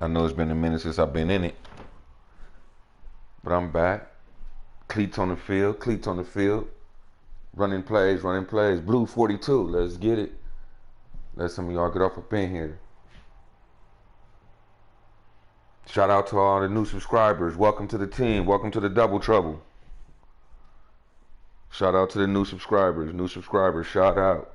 I know it's been a minute since I've been in it, but I'm back. Cleats on the field, cleats on the field. Running plays, running plays. Blue 42, let's get it. Let some of y'all get up in here. Shout out to all the new subscribers. Welcome to the team. Welcome to the Double Trouble. Shout out to the new subscribers. New subscribers, shout out.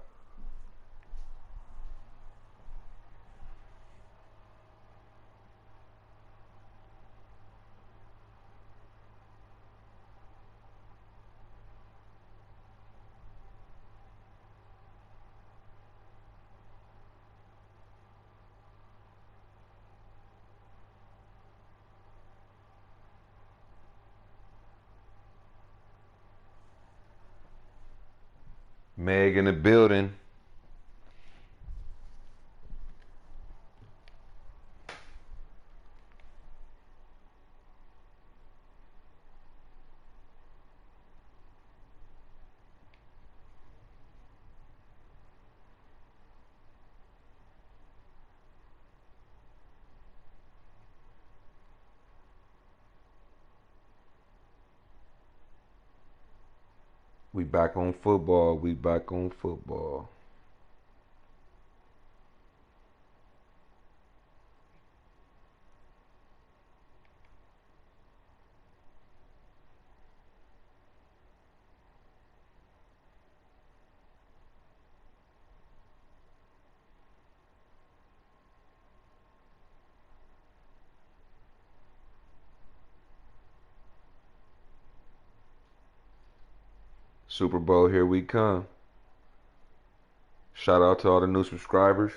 Meg in the building. We back on football. We back on football. Super Bowl, here we come. Shout out to all the new subscribers.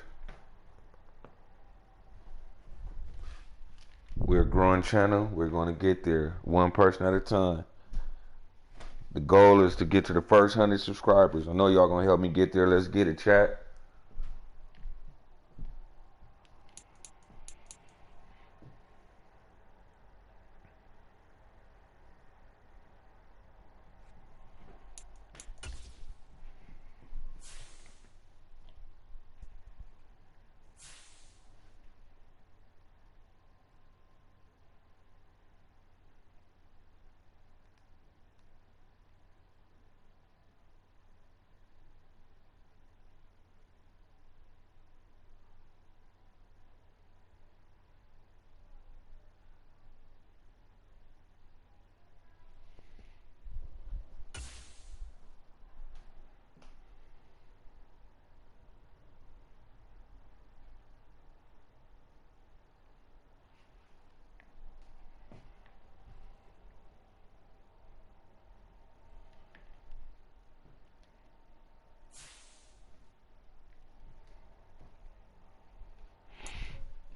We're a growing channel. We're going to get there one person at a time. The goal is to get to the first 100 subscribers. I know y'all going to help me get there. Let's get it, chat.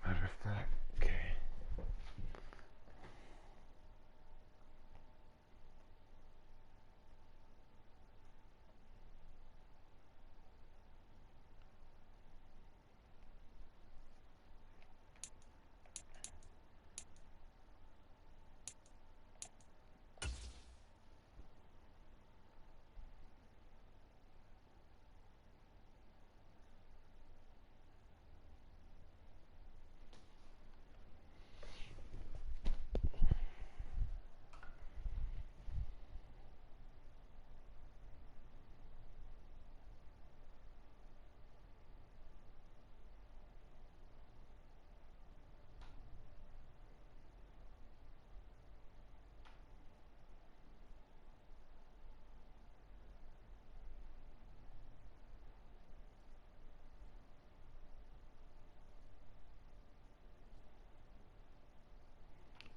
Matter of fact, okay.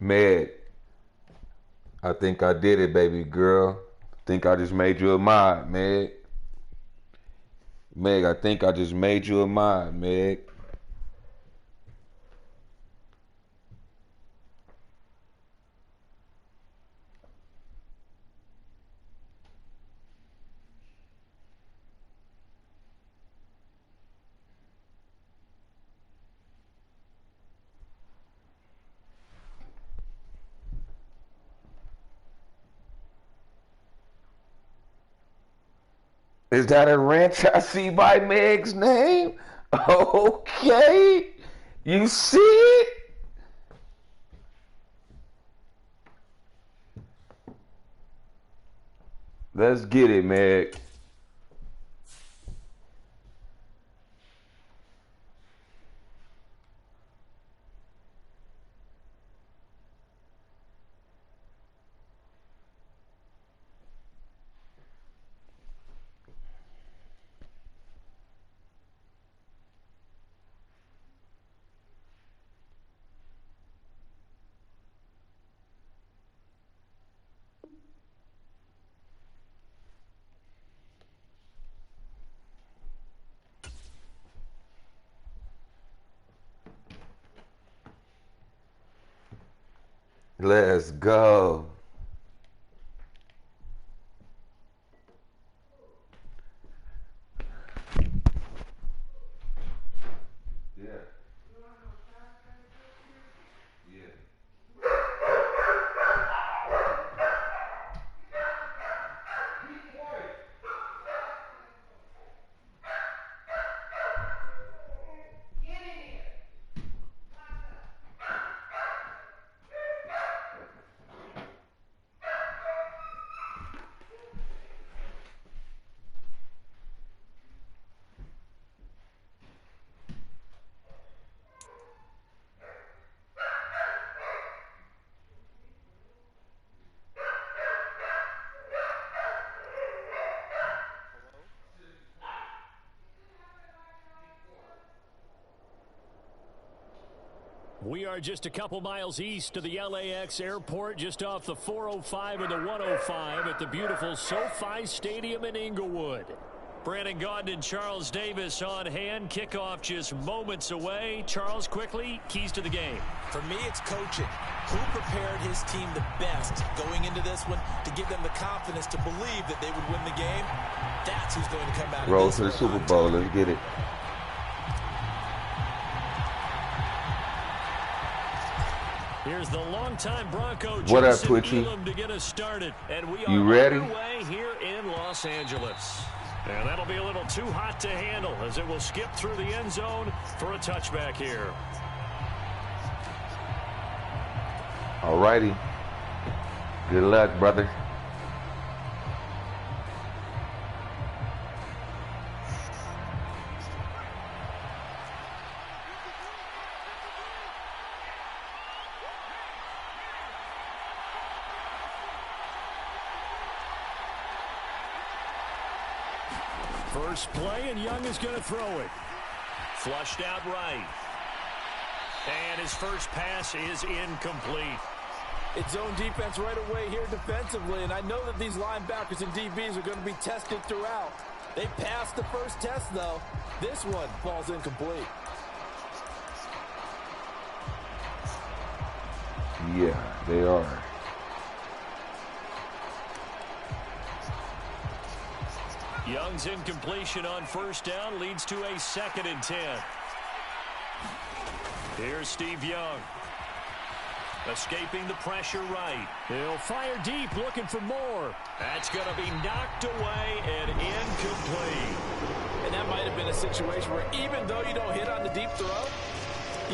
Meg, I think I did it, baby girl. I think I just made you a mod, Meg. Meg, I think I just made you a mod, Meg. Is that a wrench I see by Meg's name? Okay. You see it? Let's get it, Meg. Let's go. Yeah. Yeah. We are just a couple miles east of the LAX airport, just off the 405 and the 105 at the beautiful SoFi Stadium in Inglewood. Brandon Gaudin and Charles Davis on hand. Kickoff just moments away. Charles, quickly, keys to the game. For me, it's coaching. Who prepared his team the best going into this one to give them the confidence to believe that they would win the game? That's who's going to come out. Roll to the Super Bowl. Let's get it. Here's the longtime Bronco What up, Jason Twitchy? Elam to get us started. And we are You ready? underway here in Los Angeles. And that'll be a little too hot to handle as it will skip through the end zone for a touchback here. All righty. Good luck, brother. First play, and Young is going to throw it. Flushed out right. And his first pass is incomplete. It's zone defense right away here defensively, and I know that these linebackers and DBs are going to be tested throughout. They passed the first test, though. This one falls incomplete. Yeah, they are. Young's incompletion on first down leads to a 2nd and 10. Here's Steve Young. Escaping the pressure right. He'll fire deep, looking for more. That's going to be knocked away and incomplete. And that might have been a situation where even though you don't hit on the deep throw,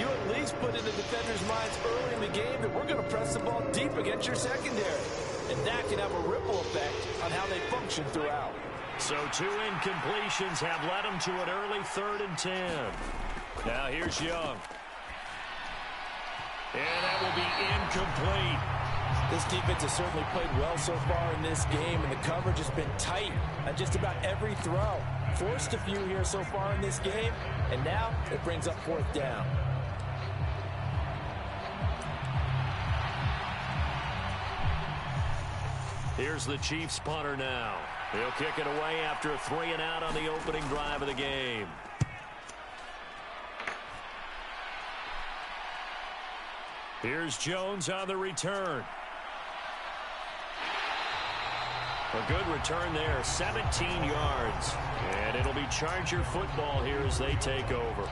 you at least put in the defender's minds early in the game that we're going to press the ball deep against your secondary. And that can have a ripple effect on how they function throughout. So 2 incompletions have led him to an early 3rd and 10. Now here's Young. And that will be incomplete. This defense has certainly played well so far in this game, and the coverage has been tight on just about every throw. Forced a few here so far in this game, and now it brings up 4th down. Here's the Chiefs punter now. He'll kick it away after a 3 and out on the opening drive of the game. Here's Jones on the return. A good return there, 17 yards. And it'll be Charger football here as they take over.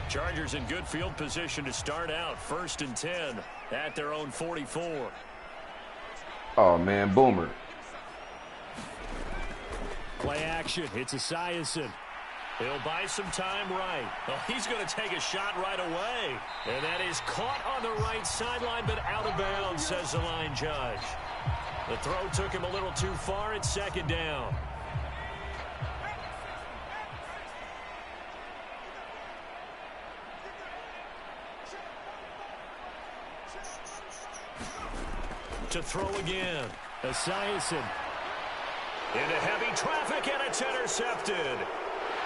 Chargers in good field position to start out. 1st and 10 at their own 44. Oh, man, Boomer. Play action. It's Esiason. He'll buy some time right. Well, he's going to take a shot right away. And that is caught on the right sideline, but out of bounds, says the line judge. The throw took him a little too far. It's second down. To throw again. Esiason. Into heavy traffic, and it's intercepted.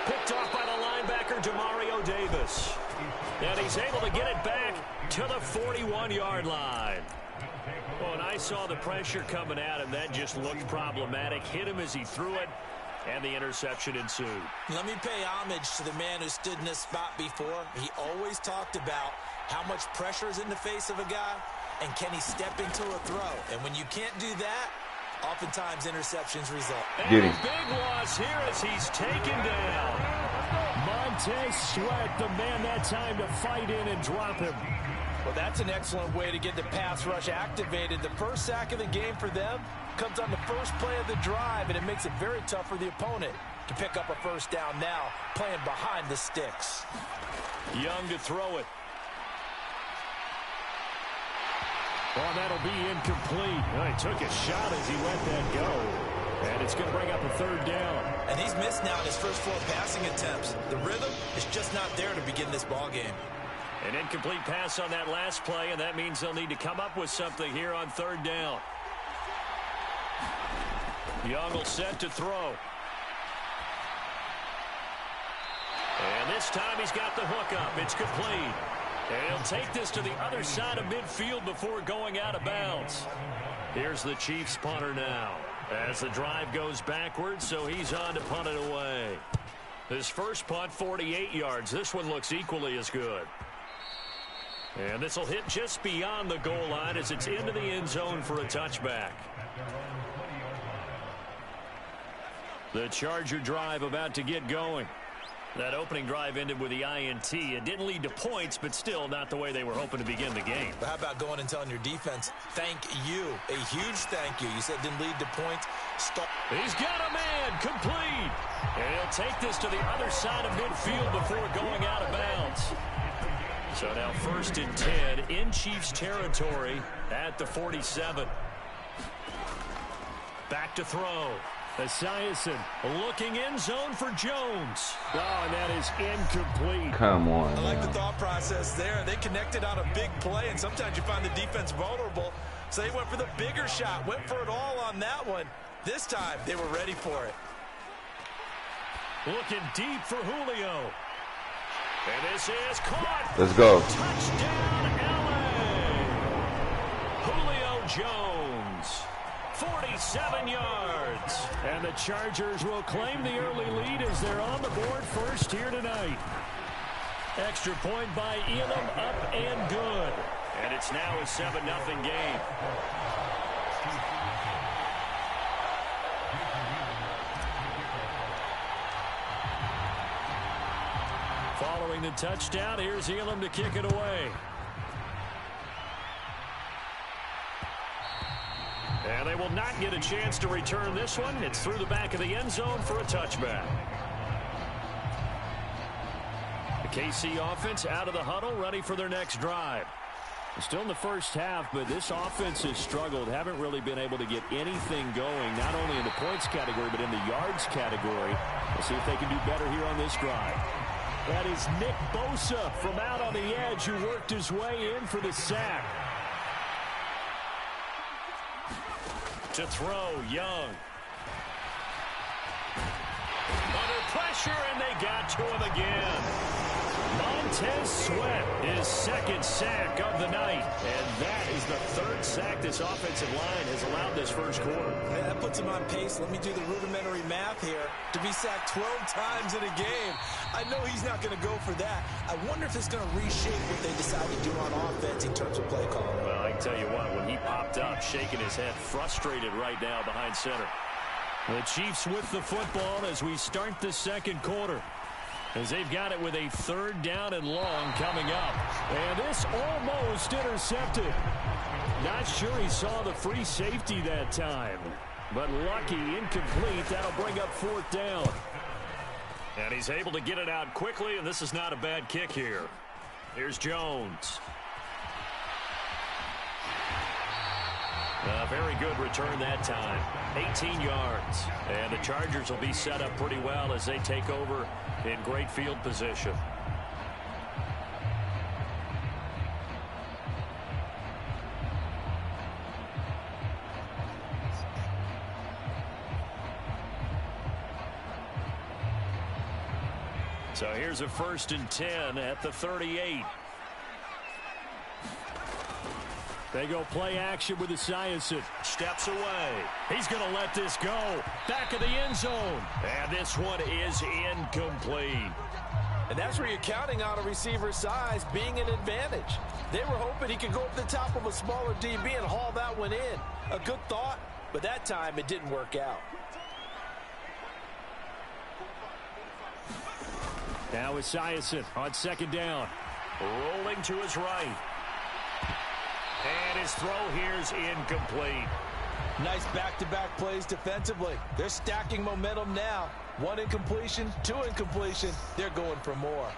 Picked off by the linebacker, Demario Davis. And he's able to get it back to the 41-yard line. Well, and I saw the pressure coming at him. That just looked problematic. Hit him as he threw it, and the interception ensued. Let me pay homage to the man who stood in this spot before. He always talked about how much pressure is in the face of a guy, and can he step into a throw? And when you can't do that, oftentimes interceptions result. And a big loss here as he's taken down. Montez Sweat, the man that time to fight in and drop him. Well, that's an excellent way to get the pass rush activated. The first sack of the game for them comes on the first play of the drive, and it makes it very tough for the opponent to pick up a first down now, playing behind the sticks. Young to throw it. Oh, that'll be incomplete. Oh, he took a shot as he let that go. And it's going to bring up a third down. And he's missed now in his first 4 passing attempts. The rhythm is just not there to begin this ball game. An incomplete pass on that last play, and that means they'll need to come up with something here on third down. Young will set to throw. And this time he's got the hook up. It's complete. And he'll take this to the other side of midfield before going out of bounds. Here's the Chiefs punter now as the drive goes backwards, so he's on to punt it away. His first punt, 48 yards. This one looks equally as good. And this will hit just beyond the goal line as it's into the end zone for a touchback. The Charger drive about to get going. That opening drive ended with the INT. It didn't lead to points, but still not the way they were hoping to begin the game. But how about going and telling your defense, thank you, a huge thank you. You said it didn't lead to points. He's got a man, complete. And he'll take this to the other side of midfield before going out of bounds. So now 1st and 10 in Chiefs territory at the 47. Back to throw. Esiason looking in zone for Jones. Oh, and that is incomplete. Come on, I like man. the thought process there. They connected on a big play, and sometimes you find the defense vulnerable. So they went for the bigger shot, went for it all on that one. This time, they were ready for it. Looking deep for Julio. And this is caught. Let's go. Touchdown, L.A. Julio Jones. 47 yards. And the Chargers will claim the early lead as they're on the board first here tonight. Extra point by Elam, up and good. And it's now a 7-0 game. Following the touchdown, here's Elam to kick it away. And they will not get a chance to return this one. It's through the back of the end zone for a touchback. The KC offense out of the huddle, ready for their next drive. Still in the first half, but this offense has struggled. Haven't really been able to get anything going, not only in the points category, but in the yards category. We'll see if they can do better here on this drive. That is Nick Bosa from out on the edge who worked his way in for the sack. To throw, Young. Under pressure, and they got to him again. Montez Sweat, his second sack of the night. And that is the third sack this offensive line has allowed this first quarter. Yeah, that puts him on pace. Let me do the rudimentary math here. To be sacked 12 times in a game, I know he's not going to go for that. I wonder if it's going to reshape what they decide to do on offense in terms of play calling. Well, I can tell you what, when he popped up, shaking his head, frustrated right now behind center. The Chiefs with the football as we start the second quarter, as they've got it with a third down and long coming up. And this almost intercepted. Not sure he saw the free safety that time, but lucky, incomplete. That'll bring up 4th down. And And he's able to get it out quickly, and this is not a bad kick here. Here's Jones. A very good return that time. 18 yards. And the Chargers will be set up pretty well as they take over in great field position. So here's a 1st and 10 at the 38. They go play action with Esiason. Steps away. He's going to let this go. Back of the end zone. And this one is incomplete. And that's where you're counting on a receiver's size being an advantage. They were hoping he could go up the top of a smaller DB and haul that one in. A good thought, but that time it didn't work out. Now Esiason on 2nd down. Rolling to his right. And his throw here's incomplete. Nice back-to-back plays defensively. They're stacking momentum now. 1 incompletion, 2 incompletion. They're going for more.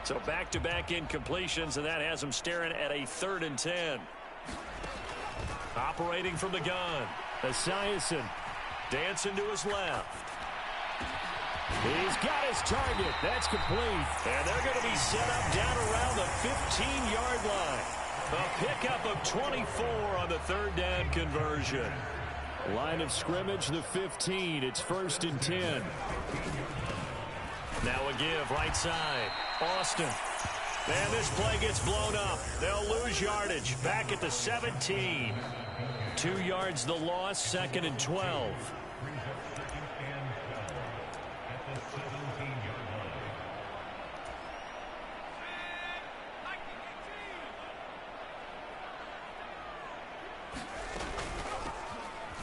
So back-to-back incompletions, and that has them staring at a 3rd and 10. Operating from the gun. Esiason dancing to his left. He's got his target. That's complete. And they're going to be set up down around the 15-yard line. A pickup of 24 on the 3rd down conversion. Line of scrimmage, the 15. It's 1st and 10. Now a give right side. Austin. And this play gets blown up. They'll lose yardage. Back at the 17. 2 yards the loss, 2nd and 12.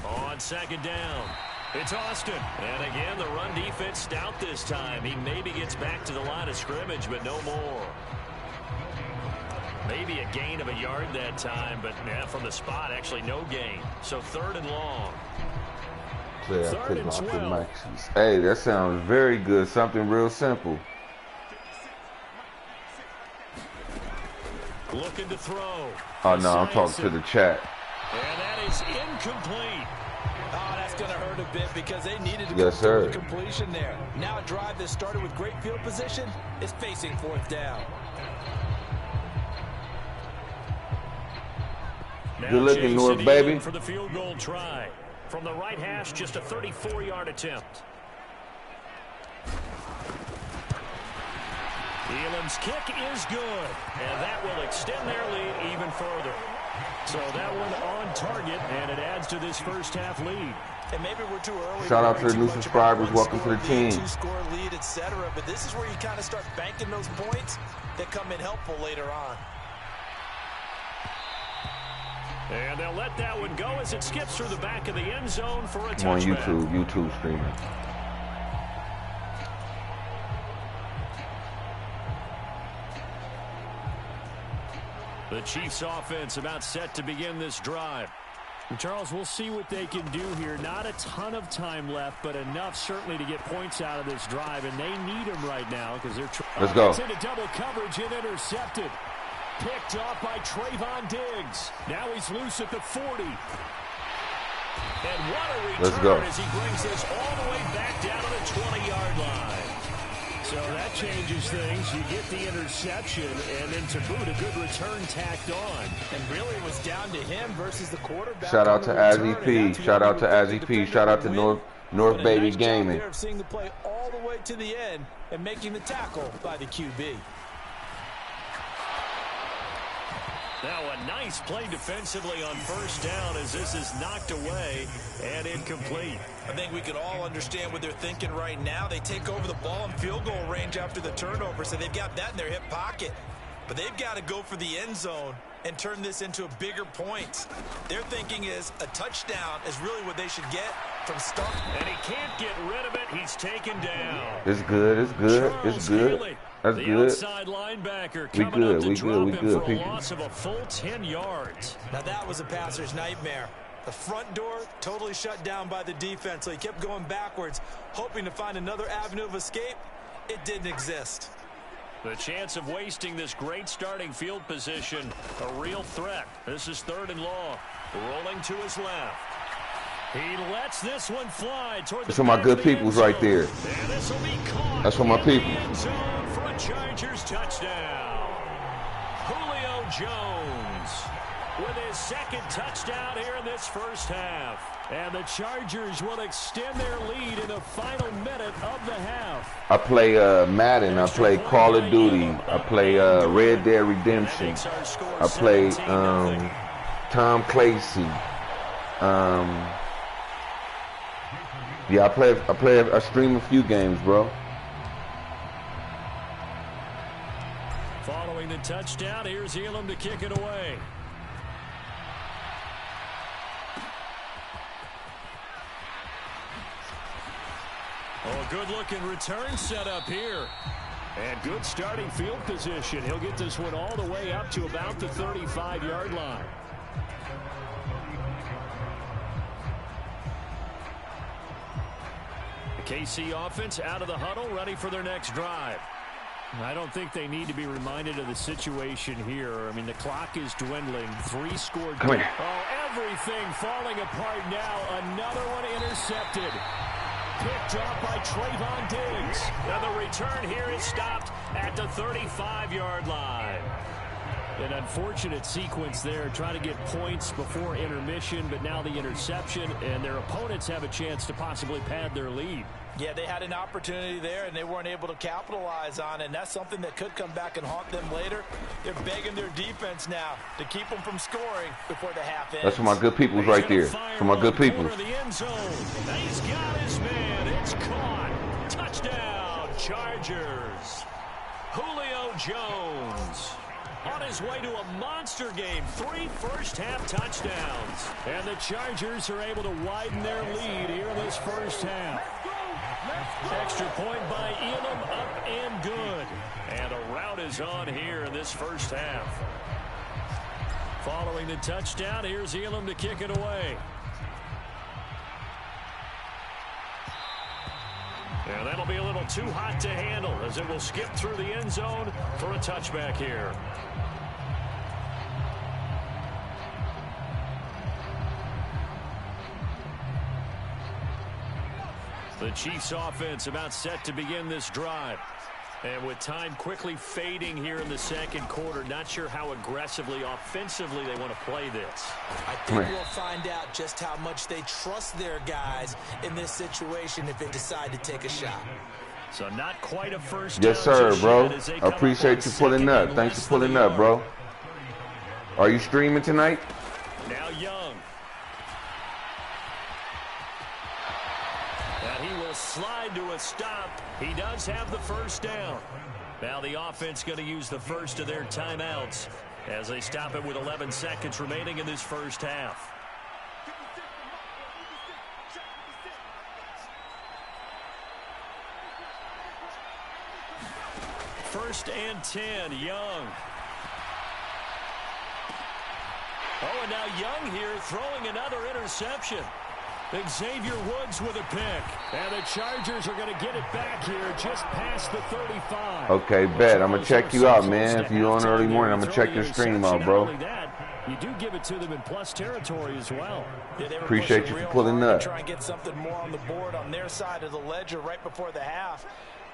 On 2nd down, it's Austin. And again, the run defense stout this time. He maybe gets back to the line of scrimmage, but no more. Maybe a gain of a yard that time, but from the spot, actually no gain. So 3rd and long. Third and 12. Hey, that sounds very good. Something real simple. Looking to throw. Oh, no, I'm talking to the chat. And that is incomplete. Oh, that's going to hurt a bit because they needed to yes, sir. The completion there. Now a drive that started with great field position is facing 4th down. Good looking, North, baby. For the field goal try. From the right hash, just a 34-yard attempt. Elam's kick is good, and that will extend their lead even further. So that one on target, and it adds to this first half lead. And maybe we're too early. Shout out to the new subscribers. Welcome to the team. 2-score lead, etc. But this is where you kind of start banking those points that come in helpful later on. And they'll let that one go as it skips through the back of the end zone for a touchback. On YouTube streaming. The Chiefs offense about set to begin this drive. And Charles, we'll see what they can do here. Not a ton of time left, but enough certainly to get points out of this drive, and they need them right now because they're Let's go. It's into double coverage and intercepted. Picked off by Trayvon Diggs. Now he's loose at the 40. And what a return as he brings this all the way back down to the 20-yard line. So that changes things. You get the interception, and then to boot, a good return tacked on. And really it was down to him versus the quarterback. Shout out to Azzy P. Shout out to Azzy P. Shout out to North Baby Gaming. Seeing the play all the way to the end and making the tackle by the QB. Now a nice play defensively on 1st down as this is knocked away and incomplete. I think we could all understand what they're thinking right now. They take over the ball in field goal range after the turnover, so they've got that in their hip pocket. But they've got to go for the end zone and turn this into a bigger point. Their thinking is a touchdown is really what they should get from start. And he can't get rid of it. He's taken down. It's good. It's good. It's good. That's The good. outside linebacker We coming up good. to We drop good. We him good, for a people. loss of a full 10 yards. Now that was a passer's nightmare. The front door totally shut down by the defense, so he kept going backwards, hoping to find another avenue of escape. It didn't exist. The chance of wasting this great starting field position, a real threat. This is 3rd and long. Rolling to his left. He lets this one fly toward the That's for my back good of the peoples end right zone. there. And this will be caught That's for my in the people. end zone for a Chargers touchdown. Julio Jones with his 2nd touchdown here in this first half. And the Chargers will extend their lead in the final minute of the half. I play Madden. I play Call of Duty. I play Red Dead Redemption. I play Tom Clancy. Yeah, I stream a few games, bro. Following the touchdown, here's Elam to kick it away. Oh, good-looking return set up here. And good starting field position. He'll get this one all the way up to about the 35-yard line. The KC offense out of the huddle, ready for their next drive. I don't think they need to be reminded of the situation here. I mean, the clock is dwindling. 3 scored. Come here. Oh, everything falling apart now. Another one intercepted. Picked off by Trayvon Diggs. Now the return here is stopped at the 35-yard line. An unfortunate sequence there, trying to get points before intermission, but now the interception, and their opponents have a chance to possibly pad their lead. Yeah, they had an opportunity there, and they weren't able to capitalize on it, and that's something that could come back and haunt them later. They're begging their defense now to keep them from scoring before the half ends. That's for my good peoples right there. For my good peoples. The end zone. He's got his man. It's caught. Touchdown, Chargers. Julio Jones on his way to a monster game. 3 first-half touchdowns. And the Chargers are able to widen their lead here in this first half. Extra point by Elam, up and good. And a rout is on here in this first half. Following the touchdown, here's Elam to kick it away. And that'll be a little too hot to handle as it will skip through the end zone for a touchback here. The Chiefs offense about set to begin this drive. And with time quickly fading here in the second quarter, not sure how aggressively, offensively they want to play this. I think we'll find out just how much they trust their guys in this situation if they decide to take a shot. So not quite a first Yes, down sir, just bro. yet as they I come up appreciate on you pulling second up. and Thanks less for pulling than a up, bro. yard. Are you streaming tonight? Now Young. And he will slide to a stop. He does have the first down. Now the offense going to use the first of their timeouts as they stop it with 11 seconds remaining in this first half. First and 10, Young. Oh, and now Young here throwing another interception. Xavier Woods with a pick. And the Chargers are going to get it back here just past the 35. Okay, bet. I'm going to check you out, man. If you're on early morning, I'm going to check your stream out, bro. Not only that, you do give it to them in plus territory as well. Yeah, they were Appreciate pushing you for real pulling hard up. to try and get something more on the board on their side of the ledger right before the half.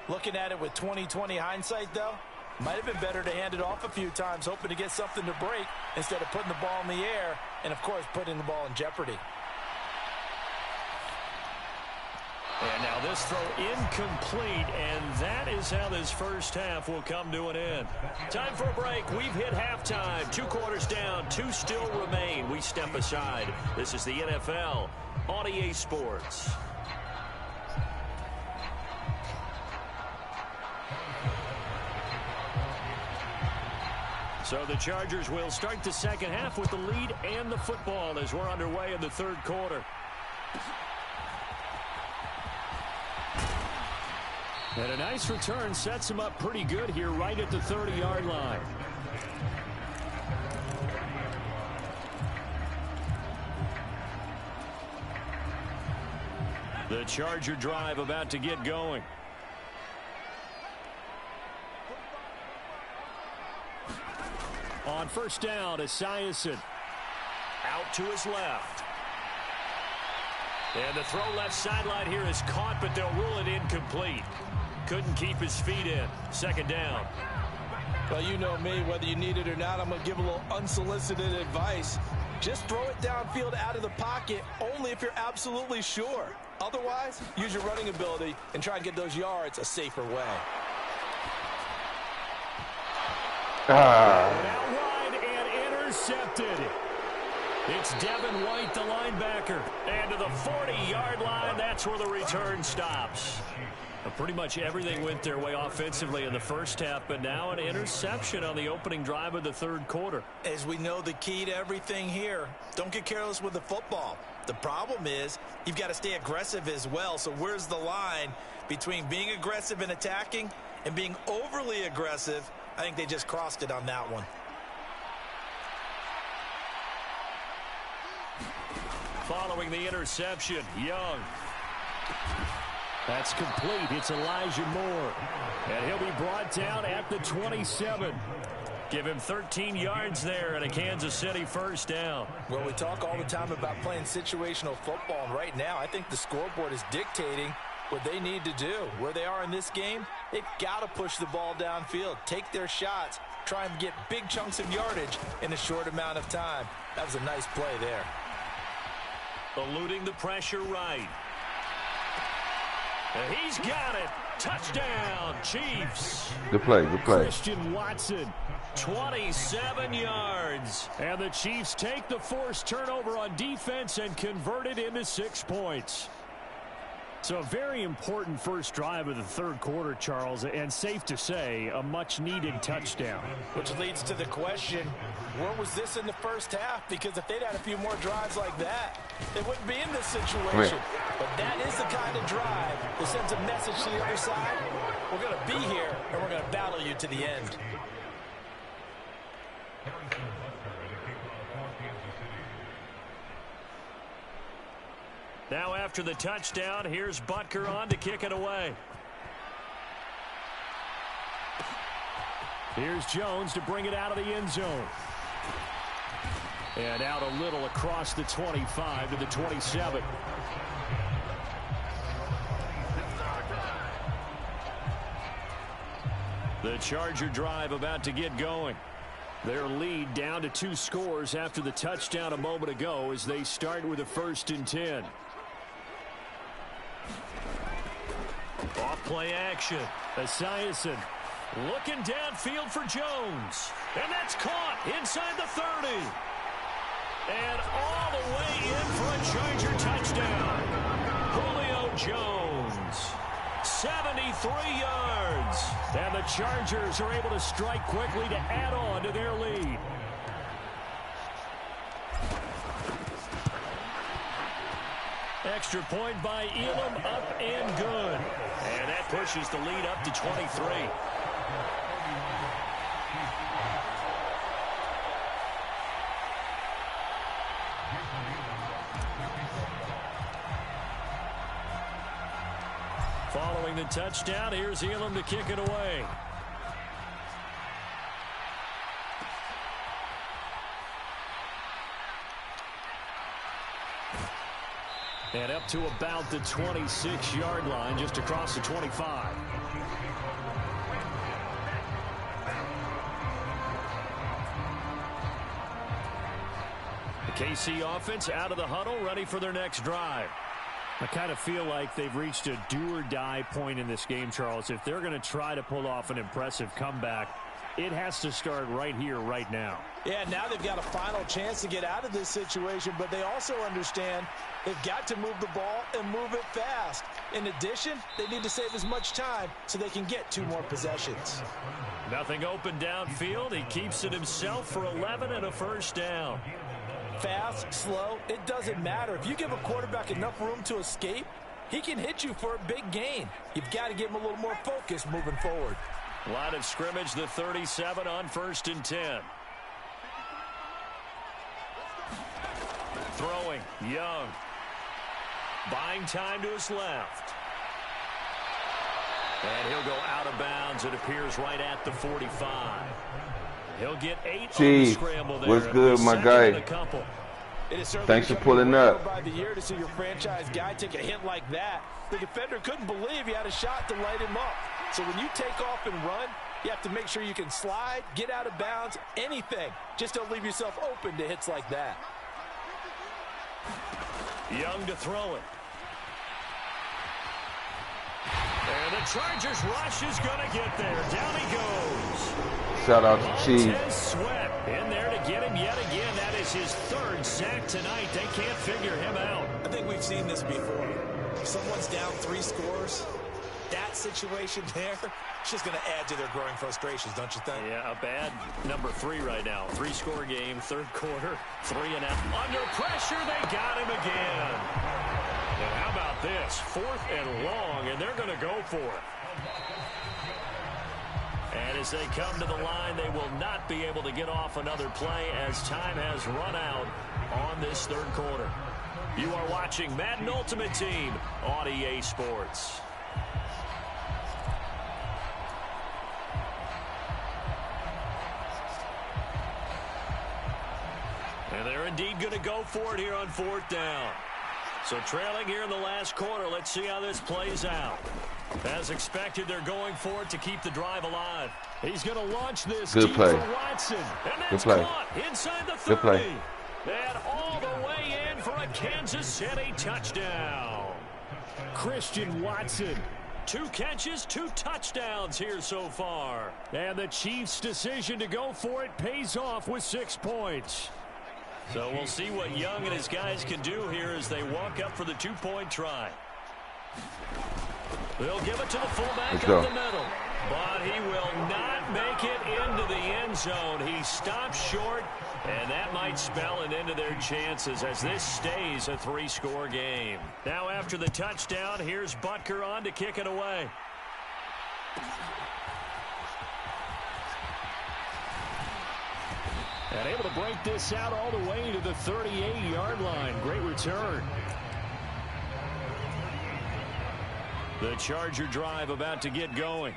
Looking at it with 20/20 hindsight, though, might have been better to hand it off a few times, hoping to get something to break instead of putting the ball in the air and, of course, putting the ball in jeopardy. And now this throw incomplete, and that is how this first half will come to an end. Time for a break. We've hit halftime. 2 quarters down, 2 still remain. We step aside. This is the NFL on EA Sports. So the Chargers will start the second half with the lead and the football as we're underway in the third quarter. And a nice return sets him up pretty good here right at the 30-yard line. The Charger drive about to get going. On first down, Esiason out to his left. And the throw left sideline here is caught, but they'll rule it incomplete. Couldn't keep his feet in. Second down. Well, you know me, whether you need it or not, I'm going to give a little unsolicited advice. Just throw it downfield out of the pocket only if you're absolutely sure. Otherwise, use your running ability and try and get those yards a safer way. Out wide and intercepted. It's Devin White, the linebacker. And to the 40-yard line, that's where the return stops. Pretty much everything went their way offensively in the first half, but now an interception on the opening drive of the third quarter. As we know, the key to everything here, don't get careless with the football. The problem is you've got to stay aggressive as well. So where's the line between being aggressive and attacking and being overly aggressive? I think they just crossed it on that one. Following the interception, Young. That's complete. It's Elijah Moore. And he'll be brought down at the 27. Give him 13 yards there and a Kansas City first down. Well, we talk all the time about playing situational football, and right now I think the scoreboard is dictating what they need to do. Where they are in this game, they've got to push the ball downfield, take their shots, try and get big chunks of yardage in a short amount of time. That was a nice play there. Eluding the pressure right. And he's got it. Touchdown, Chiefs. Good play, good play. Christian Watson, 27 yards. And the Chiefs take the forced turnover on defense and convert it into 6 points. So a very important first drive of the third quarter, Charles, and safe to say, a much-needed touchdown. Which leads to the question, where was this in the first half? Because if they'd had a few more drives like that, they wouldn't be in this situation. But that is the kind of drive that sends a message to the other side. We're going to be here, and we're going to battle you to the end. Now after the touchdown, here's Butker on to kick it away. Here's Jones to bring it out of the end zone. And out a little across the 25 to the 27. The Charger drive about to get going. Their lead down to 2 scores after the touchdown a moment ago as they start with a 1st and 10. Off play action. Esiason looking downfield for Jones. And that's caught inside the 30. And all the way in for a Charger touchdown. Julio Jones. 73 yards. And the Chargers are able to strike quickly to add on to their lead. Extra point by Elam, up and good. And that pushes the lead up to 23. Following the touchdown, here's Elam to kick it away. And up to about the 26-yard line, just across the 25. The KC offense out of the huddle, ready for their next drive. I kind of feel like they've reached a do-or-die point in this game, Charles. If they're going to try to pull off an impressive comeback, it has to start right here, right now. Yeah, now they've got a final chance to get out of this situation, but they also understand they've got to move the ball and move it fast. In addition, they need to save as much time so they can get 2 more possessions. Nothing open downfield. He keeps it himself for 11 and a first down. Fast, slow, it doesn't matter. If you give a quarterback enough room to escape, he can hit you for a big gain. You've got to give him a little more focus moving forward. Line of scrimmage, the 37 on 1st and 10. Throwing, Young. Buying time to his left. And he'll go out of bounds, it appears, right at the 45. He'll get 8 on the scramble there. What's good, my guy? Thanks for pulling up. By the year to see your franchise guy take a hit like that, the defender couldn't believe he had a shot to light him up. So when you take off and run, you have to make sure you can slide, get out of bounds, anything. Just don't leave yourself open to hits like that. Young to throw it. And the Chargers rush is going to get there. Down he goes. Shout out to Chief. Montez Sweat in there to get him yet again. That is his 3rd sack tonight. They can't figure him out. I think we've seen this before. If someone's down 3 scores, that situation there, it's just going to add to their growing frustrations, don't you think? Yeah, a bad number 3 right now. 3-score game, 3rd quarter, 3 and out. Under pressure, they got him again. And how about this? 4th and long, and they're going to go for it. And as they come to the line, they will not be able to get off another play as time has run out on this 3rd quarter. You are watching Madden Ultimate Team on EA Sports. And they're indeed going to go for it here on 4th down. So trailing here in the last quarter, let's see how this plays out. As expected, they're going for it to keep the drive alive. He's going to launch this Good play. for Watson. And that's Good play. caught inside the 30. Good play. And all the way in for a Kansas City touchdown. Christian Watson. 2 catches, 2 touchdowns here so far. And the Chiefs' decision to go for it pays off with 6 points. So we'll see what Young and his guys can do here as they walk up for the 2-point try. They'll give it to the fullback up the middle. But he will not make it into the end zone. He stops short, and that might spell an end to their chances as this stays a 3-score game. Now after the touchdown, here's Butker on to kick it away. And able to break this out all the way to the 38-yard line. Great return. The Charger drive about to get going.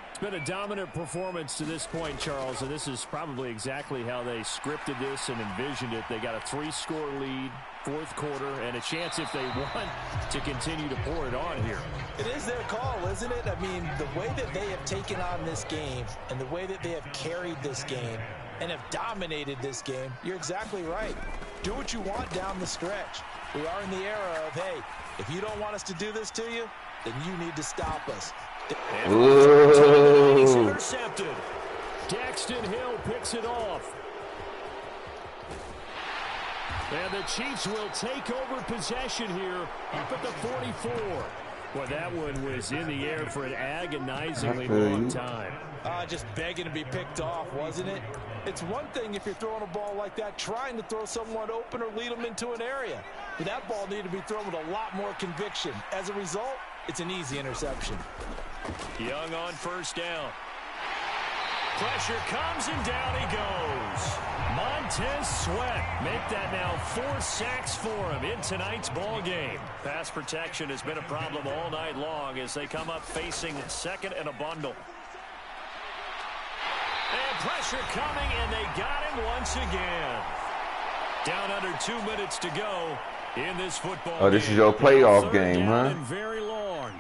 It's been a dominant performance to this point, Charles, and this is probably exactly how they scripted this and envisioned it. They got a 3-score lead, 4th quarter, and a chance if they want to continue to pour it on here. It is their call, isn't it? I mean, the way that they have taken on this game and the way that they have carried this game and have dominated this game, you're exactly right. Do what you want down the stretch. We are in the era of, hey, if you don't want us to do this to you, then you need to stop us. He's intercepted. Daxton Hill picks it off. And the Chiefs will take over possession here up at the 44. Well, that one was in the air for an agonizingly long time. Just begging to be picked off, wasn't it? It's one thing if you're throwing a ball like that, trying to throw someone open or lead them into an area. But that ball needed to be thrown with a lot more conviction. As a result, it's an easy interception. Young on 1st down. Pressure comes and down he goes. Montez Sweat make that now 4 sacks for him in tonight's ball game. Pass protection has been a problem all night long as they come up facing 2nd and a bundle. And pressure coming, and they got him once again. Down under 2 minutes to go in this football game. Oh, this is your playoff game, huh? Very long.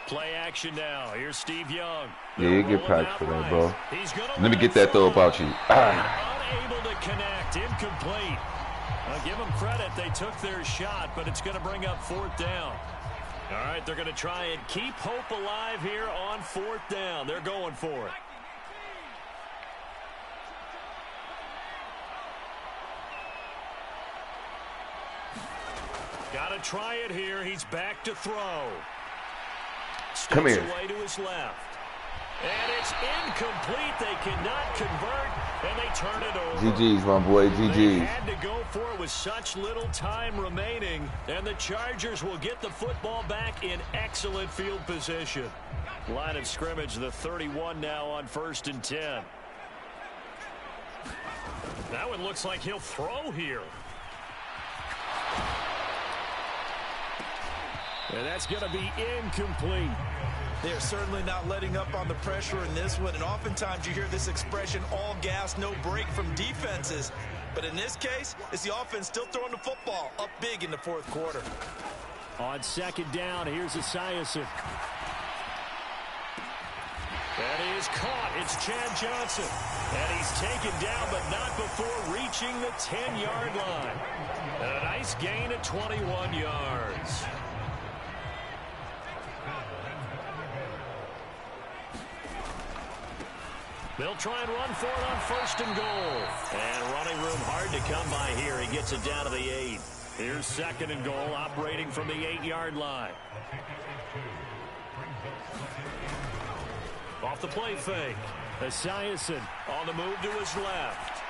Play action now. Here's Steve Young. Yeah, you get packed for that, bro. Let me get that throw about you. Unable to connect. Incomplete. I'll give them credit. They took their shot, but it's going to bring up 4th down. All right, they're going to try and keep hope alive here on 4th down. They're going for it. Got to try it here. He's back to throw. Come here. Away to his left. And it's incomplete. They cannot convert, and they turn it over. GG's, my boy, GG's. They had to go for it with such little time remaining, and the Chargers will get the football back in excellent field position. Line of scrimmage, the 31 now on 1st and 10. That one looks like he'll throw here. And that's going to be incomplete. They're certainly not letting up on the pressure in this one, and oftentimes you hear this expression, all gas, no break from defenses. But in this case, it's the offense still throwing the football up big in the 4th quarter. On 2nd down, here's Esiason. That is caught. It's Chad Johnson. And he's taken down, but not before reaching the 10-yard line. And a nice gain at 21 yards. They'll try and run for it on 1st and goal. And running room hard to come by here. He gets it down to the 8. Here's 2nd and goal, operating from the 8-yard line. Off the play fake. Esiason on the move to his left.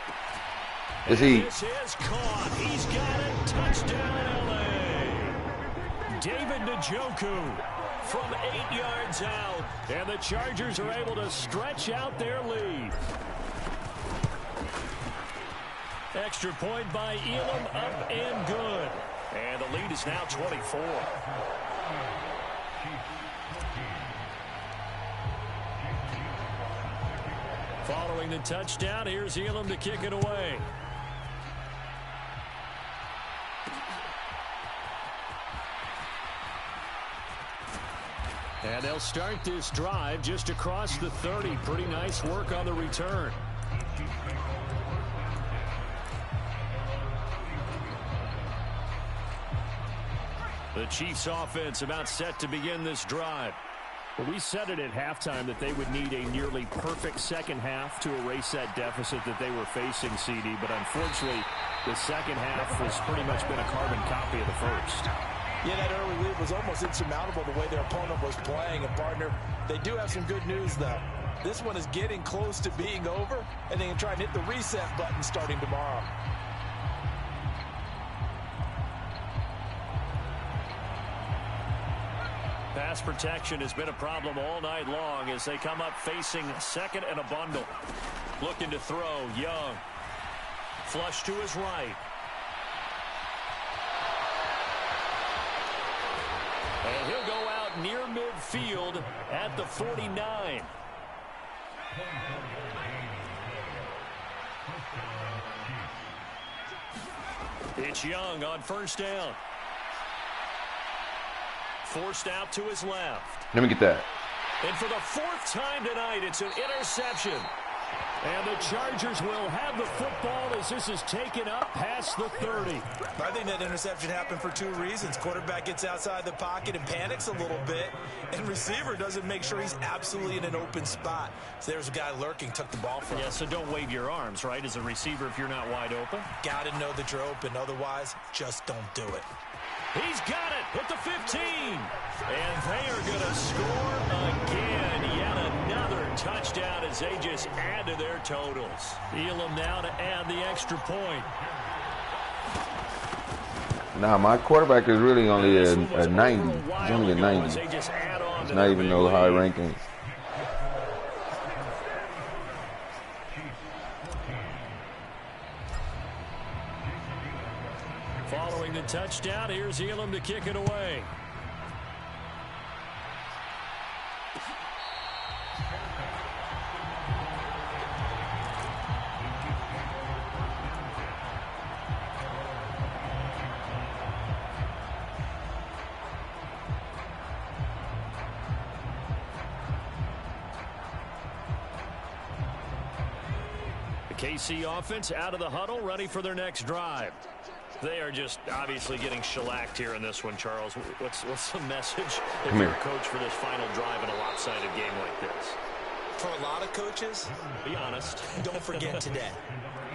Is he? This is caught. He's got it. Touchdown, L.A. David Njoku from 8 yards out. And the Chargers are able to stretch out their lead. Extra point by Elam, up and good. And the lead is now 24. Following the touchdown, here's Elam to kick it away. And they'll start this drive just across the 30. Pretty nice work on the return. The Chiefs offense about set to begin this drive. Well, we said it at halftime that they would need a nearly perfect second half to erase that deficit that they were facing, CD. But unfortunately, the second half has pretty much been a carbon copy of the first. Yeah, that early lead was almost insurmountable the way their opponent was playing. And, partner, they do have some good news, though. This one is getting close to being over, and they can try and hit the reset button starting tomorrow. Pass protection has been a problem all night long as they come up facing 2nd and a bundle. Looking to throw, Young. Flush to his right. And he'll go out near midfield at the 49. It's Young on 1st down. Forced out to his left. Let me get that. And for the 4th time tonight, it's an interception. And the Chargers will have the football as this is taken up past the 30. I think that interception happened for 2 reasons. Quarterback gets outside the pocket and panics a little bit, and receiver doesn't make sure he's absolutely in an open spot. So there's a guy lurking, took the ball from him. Yeah, so don't wave your arms, right, as a receiver if you're not wide open. Got to know that you're open. Otherwise, just don't do it. He's got it at the 15. And they are going to score again. Yet another touchdown as they just add to their totals. Elam now to add the extra point. Nah, my quarterback is really only a 90. He's only a 90. It's not even no high ranking. Following the touchdown, here's Elam to kick it away. The KC offense out of the huddle, ready for their next drive. They are just obviously getting shellacked here in this one, Charles. What's the message if you're a coach for this final drive in a lopsided game like this? For a lot of coaches, be honest. Don't forget today.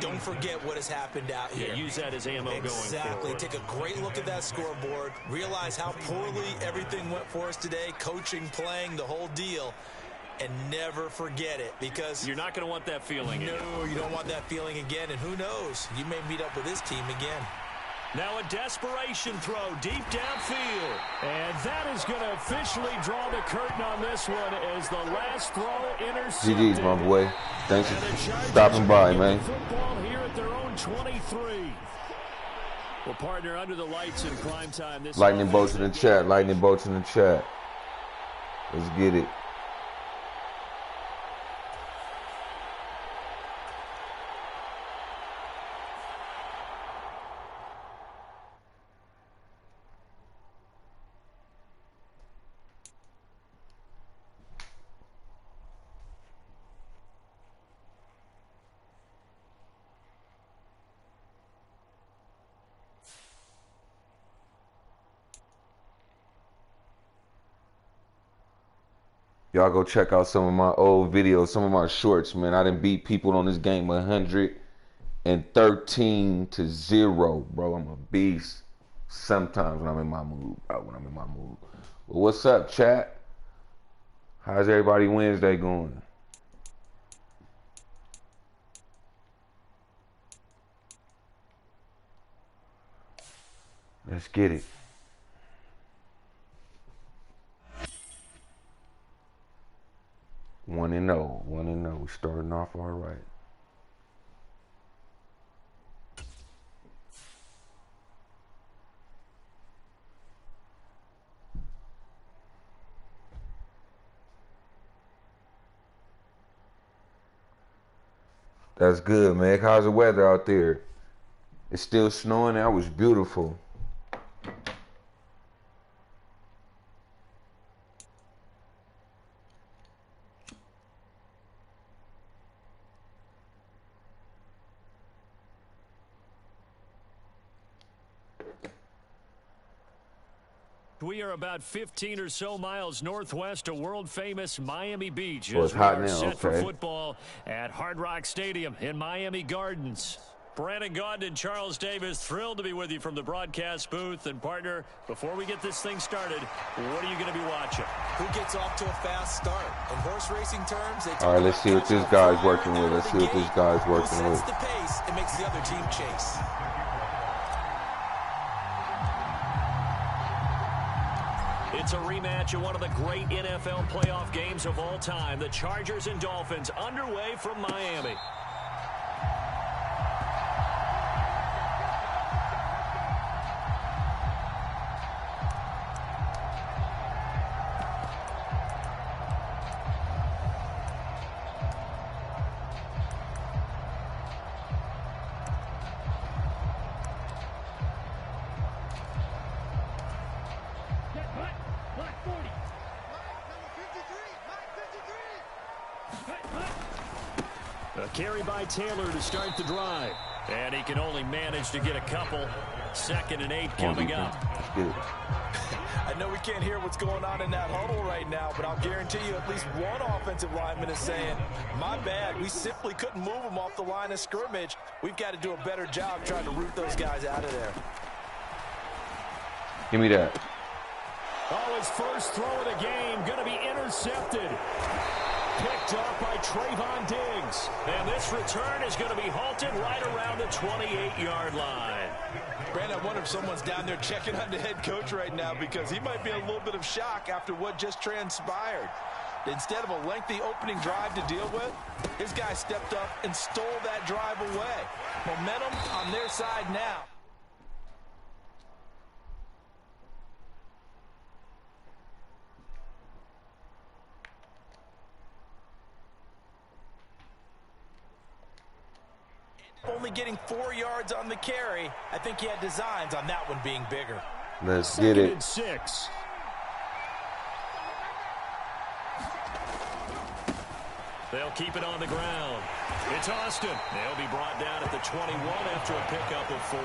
Don't forget what has happened out here. Yeah, use that as ammo going forward. Exactly. Take a great look at that scoreboard. Realize how poorly everything went for us today. Coaching, playing, the whole deal. and never forget it, because you're not going to want that feeling again. No, you don't want that feeling again, and who knows, you may meet up with this team again. Now a desperation throw deep downfield. And that is going to officially draw the curtain on this one as the last throw intercepted. GG's, my boy. Thanks for stopping by, man. Football here at their own 23. Well, partner, under the lights in prime time. This Lightning bolts in the chat. Lightning bolts in the chat. Let's get it. Y'all go check out some of my old videos, some of my shorts, man. I done beat people on this game 113-0, bro. I'm a beast. Sometimes when I'm in my mood, bro. Well, what's up, chat? How's everybody Wednesday going? Let's get it. 1-0, 1-0. We're starting off all right. That's good, man. How's the weather out there? It's still snowing. That was beautiful. We are about 15 or so miles northwest of world-famous Miami Beach. Well, it's as we hot are now, set for okay. football at Hard Rock Stadium in Miami Gardens. Brandon Gaudin and Charles Davis, thrilled to be with you from the broadcast booth. And, partner, before we get this thing started, what are you going to be watching? Who gets off to a fast start? In horse racing terms, they All right, let's see what this guy's working with. Let's see what this guy's working with. Who sets the pace and makes the other team chase. It's a rematch of one of the great NFL playoff games of all time. The Chargers and Dolphins underway from Miami. A carry by Taylor to start the drive. And he can only manage to get a couple. 2nd and 8 coming up. Let's get it. I know we can't hear what's going on in that huddle right now, but I'll guarantee you at least one offensive lineman is saying, my bad, we simply couldn't move them off the line of scrimmage. We've got to do a better job trying to root those guys out of there. Give me that. Oh, his first throw of the game going to be intercepted. Picked off by Trayvon Diggs. And this return is going to be halted right around the 28-yard line. Brandon, I wonder if someone's down there checking on the head coach right now, because he might be in a little bit of shock after what just transpired. Instead of a lengthy opening drive to deal with, his guy stepped up and stole that drive away. Momentum on their side now. Only getting 4 yards on the carry. I think he had designs on that one being bigger. Let's get it. 2nd and 6. They'll keep it on the ground. It's Austin. They'll be brought down at the 21 after a pickup of 4.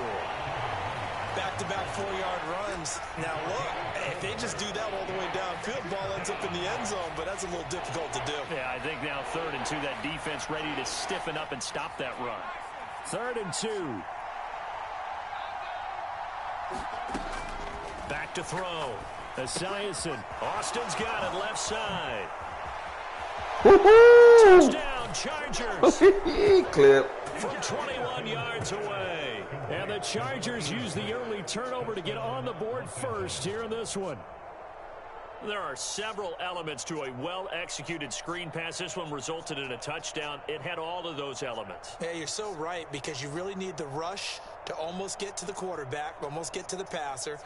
Back-to-back 4-yard runs. Now look, if they just do that all the way downfield, ball ends up in the end zone, but that's a little difficult to do. Yeah, I think now 3rd and 2, that defense ready to stiffen up and stop that run. 3rd and 2. Back to throw. Esiason. Austin's got it left side. Woohoo! Touchdown, Chargers. Clip. From 21 yards away. And the Chargers use the early turnover to get on the board first here in this one. There are several elements to a well-executed screen pass. This one resulted in a touchdown. It had all of those elements. Yeah, you're so right, because you really need the rush to almost get to the quarterback, almost get to the passer.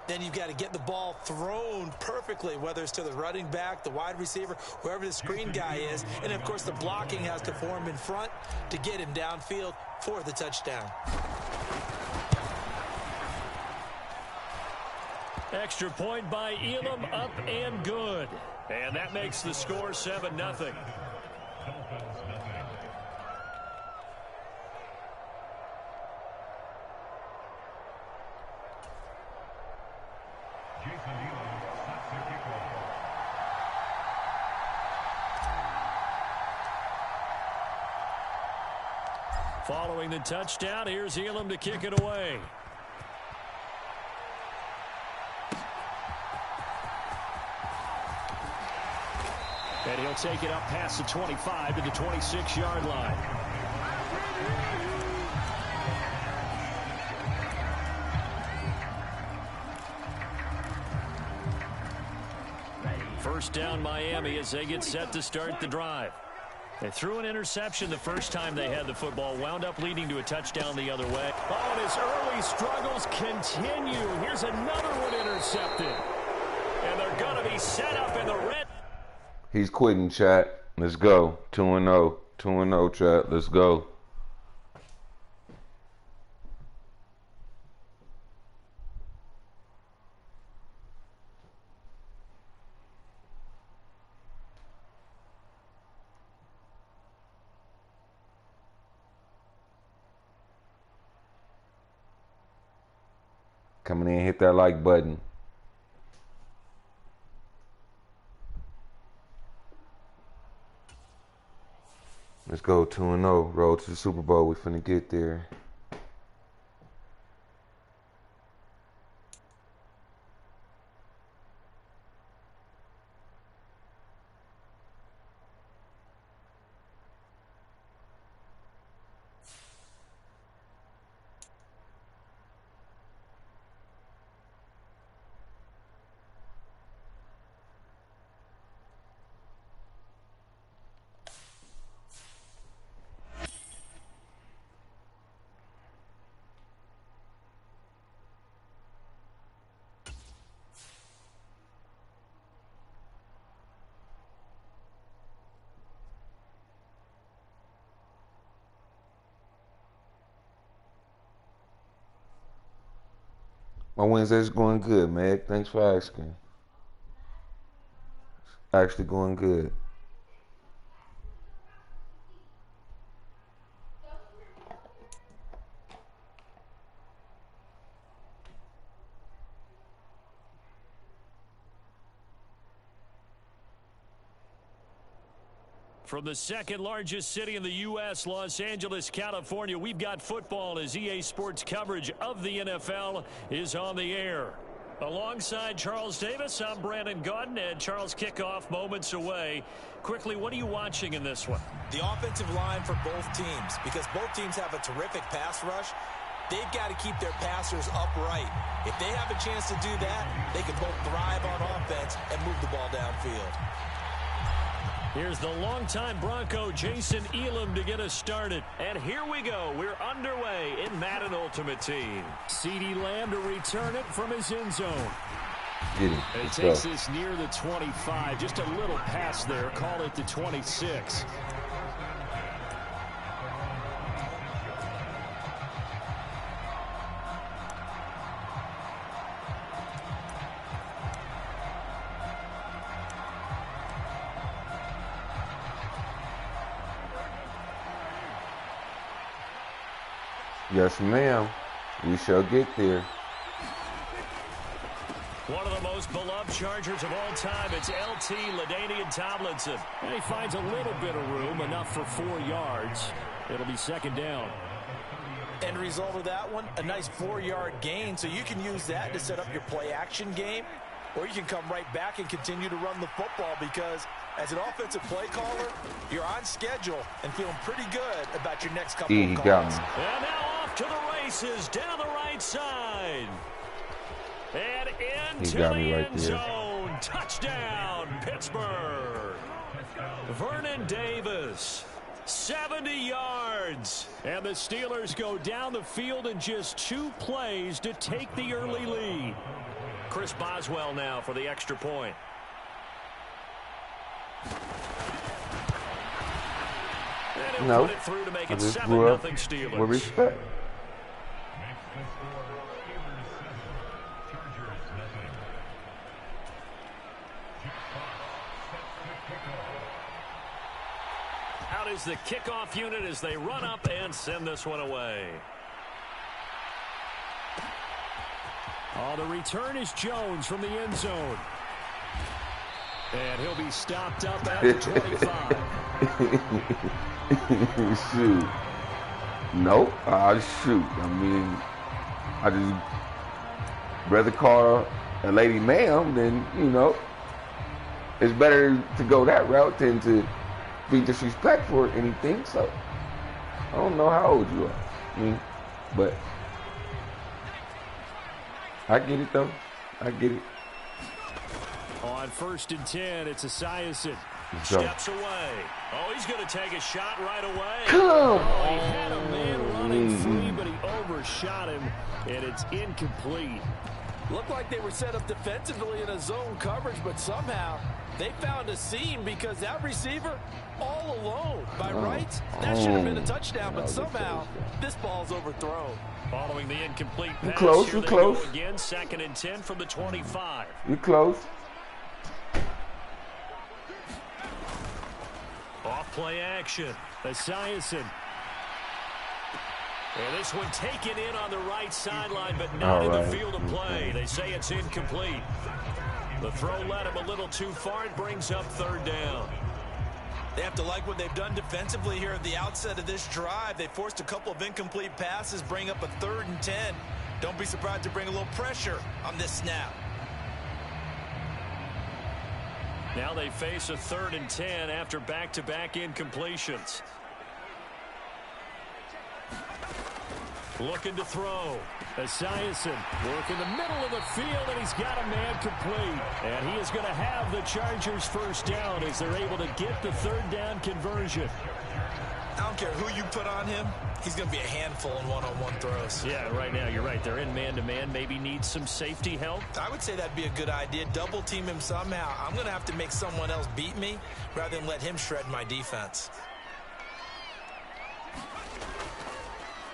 Then you've got to get the ball thrown perfectly, whether it's to the running back, the wide receiver, whoever the screen guy is. And, of course, the blocking has to form in front to get him downfield for the touchdown. Extra point by Elam, up and good. And that makes the score 7-0. Following the touchdown, here's Elam to kick it away. And he'll take it up past the 25 to the 26-yard line. First down, Miami, as they get set to start the drive. They threw an interception the first time they had the football, wound up leading to a touchdown the other way. Oh, and his early struggles continue. Here's another one intercepted. And they're going to be set up in the red. He's quitting, chat. Let's go. 2-0. 2-0, chat. Let's go. Coming in, hit that like button. Let's go 2-0. Road to the Super Bowl. We finna get there. My Wednesday's going good, Meg. Thanks for asking. It's actually going good. From the second largest city in the U.S., Los Angeles, California, we've got football as EA Sports coverage of the NFL is on the air. Alongside Charles Davis, I'm Brandon Gaudin, and Charles, kickoff moments away. Quickly, what are you watching in this one? The offensive line for both teams, because both teams have a terrific pass rush. They've got to keep their passers upright. If they have a chance to do that, they can both thrive on offense and move the ball downfield. Here's the longtime Bronco, Jason Elam, to get us started. And here we go. We're underway in Madden Ultimate Team. CeeDee Lamb to return it from his end zone. Get him. And he takes this near the 25. Just a little pass there. Call it the 26. Yes, ma'am. We shall get there. One of the most beloved Chargers of all time, it's LT LaDainian Tomlinson. And he finds a little bit of room, enough for 4 yards. It'll be second down. End result of that one, a nice 4-yard gain, so you can use that to set up your play-action game, or you can come right back and continue to run the football, because As an offensive play caller, you're on schedule and feeling pretty good about your next couple He of got calls. me. And now off to the races down the right side. And into got the me right end there. zone. Touchdown, Pittsburgh. Vernon Davis, 70 yards. And the Steelers go down the field in just 2 plays to take the early lead. Chris Boswell now for the extra point. And he'll No, put it through to make I it just 7-0 grew up Steelers. with respect. Out is the kickoff unit as they run up and send this one away. Oh, the return is Jones from the end zone. And he'll be stopped up at the 25. Shoot. Nope. Shoot. I mean, I just rather call a lady ma'am than, you know, it's better to go that route than to be disrespectful or anything. So, I don't know how old you are. I mean, but I get it, though. I get it. On 1st and 10, it's Esiason. Go. Steps away. Oh, he's going to take a shot right away. Come Oh, on. he had a man running free, but he overshot him, and it's incomplete. Looked like they were set up defensively in a zone coverage, but somehow they found a seam because that receiver all alone. By rights, that should have been a touchdown, but somehow this ball's overthrown. Following the incomplete pass, close, here you they close. go again, 2nd and 10 from the 25. You close. Off play action. Esiason. And this one taken in on the right sideline, but not in the field of play. They say it's incomplete. The throw led him a little too far. It brings up 3rd down. They have to like what they've done defensively here at the outset of this drive. They forced a couple of incomplete passes, bring up a 3rd and 10. Don't be surprised to bring a little pressure on this snap. Now they face a 3rd and 10 after back-to-back incompletions. Looking to throw. Esiason working the middle of the field, and he's got a man complete. And he is going to have the Chargers 1st down as they're able to get the 3rd down conversion. I don't care who you put on him. He's going to be a handful in one-on-one throws. Yeah, right now you're right. They're in man-to-man. Maybe need some safety help. I would say that'd be a good idea. Double team him somehow. I'm going to have to make someone else beat me rather than let him shred my defense.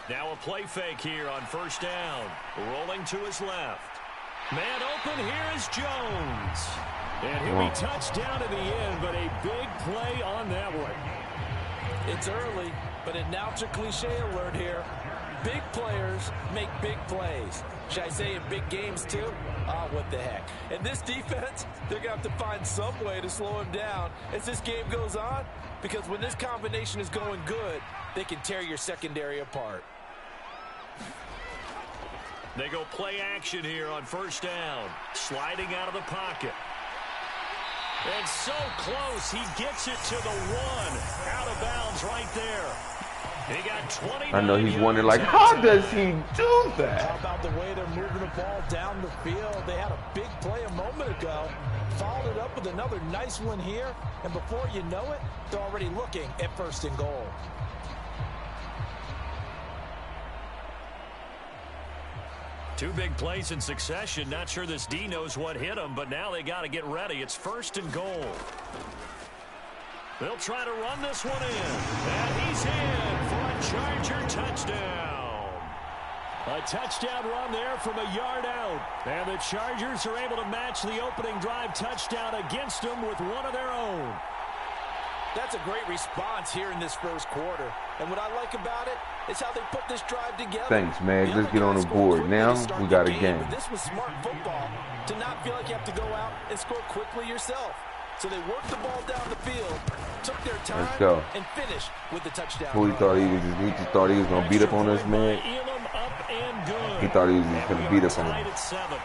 Now a play fake here on 1st down. Rolling to his left. Man open, here is Jones. And he'll be touched down to the end, but a big play on that one. It's early, but announcer cliche alert here. Big players make big plays. Should I say in big games too? What the heck. And this defense, they're going to have to find some way to slow him down as this game goes on, because when this combination is going good, they can tear your secondary apart. They go play action here on 1st down. Sliding out of the pocket. And so close, he gets it to the 1. Out of bounds right there. He got 29 I know he's yards wondering, like, on how time. does he do How that? about the way they're moving the ball down the field? They had a big play a moment ago. Followed it up with another nice one here. And before you know it, they're already looking at 1st and goal. Two big plays in succession. Not sure this D knows what hit him, but now they got to get ready. It's 1st and goal. They'll try to run this one in. And he's in for a Charger touchdown. A touchdown run there from a yard out. And the Chargers are able to match the opening drive touchdown against them with one of their own. That's a great response here in this 1st quarter. And what I like about it is how they put this drive together. Thanks, Mag. The Let's other get on guys the scored board. quickly Now to start we the got a game. But this was smart football to not feel like you have to go out and score quickly yourself. So they worked the ball down the field, took their time, Let's go. and finished with the touchdown. Who he thought he just thought he was gonna beat up on us, man. Elam up and good. He thought he was just gonna beat up on Tied him. at 7.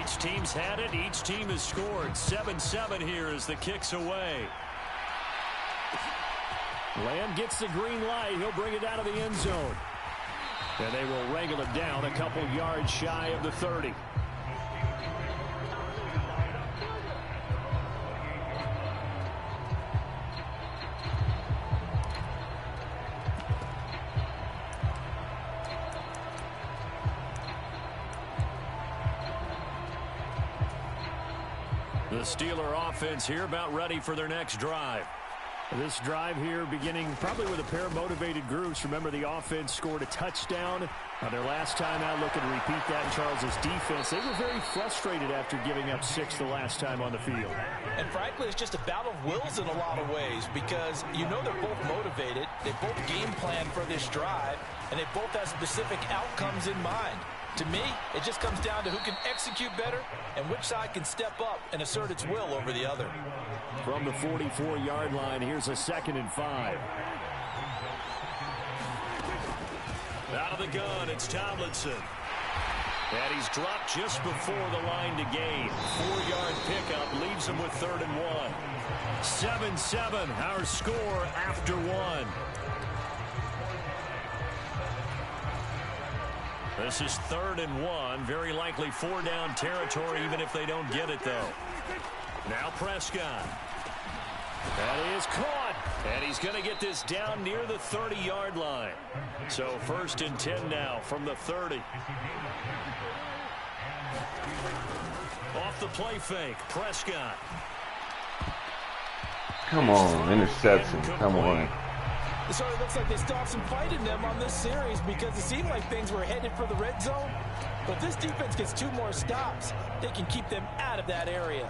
Each team's had it. Each team has scored. 7-7 here as the kick's away. Lamb gets the green light. He'll bring it out of the end zone. And they will wrangle it down a couple yards shy of the 30. The Steeler offense here about ready for their next drive. This drive here beginning probably with a pair of motivated groups. Remember, the offense scored a touchdown on their last time out, looking to repeat that in Charles's defense. They were very frustrated after giving up 6 the last time on the field. And frankly, it's just a battle of wills in a lot of ways because you know they're both motivated. They both game plan for this drive, and they both have specific outcomes in mind. To me, it just comes down to who can execute better and which side can step up and assert its will over the other. From the 44-yard line, here's a 2nd and 5. Out of the gun, it's Tomlinson. And he's dropped just before the line to gain. 4-yard pickup leaves him with 3rd and 1. 7-7, our score after 1. This is 3rd and 1. Very likely 4-down territory, even if they don't get it, though. Now Prescott. That is caught. And he's going to get this down near the 30-yard line. So 1st and 10 now from the 30. Off the play fake, Prescott. Come on, interception. Come on. It sort of looks like they still have some fight in them on this series because it seemed like things were headed for the red zone. But this defense gets 2 more stops. They can keep them out of that area.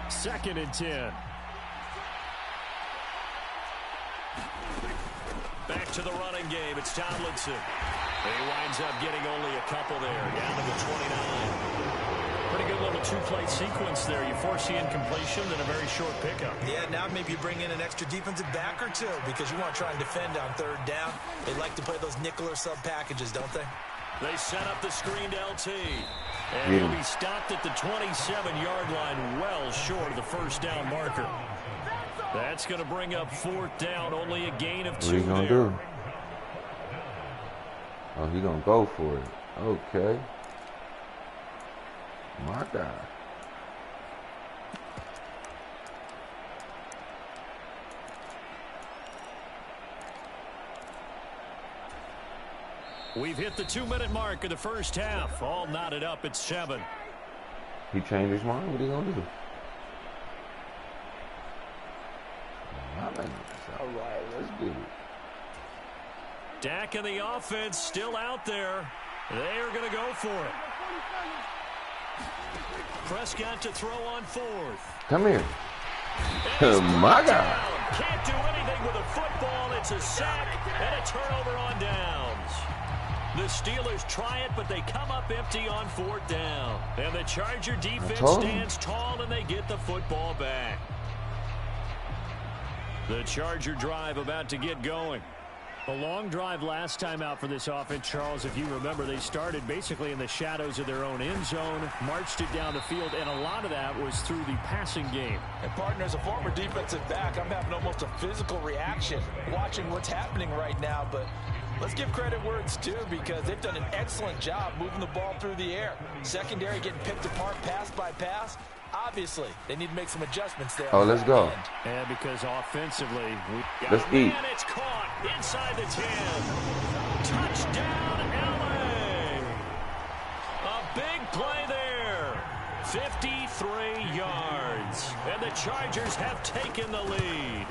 Second and 10. Back to the running game. It's Tomlinson. He winds up getting only a couple there. Down to the 29. Pretty good little 2-play sequence there. You force the incompletion, then a very short pickup. Yeah, now maybe you bring in an extra defensive back or 2 because you want to try and defend on 3rd down. They like to play those nickel or sub packages, don't they? They set up the screened LT. And he'll be stopped at the 27-yard line, well short of the 1st down marker. That's going to bring up 4th down, only a gain of 2 What are you going to do? Oh, he's going to go for it. Okay. My God. We've hit the 2-minute mark of the first half. All knotted up at 7. He changed his mind. What are you going to do? All right, let's do it. Dak and the offense still out there. They are going to go for it. Prescott to throw on 4th. Come here. Oh, my God. Can't do anything with a football. It's a sack and a turnover on downs. The Steelers try it, but they come up empty on 4th down. And the Charger defense stands tall, and they get the football back. The Charger drive about to get going. A long drive last time out for this offense, Charles. If you remember, they started basically in the shadows of their own end zone, marched it down the field, and a lot of that was through the passing game. And partner, as a former defensive back, I'm having almost a physical reaction watching what's happening right now. But let's give credit where it's due because they've done an excellent job moving the ball through the air. Secondary getting picked apart pass by pass. Obviously, they need to make some adjustments there. Oh, let's go. And because offensively, let's eat. And it's caught inside the 10. Touchdown, LA. A big play there. 53 yards. And the Chargers have taken the lead.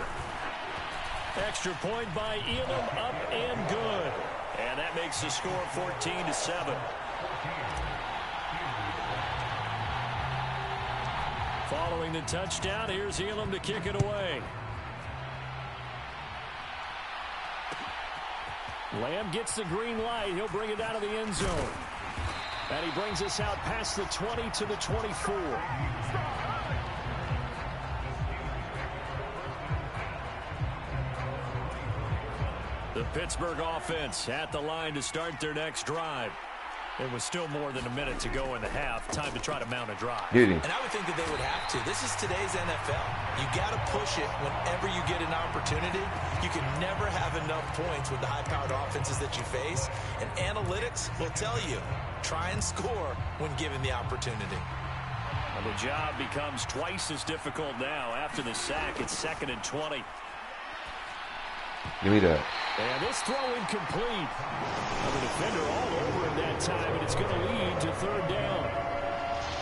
Extra point by Elam, up and good. And that makes the score 14-7. Following the touchdown, here's Elam to kick it away. Lamb gets the green light. He'll bring it out of the end zone. And he brings us out past the 20 to the 24. The Pittsburgh offense at the line to start their next drive. There was still more than a minute to go in the half. Time to try to mount a drive. And I would think that they would have to. This is today's NFL. You got to push it whenever you get an opportunity. You can never have enough points with the high-powered offenses that you face. And analytics will tell you, try and score when given the opportunity. Well, the job becomes twice as difficult now. After the sack, it's 2nd and 20. Give me that. And this throw incomplete. The defender all over him that time, and it's going to lead to 3rd down.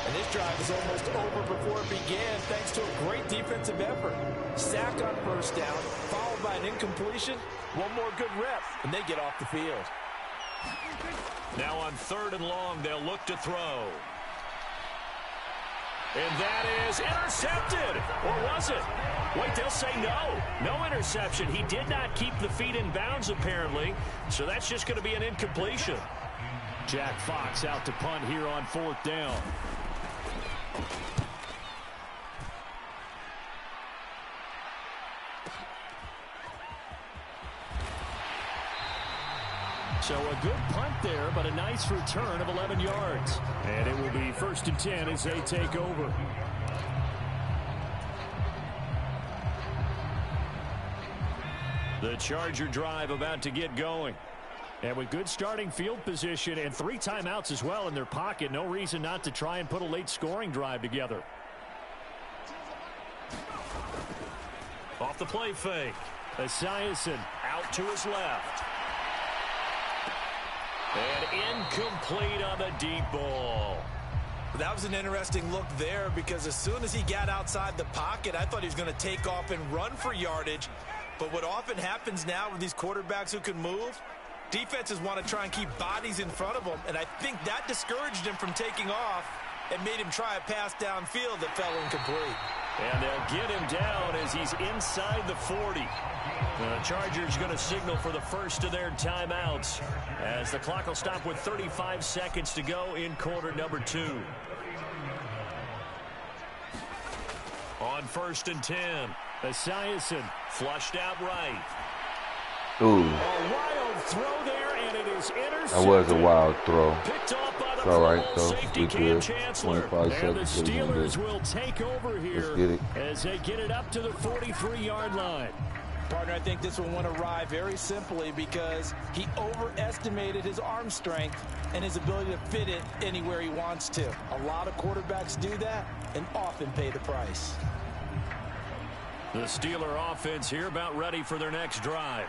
And this drive is almost over before it began thanks to a great defensive effort. Sack on 1st down, followed by an incompletion. One more good rep, and they get off the field. Now on 3rd and long, they'll look to throw. And that is intercepted. Or was it? Wait, they'll say no. No interception. He did not keep the feet in bounds, apparently. So that's just going to be an incompletion. Jack Fox out to punt here on 4th down. So a good punt there, but a nice return of 11 yards. And it will be 1st and 10 as they take over. The Charger drive about to get going. And with good starting field position and 3 timeouts as well in their pocket, no reason not to try and put a late scoring drive together. Off the play fake. Esiason out to his left. And incomplete on the deep ball. That was an interesting look there because as soon as he got outside the pocket, I thought he was going to take off and run for yardage. But what often happens now with these quarterbacks who can move, defenses want to try and keep bodies in front of them, and I think that discouraged him from taking off and made him try a pass downfield that fell incomplete. And they'll get him down as he's inside the 40. The Chargers going to signal for the first of their timeouts as the clock will stop with 35 seconds to go in quarter number 2. On 1st and 10, Esiason flushed out right. Ooh. A wild throw there, and it is intercepted. That was a wild throw. Picked off by the It's all right, though. safety We Cam good. Chancellor. 25 And the seconds. Steelers will take over here Let's get it. as they get it up to the 43-yard line. Partner, I think this one went awry very simply because he overestimated his arm strength and his ability to fit it anywhere he wants to. A lot of quarterbacks do that and often pay the price. The Steeler offense here about ready for their next drive.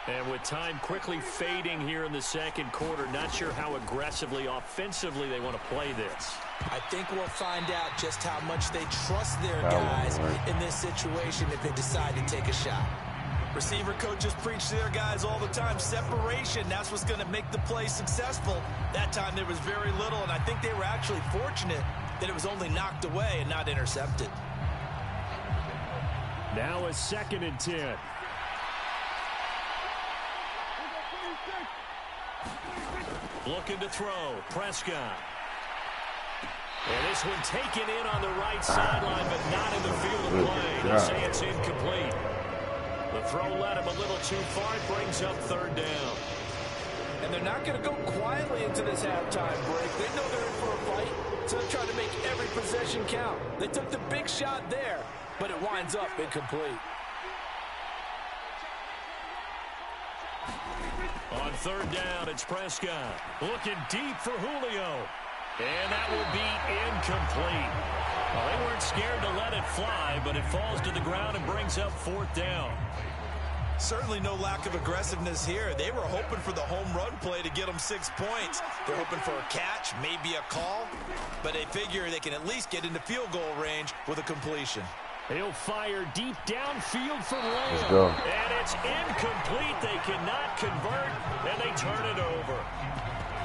And with time quickly fading here in the 2nd quarter, not sure how aggressively, offensively they want to play this. I think we'll find out just how much they trust their guys in this situation if they decide to take a shot. Receiver coaches preach to their guys all the time. Separation, that's what's going to make the play successful. That time there was very little, and I think they were actually fortunate that it was only knocked away and not intercepted. Now a 2nd and 10. Looking to throw. Prescott. And this one taken in on the right sideline, but not in the field of play. They say it's incomplete. The throw led him a little too far. It brings up 3rd down. And they're not going to go quietly into this halftime break. They know they're in for a fight, so they're trying to make every possession count. They took the big shot there, but it winds up incomplete. On 3rd down, it's Prescott. Looking deep for Julio. And that will be incomplete. Well, they weren't scared to let it fly, but it falls to the ground and brings up 4th down. Certainly no lack of aggressiveness here. They were hoping for the home run play to get them 6 points. They're hoping for a catch, maybe a call, but they figure they can at least get into field goal range with a completion. He'll fire deep downfield for Lamb. Let's go. And it's incomplete. They cannot convert, and they turn it over.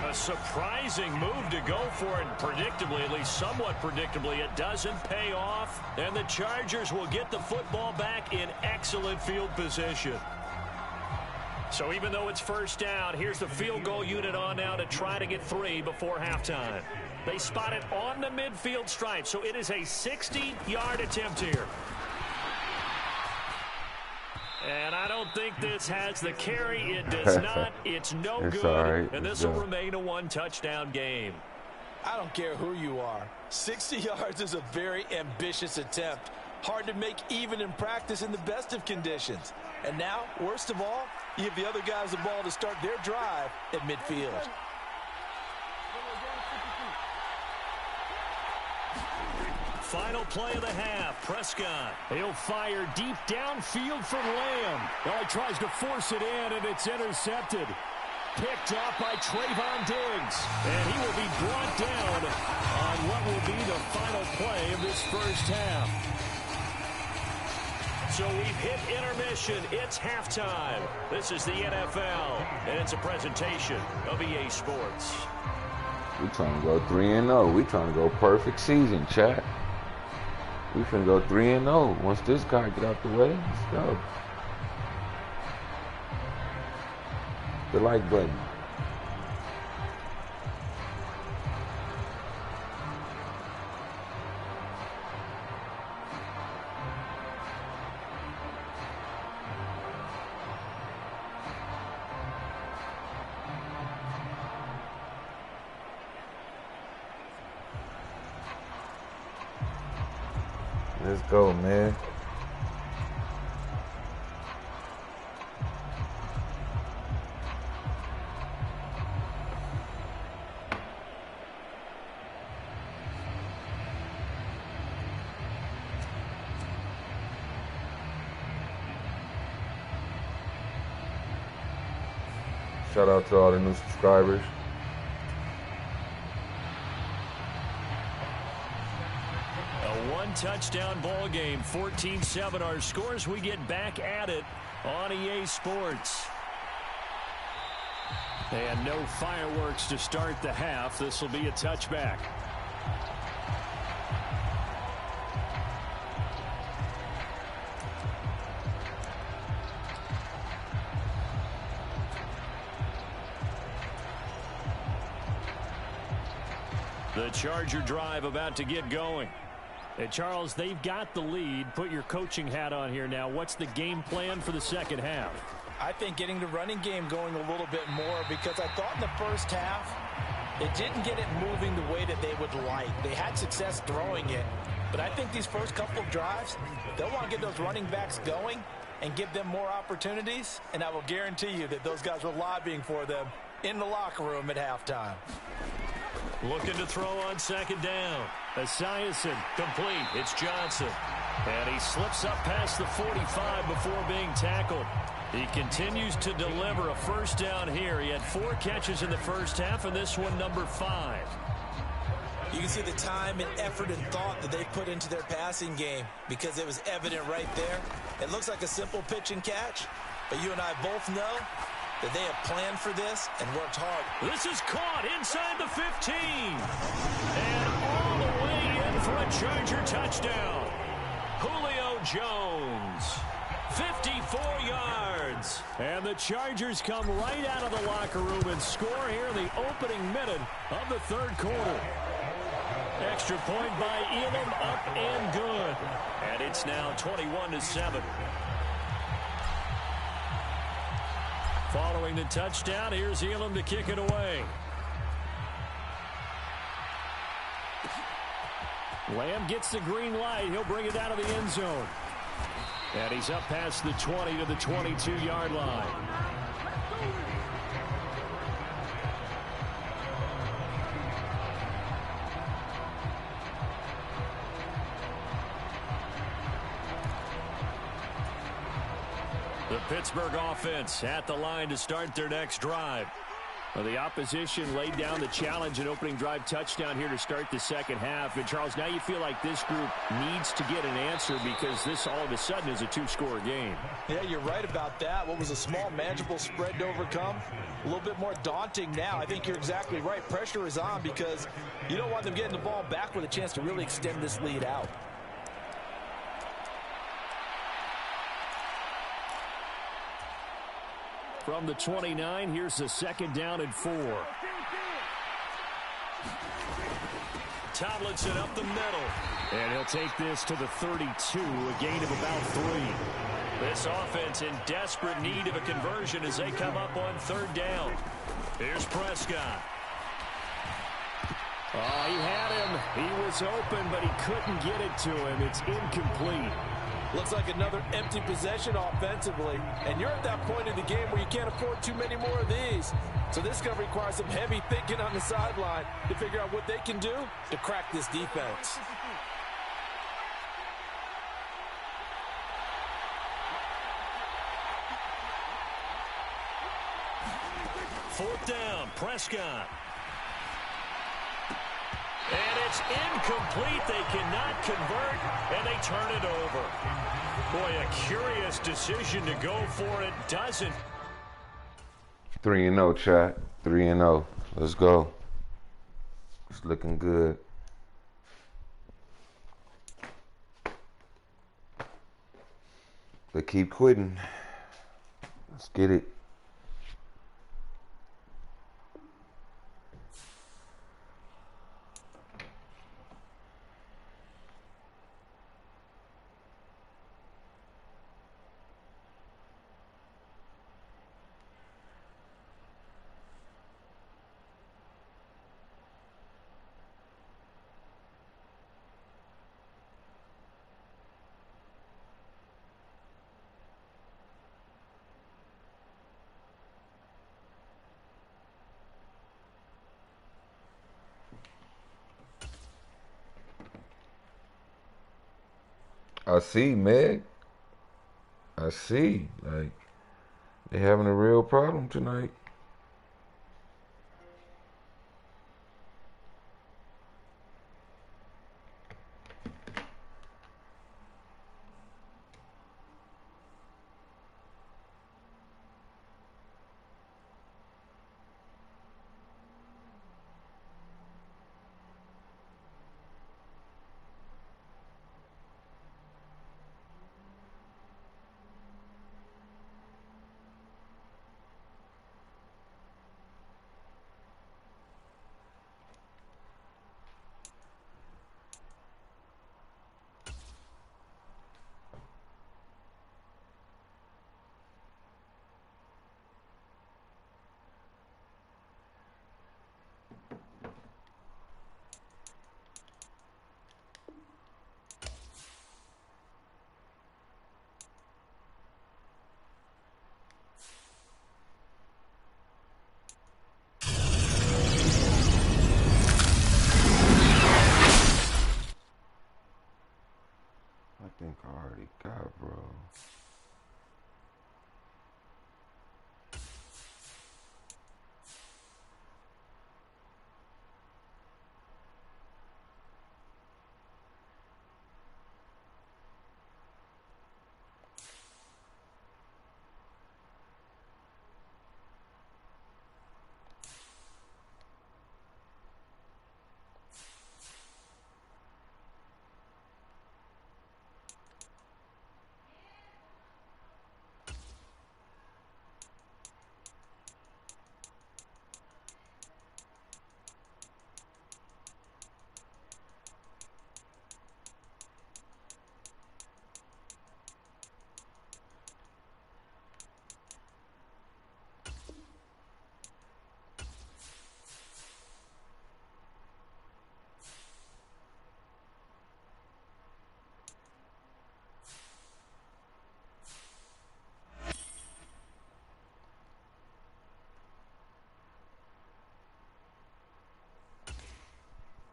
A surprising move to go for it, predictably, at least somewhat predictably. It doesn't pay off, and the Chargers will get the football back in excellent field position. So even though it's 1st down, here's the field goal unit on now to try to get 3 before halftime. They spot it on the midfield stripe, so it is a 60-yard attempt here. And I don't think this has the carry. It does not. It's no It's good. all right. And this will remain a one-touchdown game. I don't care who you are. 60 yards is a very ambitious attempt. Hard to make even in practice in the best of conditions. And now, worst of all, you give the other guys the ball to start their drive at midfield. Final play of the half. Prescott. He'll fire deep downfield for Lamb. Well, he tries to force it in, and it's intercepted. Picked off by Trayvon Diggs. And he will be brought down on what will be the final play of this first half. So we've hit intermission. It's halftime. This is the NFL, and it's a presentation of EA Sports. We trying to go 3-0. We trying to go perfect season, chat. We finna go 3-0. Once this guy get out the way, let's go. The like button. Let's go, man. Shout out to all the new subscribers. Touchdown ball game, 14-7 our scores. We get back at it on EA Sports. And no fireworks to start the half. This will be a touchback. The Charger drive about to get going. Hey, Charles, they've got the lead. Put your coaching hat on here now. What's the game plan for the second half? I think getting the running game going a little bit more, because I thought in the first half it didn't get it moving the way that they would like. They had success throwing it, but I think these first couple of drives, they'll want to get those running backs going and give them more opportunities, and I will guarantee you that those guys were lobbying for them in the locker room at halftime. Looking to throw on second down. Esiason complete. It's Johnson. And he slips up past the 45 before being tackled. He continues to deliver a first down here. He had 4 catches in the first half, and this one number 5. You can see the time and effort and thought that they put into their passing game, because it was evident right there. It looks like a simple pitch and catch, but you and I both know that they have planned for this and worked hard. This is caught inside the 15. And all the way in for a Charger touchdown. Julio Jones, 54 yards. And the Chargers come right out of the locker room and score here in the opening minute of the third quarter. Extra point by Elam, up and good. And it's now 21-7. Following the touchdown, here's Elam to kick it away. Lamb gets the green light. He'll bring it out of the end zone. And he's up past the 20 to the 22-yard line. The Pittsburgh offense at the line to start their next drive. Well, the opposition laid down the challenge and opening drive touchdown here to start the second half. And, Charles, now you feel like this group needs to get an answer, because this all of a sudden is a 2-score game. Yeah, you're right about that. What was a small, manageable spread to overcome, a little bit more daunting now. I think you're exactly right. Pressure is on, because you don't want them getting the ball back with a chance to really extend this lead out. From the 29, here's the second down and 4. Tomlinson up the middle. And he'll take this to the 32, a gain of about 3. This offense in desperate need of a conversion as they come up on third down. Here's Prescott. Oh, he had him. He was open, but he couldn't get it to him. It's incomplete. Looks like another empty possession offensively. And you're at that point in the game where you can't afford too many more of these. So this is going to require some heavy thinking on the sideline to figure out what they can do to crack this defense. Fourth down, Prescott. And it's incomplete. They cannot convert, and they turn it over. Boy, a curious decision to go for it. Doesn't. 3-0, chat. 3-0. Let's go. It's looking good. They keep quitting. Let's get it. I see, Meg. I see. Like, they're having a real problem tonight. I think I already got, bro.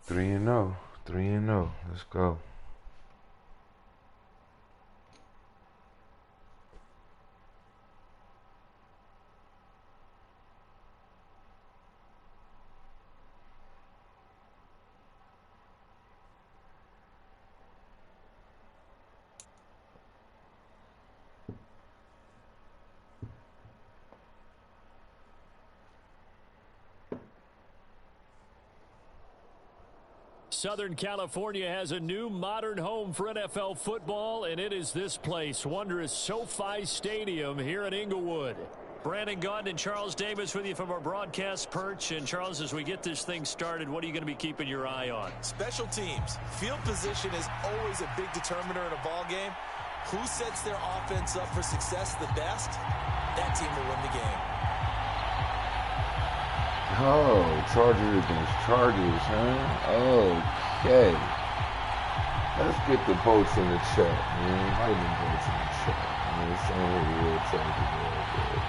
Three and 0. 3-0. Let's go. Southern California has a new modern home for NFL football, and it is this place, wondrous SoFi Stadium here in Inglewood. Brandon Gaudin and Charles Davis with you from our broadcast perch. And, Charles, as we get this thing started, what are you going to be keeping your eye on? Special teams. Field position is always a big determiner in a ball game. who sets their offense up for success the best, that team will win the game. Oh, Chargers against Chargers, huh? Okay. Let's get the votes in the chat, man. Write the votes in the chat. Man, it's only real Chargers all day.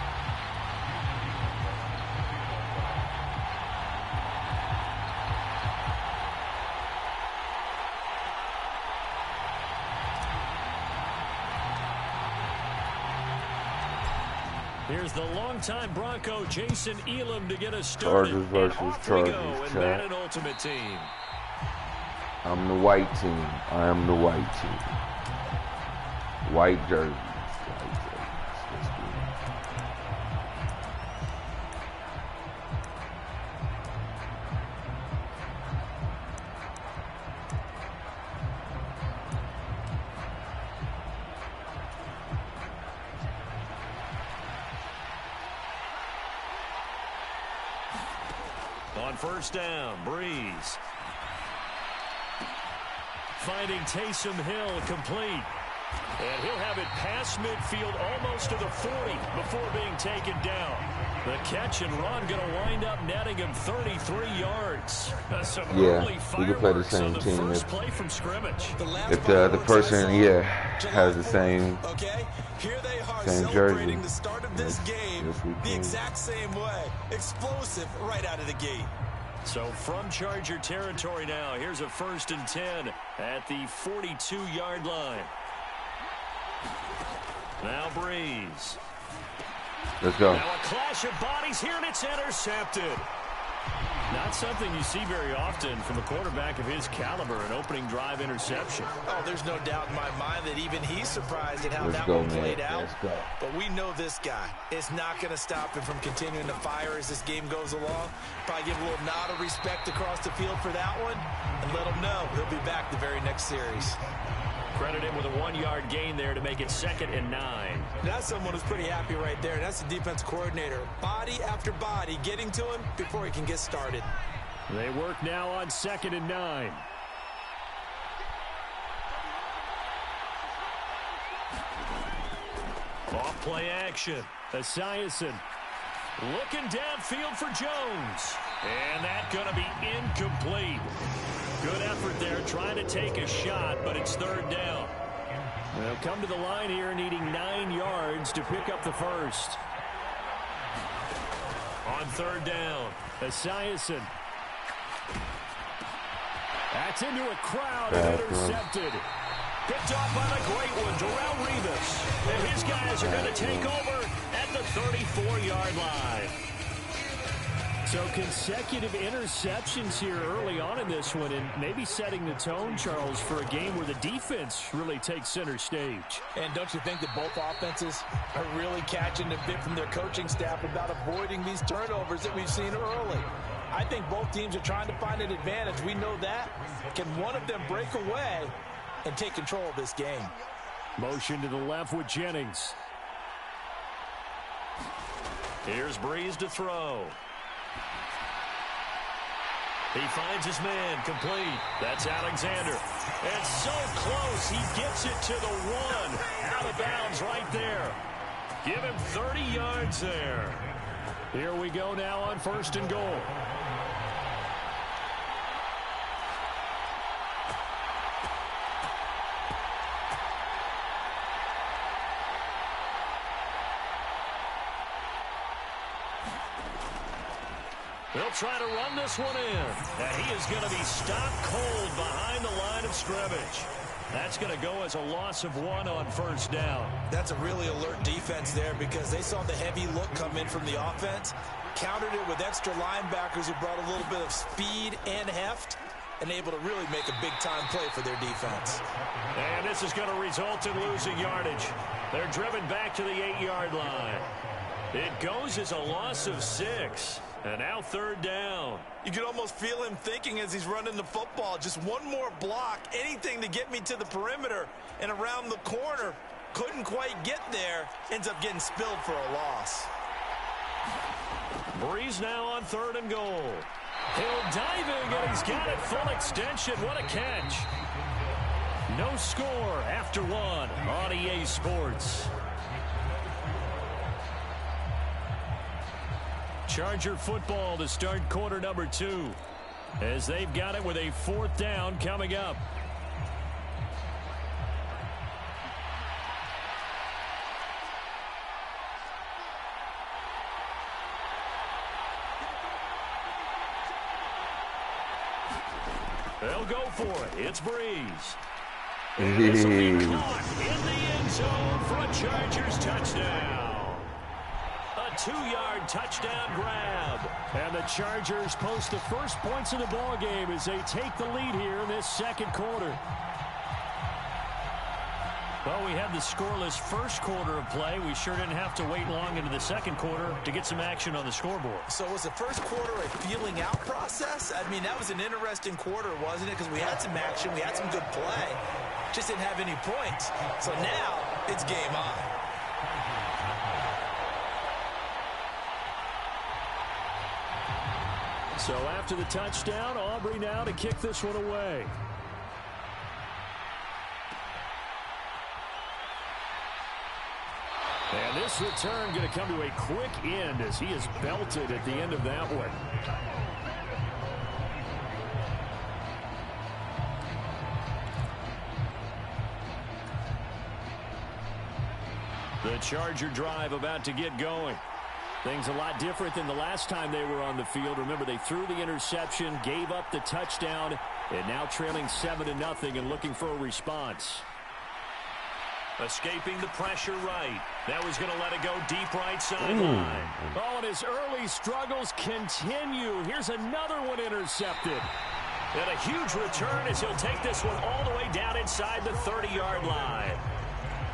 Here's the longtime Bronco Jason Elam to get us started. Chargers versus Chargers, in Madden Ultimate Team. I'm the white team. I am the white team. White jerseys. White jerseys. Let's do it. On first down, Breeze. Finding Taysom Hill complete. And he'll have it past midfield almost to the 40 before being taken down. The catch and run going to wind up netting him 33 yards. Yeah, we can play the same team if play from scrimmage. If the other person, has the same Here they are same celebrating jersey. the start of this game the exact same way. Explosive right out of the gate. So from Charger territory now, here's a 1st and 10 at the 42-yard line. Now Breeze. Let's go. Now a clash of bodies here, and it's intercepted. Not something you see very often from a quarterback of his caliber, an opening drive interception. Oh, there's no doubt in my mind that even he's surprised at how that one played out. But we know this guy is not going to stop him from continuing to fire as this game goes along. Probably give a little nod of respect across the field for that one and let him know he'll be back the very next series. Credit him with a 1-yard gain there to make it 2nd and 9. That's someone who's pretty happy right there. That's the defense coordinator. Body after body getting to him before he can get started. They work now on 2nd and 9. Off play action. Esiason looking downfield for Jones. And that's going to be incomplete. Good effort there trying to take a shot, but it's 3rd down. They'll come to the line here needing 9 yards to pick up the first. On 3rd down, Esiason. That's into a crowd and intercepted. Picked off by the great one, Darrelle Revis. And his guys are going to take over at the 34-yard line. So consecutive interceptions here early on in this one, and maybe setting the tone, Charles, for a game where the defense really takes center stage. And don't you think that both offenses are really catching a bit from their coaching staff about avoiding these turnovers that we've seen early? I think both teams are trying to find an advantage. We know that. Can one of them break away and take control of this game? Motion to the left with Jennings. Here's Breeze to throw. He finds his man complete. That's Alexander. And so close, he gets it to the 1. Out of bounds right there. Give him 30 yards there. Here we go now on 1st and goal. They'll try to run this one in. And he is going to be stopped cold behind the line of scrimmage. That's going to go as a loss of 1 on 1st down. That's a really alert defense there because they saw the heavy look come in from the offense, countered it with extra linebackers who brought a little bit of speed and heft, and able to really make a big-time play for their defense. And this is going to result in losing yardage. They're driven back to the 8-yard line. It goes as a loss of 6. And now 3rd down. You can almost feel him thinking as he's running the football. Just one more block, anything to get me to the perimeter and around the corner. Couldn't quite get there. Ends up getting spilled for a loss. Breeze now on 3rd and goal. Hill diving, and he's got it full extension. What a catch. No score after one on EA Sports. Charger football to start quarter number 2, as they've got it with a 4th down coming up. They'll go for it. It's Breeze. And this will be caught in the end zone for a Chargers touchdown. A 2-yard touchdown grab. And the Chargers post the first points of the ball game as they take the lead here in this second quarter. Well, we had the scoreless first quarter of play. We sure didn't have to wait long into the second quarter to get some action on the scoreboard. So was the first quarter a feeling out process? I mean, that was an interesting quarter, wasn't it? Because we had some action, we had some good play, just didn't have any points. So now it's game on. So after the touchdown, Aubrey now to kick this one away. And this return going to come to a quick end as he is belted at the end of that one. The Charger drive about to get going. Things a lot different than the last time they were on the field. Remember, they threw the interception, gave up the touchdown, and now trailing 7-0 and looking for a response. Escaping the pressure right. That was going to let it go deep right sideline. Oh, and his early struggles continue. Here's another one intercepted. And a huge return as he'll take this one all the way down inside the 30-yard line.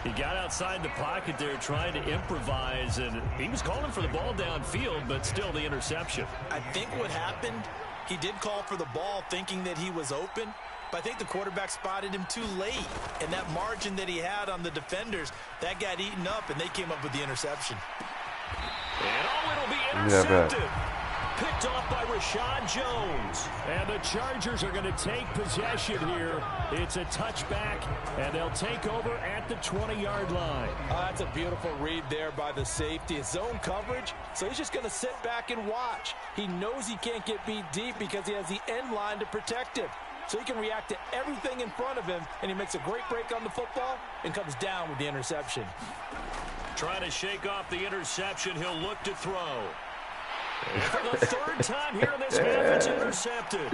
He got outside the pocket there trying to improvise, and he was calling for the ball downfield, but still the interception. I think what happened, he did call for the ball thinking that he was open, but I think the quarterback spotted him too late. And that margin that he had on the defenders, that got eaten up, and they came up with the interception. And it'll be intercepted. Picked off by Rashad Jones. And the Chargers are going to take possession here. It's a touchback, and they'll take over at the 20-yard line. That's a beautiful read there by the safety. It's zone coverage, so he's just going to sit back and watch. He knows he can't get beat deep because he has the end line to protect him. So he can react to everything in front of him, and he makes a great break on the football and comes down with the interception. Trying to shake off the interception. He'll look to throw. And for the third time here in this half, it's intercepted.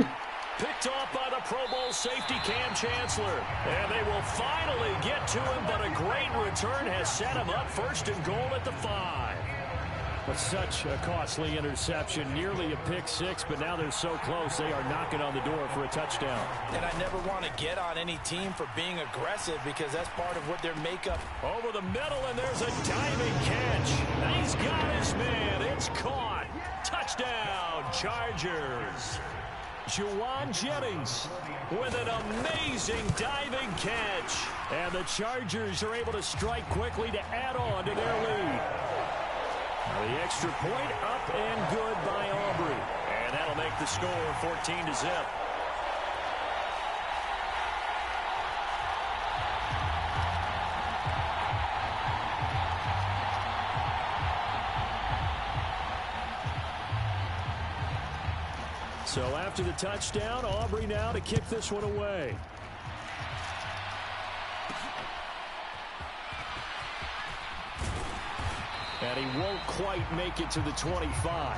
Picked off by the Pro Bowl safety Cam Chancellor. And they will finally get to him, but a great return has set him up first and goal at the 5. But such a costly interception, nearly a pick six, but now they're so close they are knocking on the door for a touchdown. And I never want to get on any team for being aggressive because that's part of what their makeup. Over the middle, and there's a diving catch. He's got his man. It's caught. Touchdown, Chargers. Juwan Jennings with an amazing diving catch. And the Chargers are able to strike quickly to add on to their lead. The extra point up and good by Aubrey. And that'll make the score 14-0. So after the touchdown, Aubrey now to kick this one away. And he won't quite make it to the 25.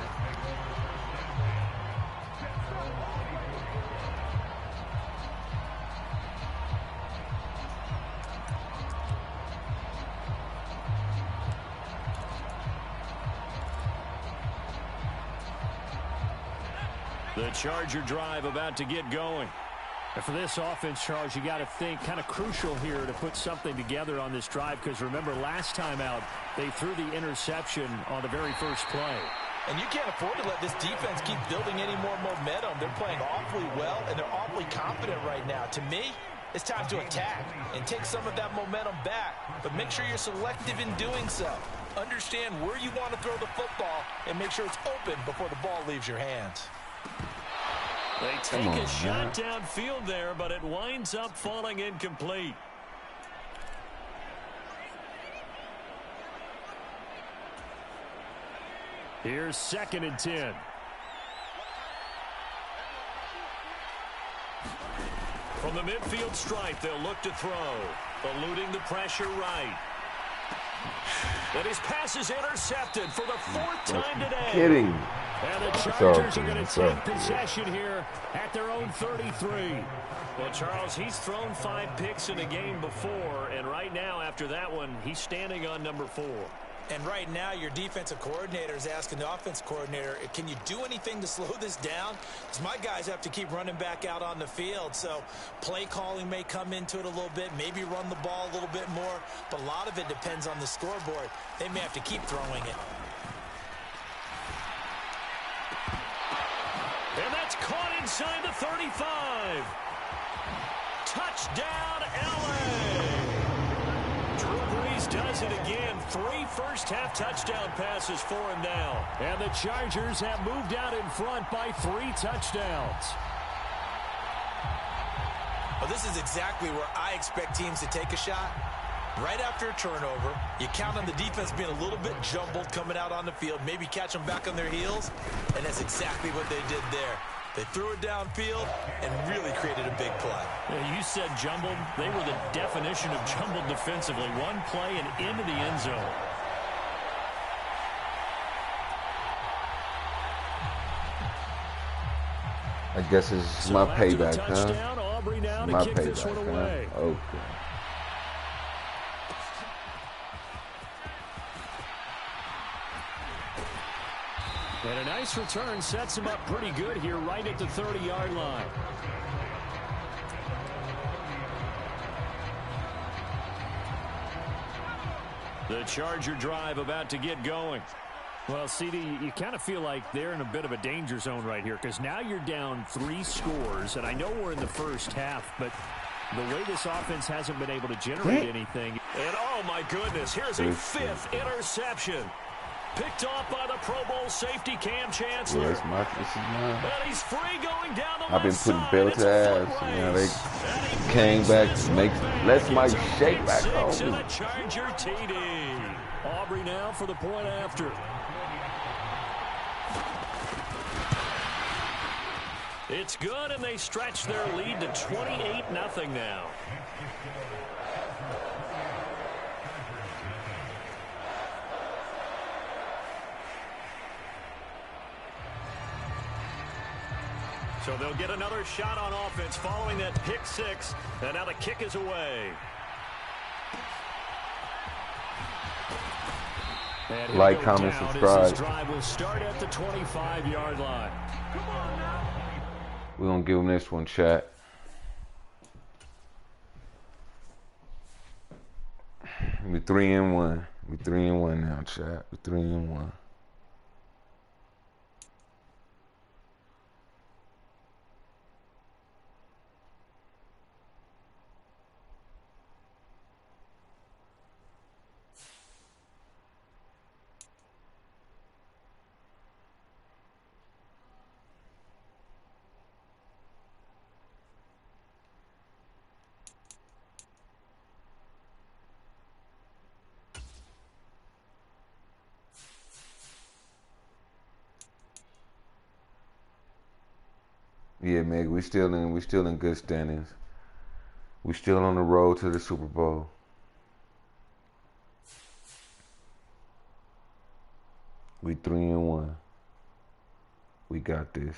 The Charger drive about to get going. And for this offense, Charles, you got to think kind of crucial here to put something together on this drive because remember last time out they threw the interception on the very first play. And you can't afford to let this defense keep building any more momentum. They're playing awfully well and they're awfully confident right now. To me, it's time to attack and take some of that momentum back, but make sure you're selective in doing so. Understand where you want to throw the football and make sure it's open before the ball leaves your hands. They take Come on, a shot man. downfield there, but it winds up falling incomplete. Here's 2nd and 10. From the midfield stripe, they'll look to throw. Eluding the pressure right. And his pass is intercepted for the 4th time today. Kidding. And the Chargers are going to take possession here at their own 33. Well, Charles, he's thrown 5 picks in a game before, and right now, after that one, he's standing on number 4. And right now, your defensive coordinator is asking the offense coordinator, can you do anything to slow this down? Because my guys have to keep running back out on the field. So play calling may come into it a little bit, maybe run the ball a little bit more. But a lot of it depends on the scoreboard. They may have to keep throwing it. And that's caught inside the 35. Touchdown, L.A. Does it again. 3 first-half touchdown passes for him now. And the Chargers have moved out in front by 3 touchdowns. Well, this is exactly where I expect teams to take a shot. Right after a turnover, you count on the defense being a little bit jumbled coming out on the field, maybe catch them back on their heels, and that's exactly what they did there. They threw it downfield and really created a big play. Yeah, you said jumbled. They were the definition of jumbled defensively. One play and into the end zone. I guess it's So my after the payback, touchdown, huh? Aubrey now to My kick this one payback, away. huh? Okay. And a nice return sets him up pretty good here right at the 30-yard line. The Charger drive about to get going. Well, CD, you kind of feel like they're in a bit of a danger zone right here because now you're down 3 scores, and I know we're in the first half, but the way this offense hasn't been able to generate anything. And, oh, my goodness, here's a 5th interception. Picked off by the Pro Bowl safety Cam Chancellor. This is mine. And he's free going down the I've been left putting side. belt It's to a foot ass. You race. know, And they he came brings back, this make one back. let's Mike It's a shake back 6 home. and a Charger TD. Aubrey now for the point after. It's good, and they stretch their lead to 28-0 now. So they'll get another shot on offense following that pick 6, and now the kick is away. Like, comment, subscribe. This drive will start at the 25-yard line. We're going to give them this one, chat. We 3-1. We 3-1 now, chat. We 3-1. Yeah, Meg, we still in good standings. We still on the road to the Super Bowl. We 3-1. We got this.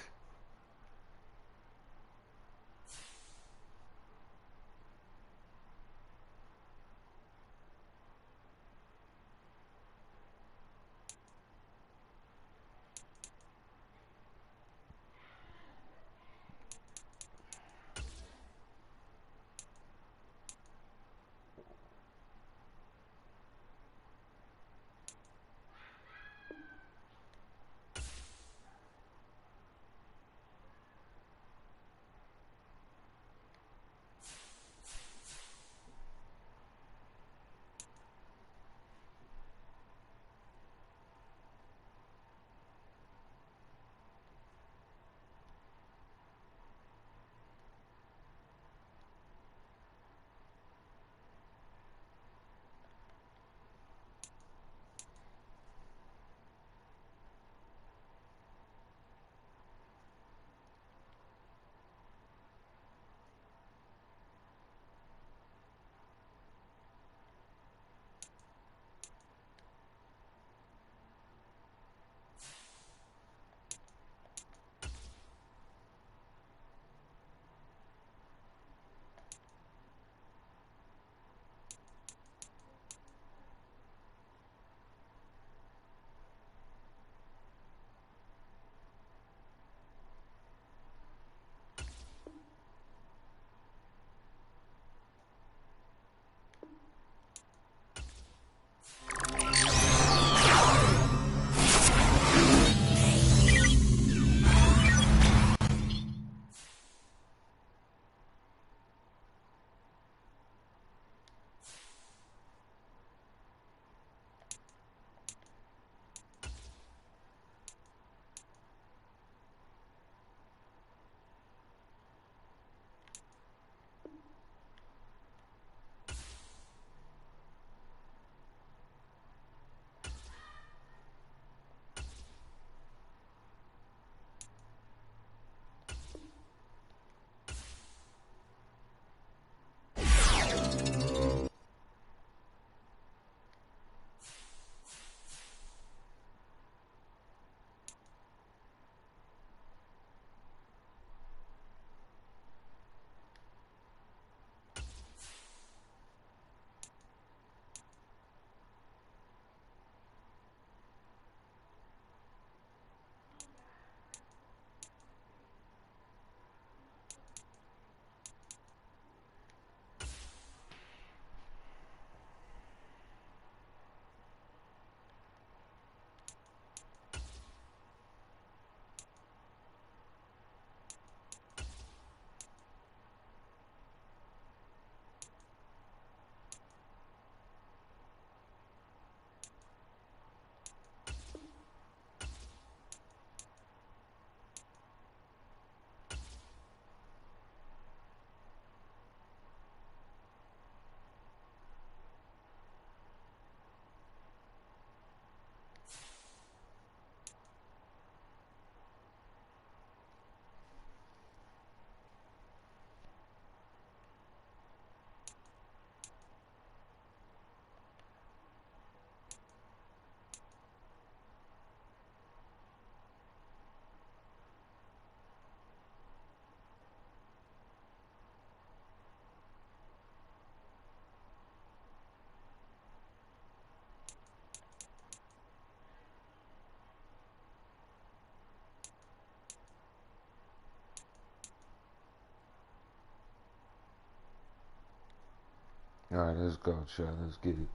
All right, let's go, Chad. Let's get it.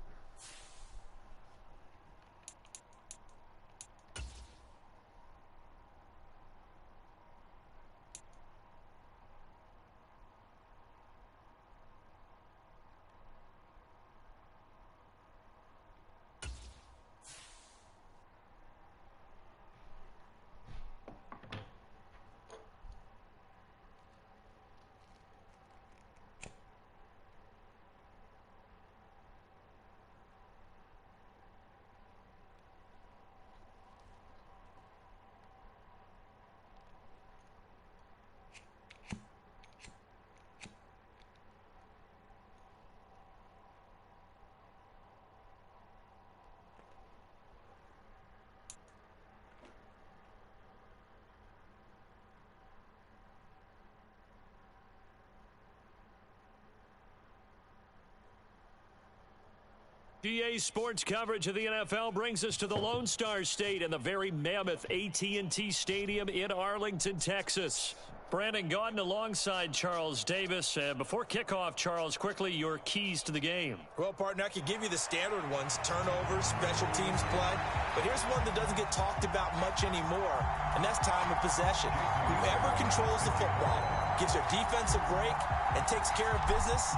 DA Sports coverage of the NFL brings us to the Lone Star State and the very mammoth AT&T Stadium in Arlington, Texas. Brandon Gaudin alongside Charles Davis. Before kickoff, Charles, quickly your keys to the game. Well, partner, I could give you the standard ones, turnovers, special teams play. But here's one that doesn't get talked about much anymore, and that's time of possession. Whoever controls the football, gives their defense a break, and takes care of business,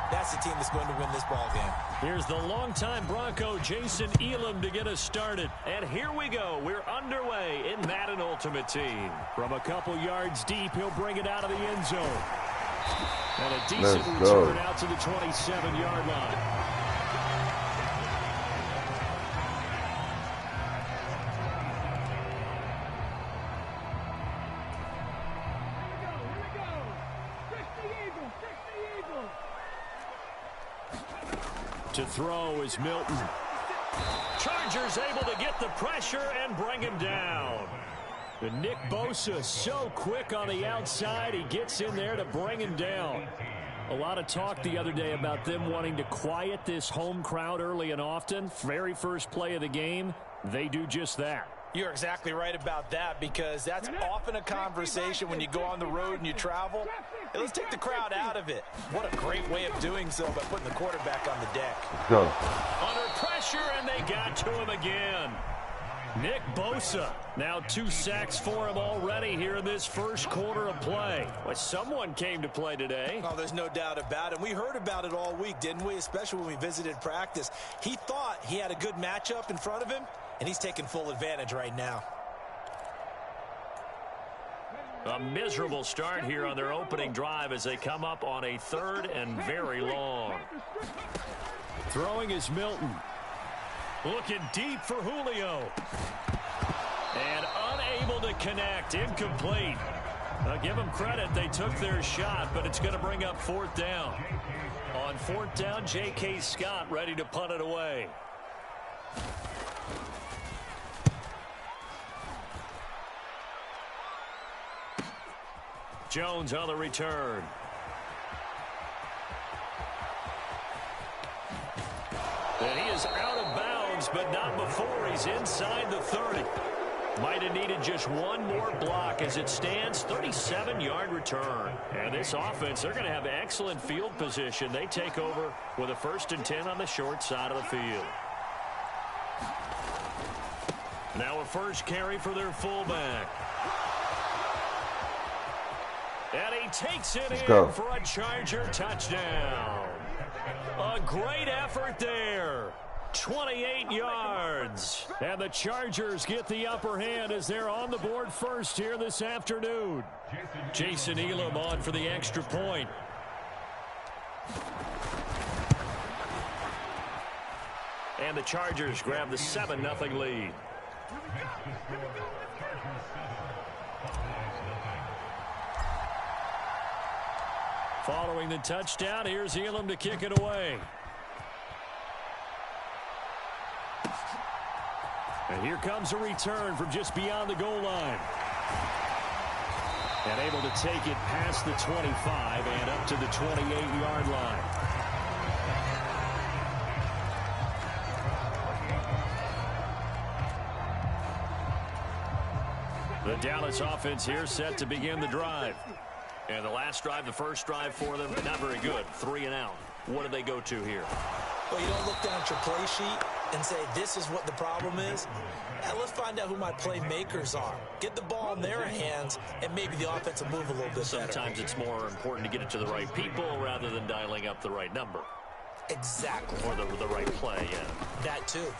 that's the team that's going to win this ball game. Here's the longtime Bronco, Jason Elam, to get us started. And here we go. We're underway in Madden Ultimate Team. From a couple yards deep, he'll bring it out of the end zone. And a decent return out to the 27-yard line. To throw is Milton. Chargers able to get the pressure and bring him down. And Nick Bosa so quick on the outside. He gets in there to bring him down. A lot of talk the other day about them wanting to quiet this home crowd early and often. Very first play of the game, they do just that. You're exactly right about that, because that's often a conversation when you go on the road and you travel. Hey, let's take the crowd out of it. What a great way of doing so by putting the quarterback on the deck. Go. Under pressure, and they got to him again. Nick Bosa, now 2 sacks for him already here in this first quarter of play. Well, someone came to play today. Oh, there's no doubt about it. We heard about it all week, didn't we? Especially when we visited practice. He thought he had a good matchup in front of him, and he's taking full advantage right now. A miserable start here on their opening drive as they come up on a 3rd and very long. Throwing is Milton. Looking deep for Julio. And unable to connect. Incomplete. Give them credit. They took their shot, but it's going to bring up 4th down. On 4th down, J.K. Scott ready to punt it away. Jones on the return. And he is out of bounds, but not before he's inside the 30. Might have needed just one more block. As it stands, 37-yard return. And this offense, they're going to have excellent field position. They take over with a 1st and 10 on the short side of the field. Now a first carry for their fullback. And he takes it in for a Charger touchdown. A great effort there. 28 yards. And the Chargers get the upper hand as they're on the board first here this afternoon. Jason Elam on for the extra point. And the Chargers grab the 7-0 lead. Following the touchdown, here's Elam to kick it away. And here comes a return from just beyond the goal line. And able to take it past the 25 and up to the 28-yard line. The Dallas offense here set to begin the drive. And the last drive, the first drive for them, not very good. 3 and out. what do they go to here? Well, you don't look down at your play sheet and say, this is what the problem is. Let's find out who my playmakers are. Get the ball in their hands, and maybe the offense will move a little bit better. Sometimes it's more important to get it to the right people rather than dialing up the right number. Exactly. Or the right play, yeah. That too.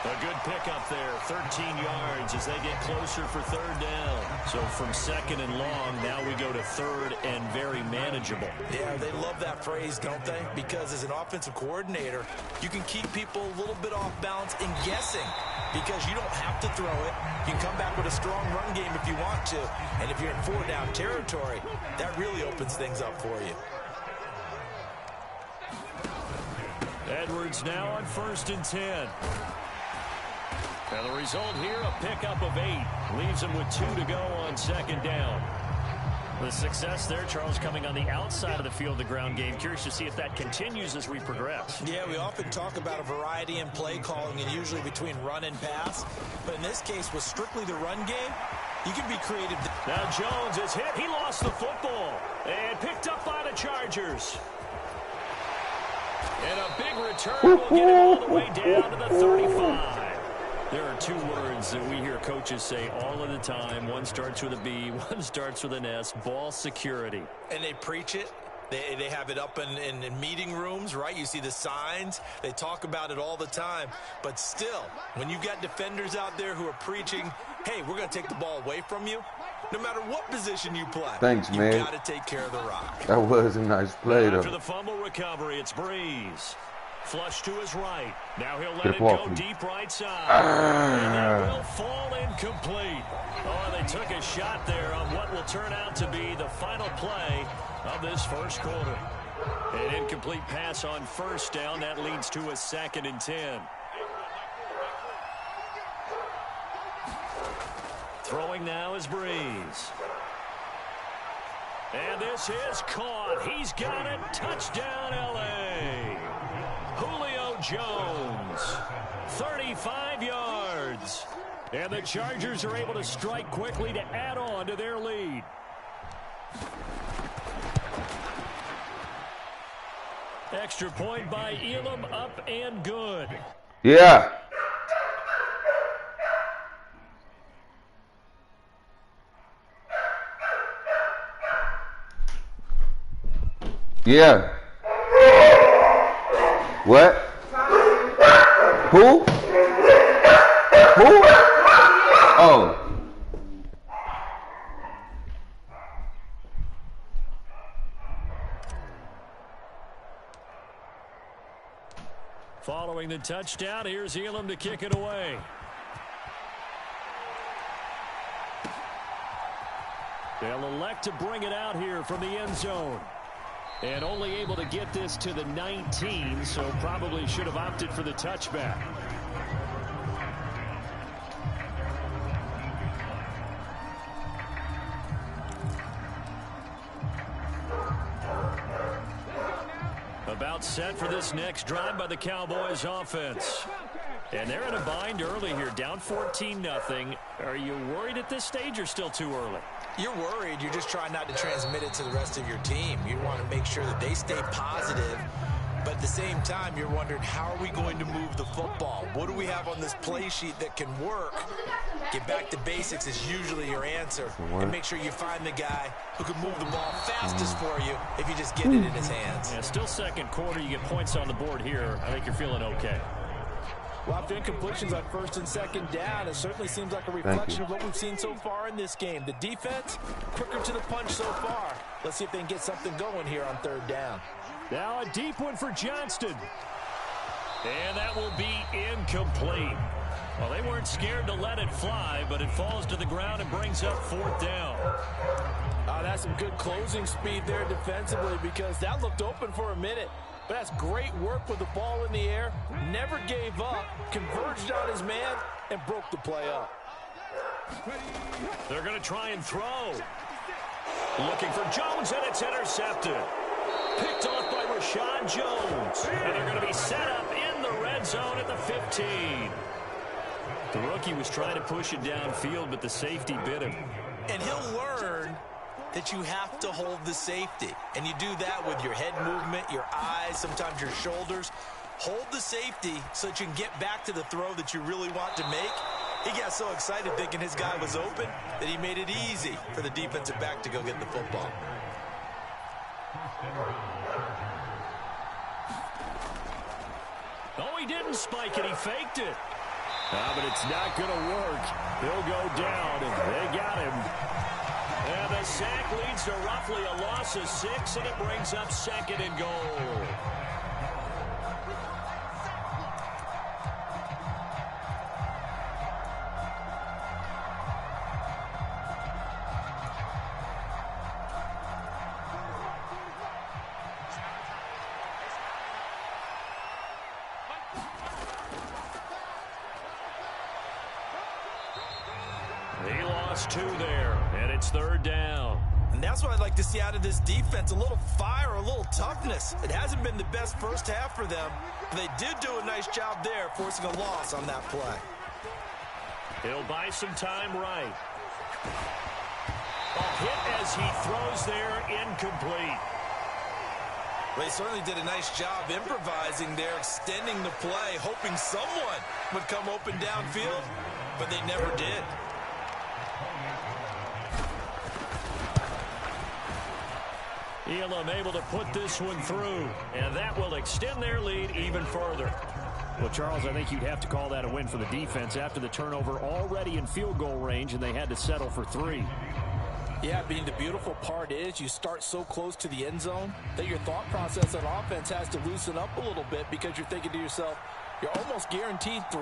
A good pickup there, 13 yards as they get closer for third down. So from second and long, now we go to third and very manageable. Yeah, they love that phrase, don't they? Because as an offensive coordinator, you can keep people a little bit off balance and guessing because you don't have to throw it. You can come back with a strong run game if you want to. And if you're in four-down territory, that really opens things up for you. Edwards now on 1st and 10. And the result here, a pickup of 8. Leaves him with 2 to go on second down. The success there, Charles, coming on the outside of the field, the ground game. Curious to see if that continues as we progress. Yeah, we often talk about a variety in play calling and usually between run and pass. But in this case, with strictly the run game, you can be creative. Now Jones is hit. He lost the football and picked up by the Chargers. And a big return will get him all the way down to the 35. There are 2 words that we hear coaches say all of the time. One starts with a B, one starts with an S. Ball security. And they preach it. They have it up in meeting rooms, right? You see the signs. They talk about it all the time. But still, when you've got defenders out there who are preaching, hey, we're going to take the ball away from you, no matter what position you play. Thanks, man. You've got to take care of the rock. That was a nice play, though. After the fumble recovery, it's Breeze. Flush to his right. Now he'll let it go deep right side. And it will fall incomplete. Oh, they took a shot there on what will turn out to be the final play of this first quarter. An incomplete pass on 1st down. That leads to a 2nd and 10. Throwing now is Breeze. And this is caught. He's got it. Touchdown, L.A. Julio Jones, 35 yards. And the Chargers are able to strike quickly to add on to their lead. Extra point by Elam, up and good. Yeah. Yeah. What? Who? Who? Oh. Following the touchdown, here's Elam to kick it away. They'll elect to bring it out here from the end zone. And only able to get this to the 19, so probably should have opted for the touchback. About set for this next drive by the Cowboys offense. And they're in a bind early here, down 14-0. Are you worried at this stage or still too early? You're worried. You're just trying not to transmit it to the rest of your team. You want to make sure that they stay positive. But at the same time, you're wondering, how are we going to move the football? What do we have on this play sheet that can work? Get back to basics is usually your answer. And make sure you find the guy who can move the ball fastest for you if you just get it in his hands. Yeah, still second quarter. You get points on the board here. I think you're feeling okay. Well, after incompletions on 1st and 2nd down, it certainly seems like a reflection of what we've seen so far in this game. The defense, quicker to the punch so far. Let's see if they can get something going here on 3rd down. Now a deep one for Johnston. And that will be incomplete. Well, they weren't scared to let it fly, but it falls to the ground and brings up 4th down. That's some good closing speed there defensively because that looked open for a minute. But that's great work with the ball in the air. Never gave up, converged on his man, and broke the play up. They're going to try and throw. Looking for Jones, and it's intercepted. Picked off by Rashad Jones. And they're going to be set up in the red zone at the 15. The rookie was trying to push it downfield, but the safety bit him. And he'll learn that you have to hold the safety. And you do that with your head movement, your eyes, sometimes your shoulders. Hold the safety so that you can get back to the throw that you really want to make. He got so excited thinking his guy was open that he made it easy for the defensive back to go get the football. Oh, he didn't spike it. He faked it. But it's not going to work. He'll go down, and they got him. And the sack leads to roughly a loss of 6, and it brings up 2nd and goal. He lost 2 there, and it's 3rd down. And that's what I'd like to see out of this defense, a little fire, a little toughness. It hasn't been the best first half for them. They did do a nice job there, forcing a loss on that play. He'll buy some time right. A hit as he throws there, incomplete. They certainly did a nice job improvising there, extending the play, hoping someone would come open downfield, but they never did. Elam able to put this one through, and that will extend their lead even further. Well, Charles, I think you'd have to call that a win for the defense after the turnover already in field goal range, and they had to settle for 3. Yeah, the beautiful part is you start so close to the end zone that your thought process on offense has to loosen up a little bit because you're thinking to yourself, you're almost guaranteed 3.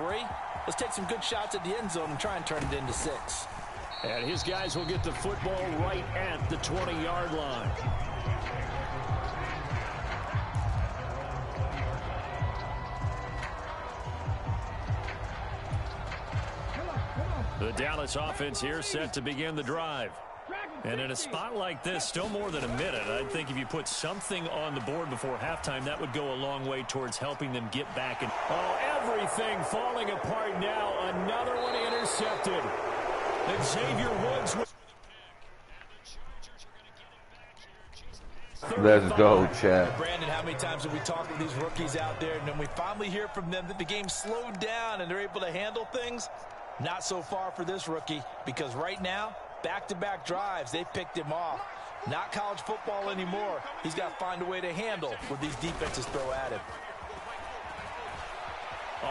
Let's take some good shots at the end zone and try and turn it into 6. And his guys will get the football right at the 20-yard line. The Dallas offense here set to begin the drive. And in a spot like this, still more than a minute, I think if you put something on the board before halftime, that would go a long way towards helping them get back. And everything falling apart now. Another one intercepted. And Xavier Woods. Let's go, Chad. Brandon, how many times have we talked with these rookies out there, and then we finally hear from them that the game slowed down and they're able to handle things? Not so far for this rookie, because right now, back-to-back drives, they picked him off. Not college football anymore. He's got to find a way to handle what these defenses throw at him.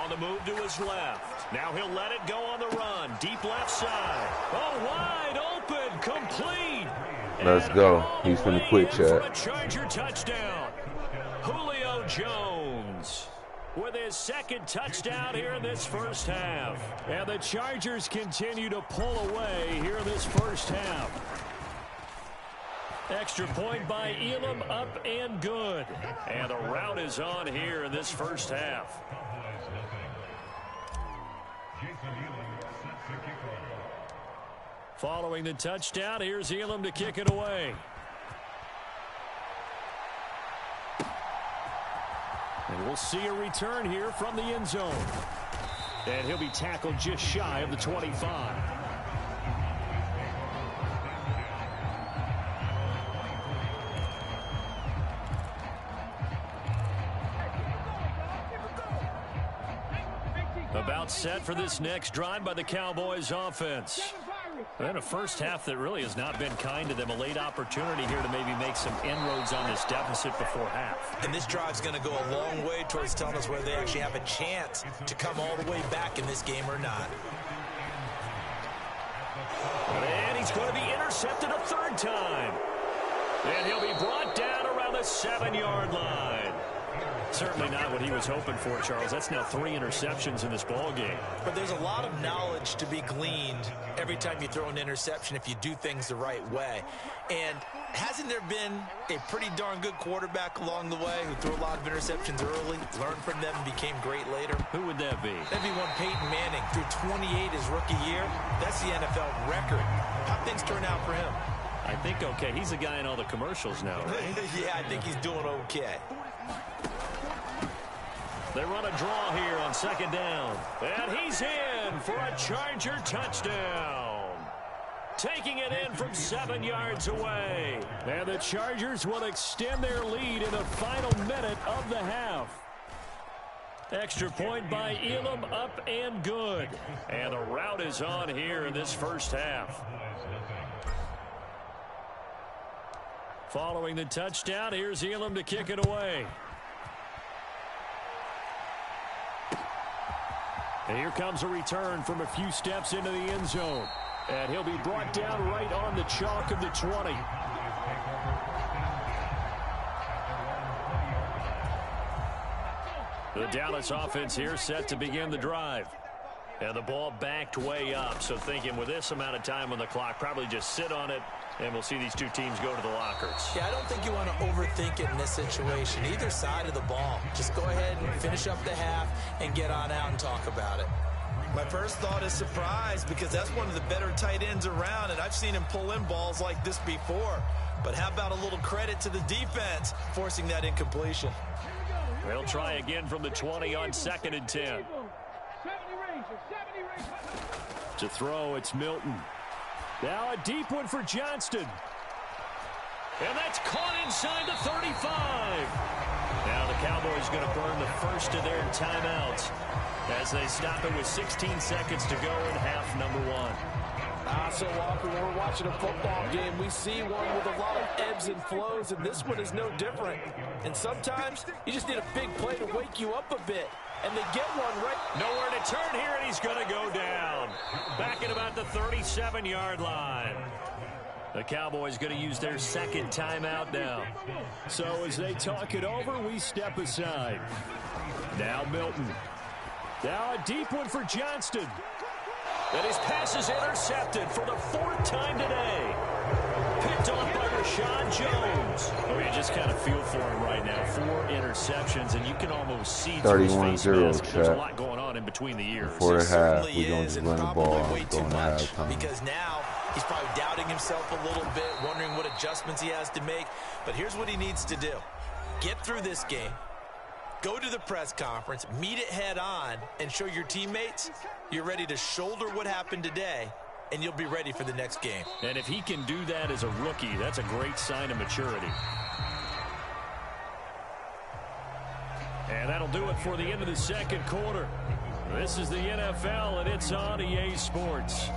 On the move to his left. Now he'll let it go on the run. Deep left side. Oh, wide open. Complete. Let's go. He's finna quit, Chad. A Charger touchdown. Julio Jones with his 2nd touchdown here in this first half. And the Chargers continue to pull away here in this first half. Extra point by Elam, up and good. And the route is on here in this first half. Following the touchdown, here's Elam to kick it away. And we'll see a return here from the end zone. And he'll be tackled just shy of the 25. About set for this next drive by the Cowboys offense. And a first half that really has not been kind to them. A late opportunity here to maybe make some inroads on this deficit before half. And this drive's going to go a long way towards telling us whether they actually have a chance to come all the way back in this game or not. And he's going to be intercepted a 3rd time. And he'll be brought down around the 7-yard line. Certainly not what he was hoping for, Charles. That's now 3 interceptions in this ball game. But there's a lot of knowledge to be gleaned every time you throw an interception if you do things the right way. And hasn't there been a pretty darn good quarterback along the way who threw a lot of interceptions early, learned from them, and became great later? Who would that be? That'd be one Peyton Manning. Threw 28 his rookie year. That's the NFL record. How'd things turn out for him? I think okay. He's the guy in all the commercials now, right? Yeah, I think he's doing okay. They run a draw here on 2nd down. And he's in for a Charger touchdown. taking it in from 7 yards away. And the Chargers will extend their lead in the final minute of the half. Extra point by Elam, up and good. And the rout is on here in this first half. Following the touchdown, here's Elam to kick it away. And here comes a return from a few steps into the end zone. And he'll be brought down right on the chalk of the 20. The Dallas offense here set to begin the drive. And the ball backed way up. So thinking with this amount of time on the clock, probably just sit on it, and we'll see these two teams go to the lockers. Yeah, I don't think you want to overthink it in this situation. Either side of the ball. Just go ahead and finish up the half and get on out and talk about it. My first thought is surprise, because that's one of the better tight ends around, and I've seen him pull in balls like this before. But how about a little credit to the defense forcing that incompletion? They'll try again from the 20 on 2nd and 10. To throw, it's Milton. Now a deep one for Johnston. And that's caught inside the 35. Now the Cowboys going to burn the first of their timeouts as they stop it with 16 seconds to go in half number 1. So often when we're watching a football game, we see one with a lot of ebbs and flows, and this one is no different. And sometimes you just need a big play to wake you up a bit, and they get one right. Nowhere to turn here, and he's going to go down. Back at about the 37-yard line. The Cowboys going to use their second timeout now. So as they talk it over, we step aside. Now Milton. Now a deep one for Johnston. And his pass is intercepted for the 4th time today. Picked off by Rashad Jones. Oh, you just kind of feel for him right now. 4 interceptions, and you can almost see through his face mask. There's a lot going on in between the years. Before the half, Certainly we're going is, to and run the probably ball. way too Going to much, halftime. because now he's probably doubting himself a little bit, wondering what adjustments he has to make. But here's what he needs to do. Get through this game. Go to the press conference, meet it head on, and show your teammates you're ready to shoulder what happened today, and you'll be ready for the next game. And if he can do that as a rookie, that's a great sign of maturity. And that'll do it for the end of the second quarter. This is the NFL, and it's on EA Sports.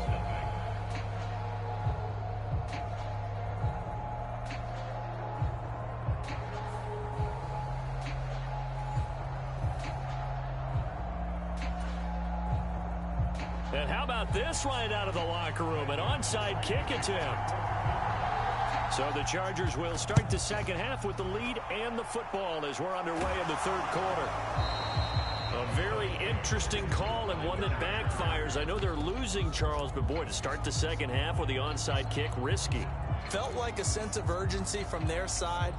And how about this right out of the locker room? An onside kick attempt. So the Chargers will start the second half with the lead and the football as we're underway in the third quarter. A very interesting call and one that backfires. I know they're losing, Charles, but boy, to start the second half with the onside kick, risky. Felt like a sense of urgency from their side,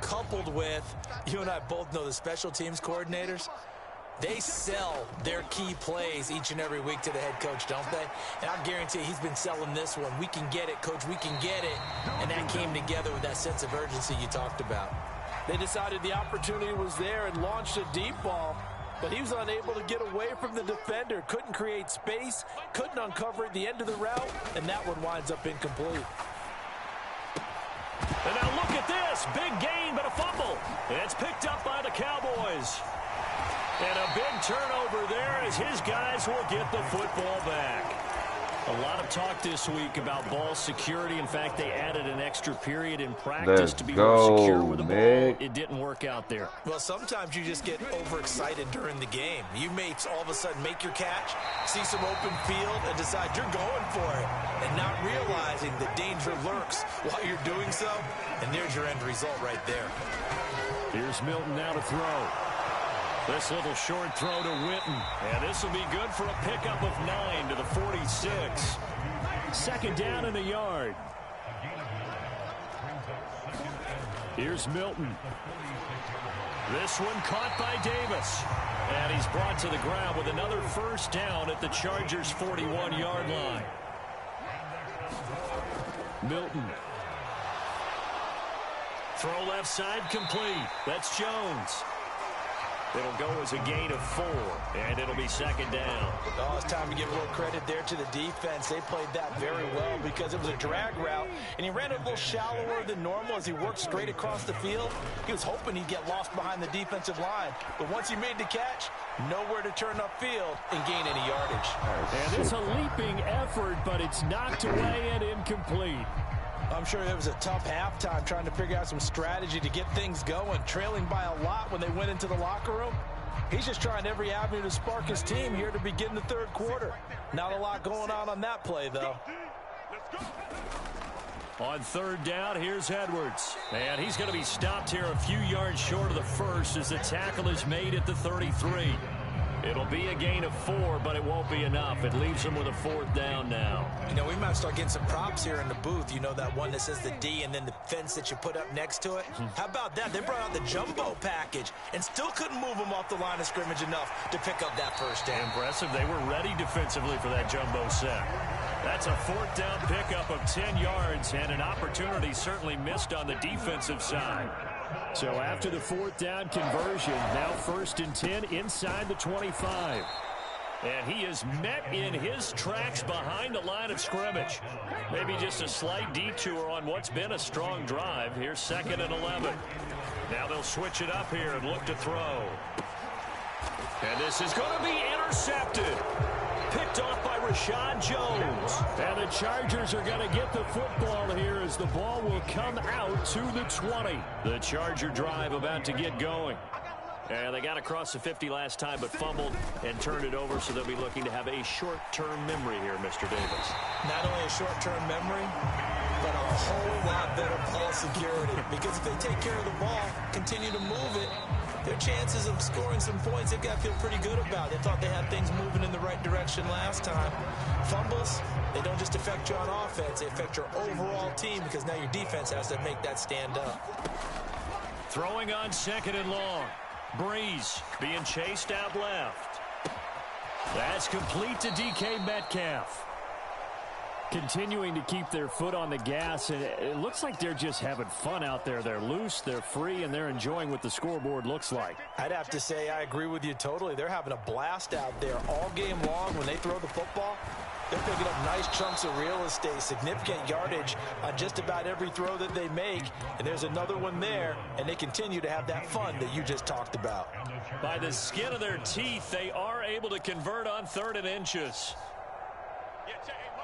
coupled with, you and I both know the special teams coordinators. They sell their key plays each and every week to the head coach, don't they? And I guarantee he's been selling this one. We can get it, coach, we can get it. And that came together with that sense of urgency you talked about. They decided the opportunity was there and launched a deep ball, but he was unable to get away from the defender. Couldn't create space, couldn't uncover at the end of the route, and that one winds up incomplete. And now look at this. Big gain, but a fumble. And it's picked up by the Cowboys. And a big turnover there as his guys will get the football back. A lot of talk this week about ball security. In fact, they added an extra period in practice to be more secure with the ball. It didn't work out there. Well, sometimes you just get overexcited during the game. You may all of a sudden make your catch, see some open field, and decide you're going for it, and not realizing the danger lurks while you're doing so. And there's your end result right there. Here's Milton now to throw. This little short throw to Witten. And this will be good for a pickup of 9 to the 46. Second down in a yard. Here's Milton. This one caught by Davis. And he's brought to the ground with another first down at the Chargers' 41-yard line. Milton. Throw left side complete. That's Jones. It'll go as a gain of 4, and it'll be second down. Oh, it's time to give a little credit there to the defense. They played that very well because it was a drag route, and he ran it a little shallower than normal as he worked straight across the field. He was hoping he'd get lost behind the defensive line, but once he made the catch, nowhere to turn upfield and gain any yardage. And it's a leaping effort, but it's knocked away and incomplete. I'm sure it was a tough halftime trying to figure out some strategy to get things going, trailing by a lot when they went into the locker room. He's just trying every avenue to spark his team here to begin the third quarter. Not a lot going on that play, though. On third down, here's Edwards. And he's going to be stopped here a few yards short of the first as the tackle is made at the 33. It'll be a gain of 4, but it won't be enough. It leaves them with a 4th down now. You know, we might start getting some props here in the booth. You know, that one that says the D and then the fence that you put up next to it? How about that? They brought out the jumbo package and still couldn't move them off the line of scrimmage enough to pick up that first down. Impressive. They were ready defensively for that jumbo set. That's a 4th down pickup of 10 yards and an opportunity certainly missed on the defensive side. So after the 4th down conversion, now 1st and 10 inside the 25. And he is met in his tracks behind the line of scrimmage. Maybe just a slight detour on what's been a strong drive. Here's 2nd and 11. Now they'll switch it up here and look to throw. And this is going to be intercepted. Picked off by Rashad Jones. And the Chargers are going to get the football here as the ball will come out to the 20. The Charger drive about to get going. And they got across the 50 last time but fumbled and turned it over, so they'll be looking to have a short-term memory here, Mr. Davis. Not only a short-term memory, but a whole lot better ball security. Because if they take care of the ball, continue to move it, their chances of scoring some points, they've got to feel pretty good about. They thought they had things moving in the right direction last time. Fumbles, they don't just affect you on offense, they affect your overall team because now your defense has to make that stand up. Throwing on 2nd and long. Breeze being chased out left. That's complete to DK Metcalf. Continuing to keep their foot on the gas, and it looks like they're just having fun out there. They're loose, they're free, and they're enjoying what the scoreboard looks like. I'd have to say I agree with you totally. They're having a blast out there all game long when they throw the football. They're picking up nice chunks of real estate, significant yardage on just about every throw that they make. And there's another one there, and they continue to have that fun that you just talked about. By the skin of their teeth, they are able to convert on 3rd and inches.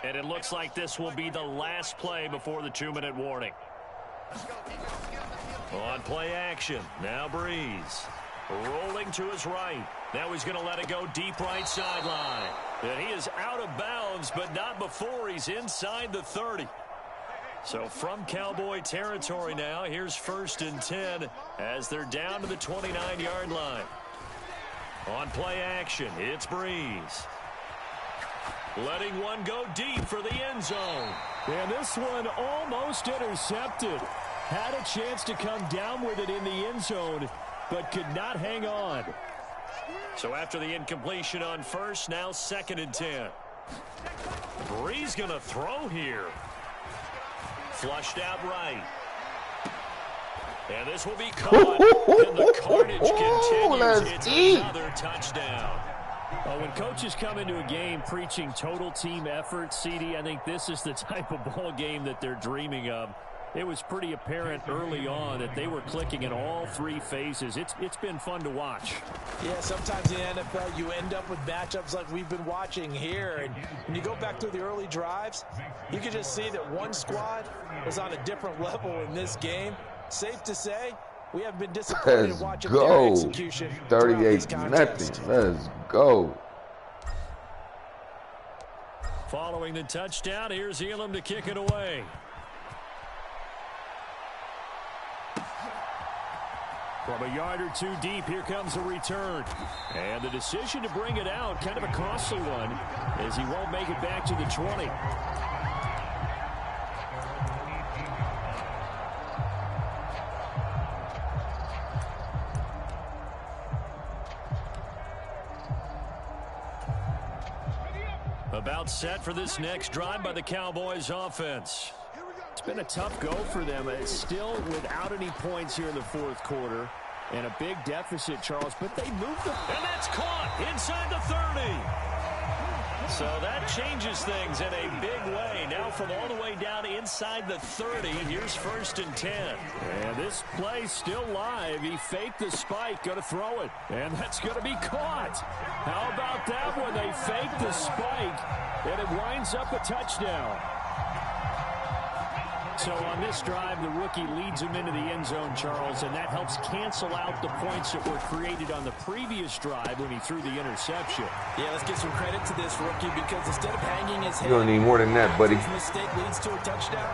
And it looks like this will be the last play before the 2-minute warning. On play action, now Breeze. Rolling to his right. Now he's going to let it go deep right sideline. And he is out of bounds, but not before he's inside the 30. So from Cowboy territory now, here's 1st and 10 as they're down to the 29-yard line. On play action, it's Breeze. Letting one go deep for the end zone. And this one almost intercepted. Had a chance to come down with it in the end zone, but could not hang on. So after the incompletion on 1st, now 2nd and 10. Breeze going to throw here. Flushed out right. And this will be caught. And the carnage continues. It's another touchdown. When coaches come into a game preaching total team effort, CD, I think this is the type of ball game that they're dreaming of. It was pretty apparent early on that they were clicking in all 3 phases. It's been fun to watch. Yeah, sometimes in the NFL you end up with matchups like we've been watching here. And when you go back through the early drives, you can just see that one squad was on a different level in this game. Safe to say, we haven't been disappointed in watching their execution. 38-0. Let's go. Following the touchdown, here's Elam to kick it away. From a yard or 2 deep, here comes a return. And the decision to bring it out, kind of a costly one, as he won't make it back to the 20. About set for this next drive by the Cowboys offense. It's been a tough go for them. It's still without any points here in the 4th quarter. And a big deficit, Charles, but they moved them. And that's caught inside the 30. So that changes things in a big way. Now from all the way down inside the 30, here's 1st and 10. And this play still live. He faked the spike, going to throw it. And that's going to be caught. How about that when they fake the spike, and it winds up a touchdown. So on this drive, the rookie leads him into the end zone, Charles, and that helps cancel out the points that were created on the previous drive when he threw the interception. Yeah, let's give some credit to this rookie because instead of hanging his head, You're going to need more than that, buddy. his mistake leads to a touchdown.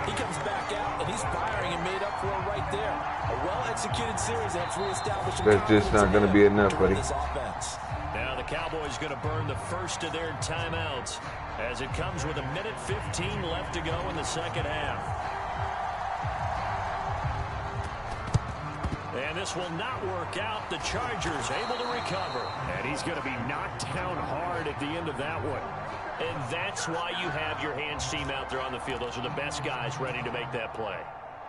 He comes back out, and he's firing and made up for it right there. A well-executed series that's reestablished. That's just not going to be enough, buddy. Now the Cowboys going to burn the first of their timeouts as it comes with 1:15 left to go in the second half. And this will not work out. The Chargers able to recover. And he's going to be knocked down hard at the end of that one. And that's why you have your hands team out there on the field. Those are the best guys ready to make that play.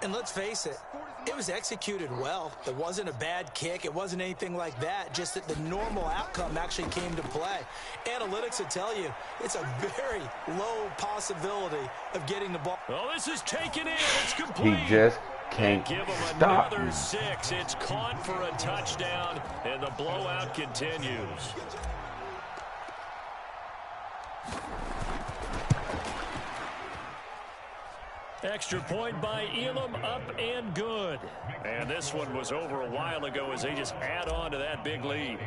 And let's face it, it was executed well. It wasn't a bad kick. It wasn't anything like that. Just that the normal outcome actually came to play. Analytics will tell you it's a very low possibility of getting the ball. Oh, this is taken in. It's complete. He just can't give him stop. Another 6. It's caught for a touchdown, and the blowout continues. Extra point by Elam, up and good. And this one was over a while ago as they just add on to that big lead.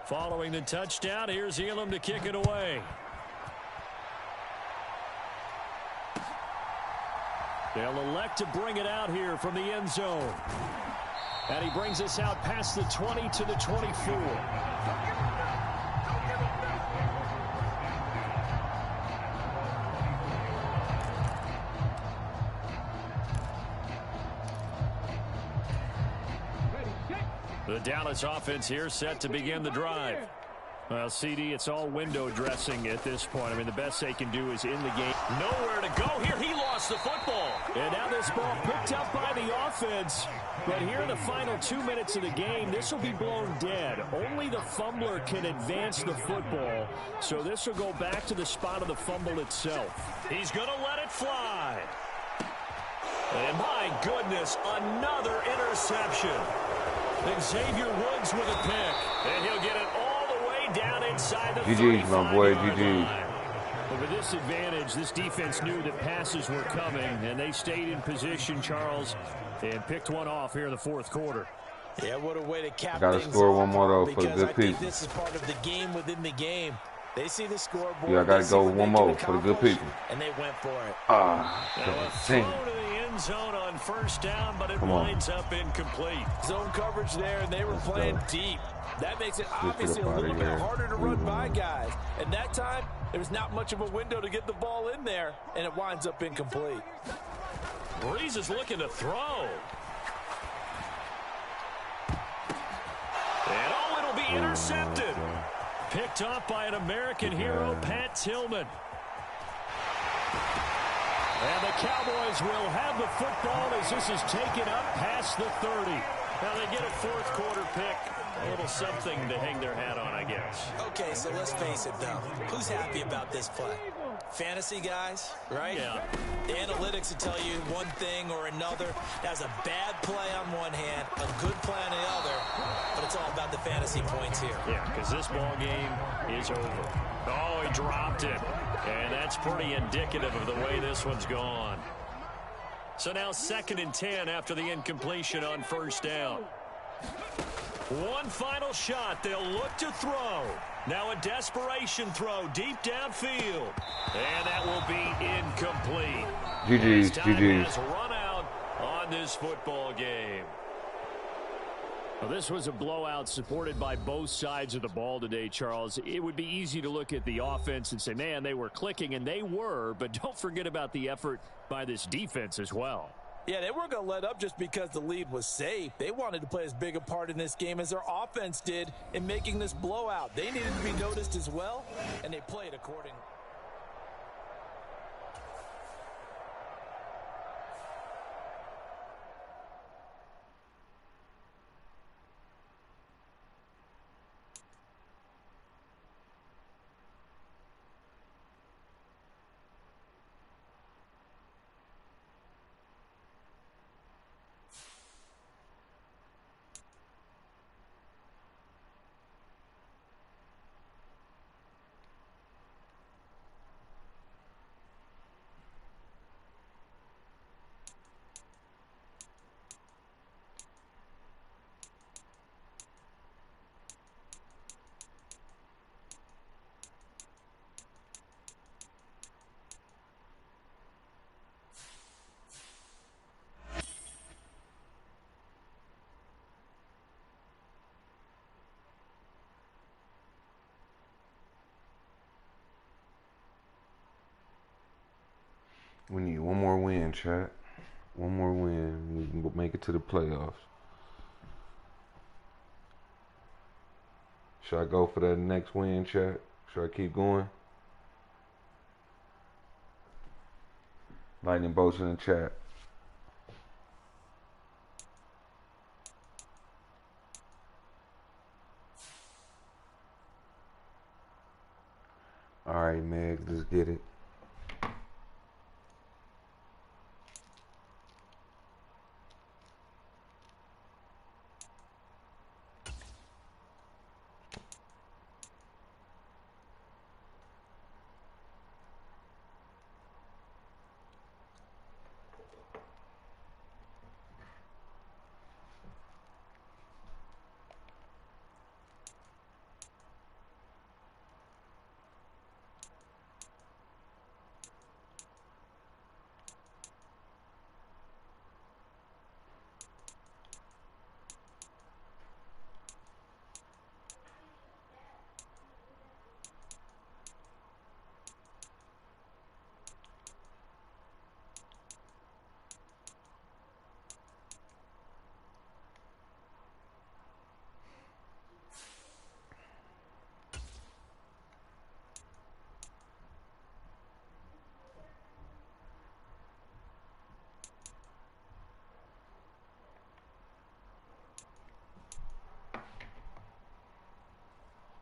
Following the touchdown, here's Elam to kick it away. They'll elect to bring it out here from the end zone. And he brings us out past the 20 to the 24. The Dallas offense here set to begin the drive. Well, CD, it's all window dressing at this point. I mean, the best they can do is in the game. Nowhere to go here. He lost the football. And now this ball picked up by the offense. But here in the final 2 minutes of the game, this will be blown dead. Only the fumbler can advance the football. So this will go back to the spot of the fumble itself. He's going to let it fly. And my goodness, another interception. Xavier Woods with a pick. And he'll get it all the way down inside the 35-yard line. GG's, my boy, GG's. But with this advantage, this defense knew that passes were coming, and they stayed in position, Charles, and picked one off here in the fourth quarter. Yeah, what a way to cap Gotta things score off, one more, though, for the because good I think people. this is part of the game within the game. They see the scoreboard. Yeah, I gotta go one more for the good people. And they went for it. Now a throw to the end zone on first down, but it winds up incomplete. Zone coverage there, and they were playing deep. That makes it obviously a little bit harder to run by guys. And that time, there was not much of a window to get the ball in there, and it winds up incomplete. Breeze is looking to throw. And oh, it'll be intercepted. Picked off by an American hero, Pat Tillman. And the Cowboys will have the football as this is taken up past the 30. Now they get a fourth quarter pick. A little something to hang their hat on, I guess. Okay, so let's face it, though. Who's happy about this play? Fantasy guys, right? Yeah. The analytics will tell you one thing or another. That's a bad play on one hand, a good play on the other, but it's all about the fantasy points here. Yeah, because this ball game is over. Oh, he dropped it. And that's pretty indicative of the way this one's gone. So now 2nd and 10 after the incompletion on first down. One final shot. They'll look to throw. Now a desperation throw deep downfield. And that will be incomplete. GG's, Time GG's. has run out on this football game. Well, this was a blowout supported by both sides of the ball today, Charles. It would be easy to look at the offense and say, man, they were clicking, and they were, but don't forget about the effort by this defense as well. Yeah, they weren't going to let up just because the lead was safe. They wanted to play as big a part in this game as their offense did in making this blowout. They needed to be noticed as well, and they played accordingly. We need one more win, chat. One more win. We can make it to the playoffs. Should I go for that next win, chat? Should I keep going? Lightning bolts in the chat. All right, Meg, let's get it.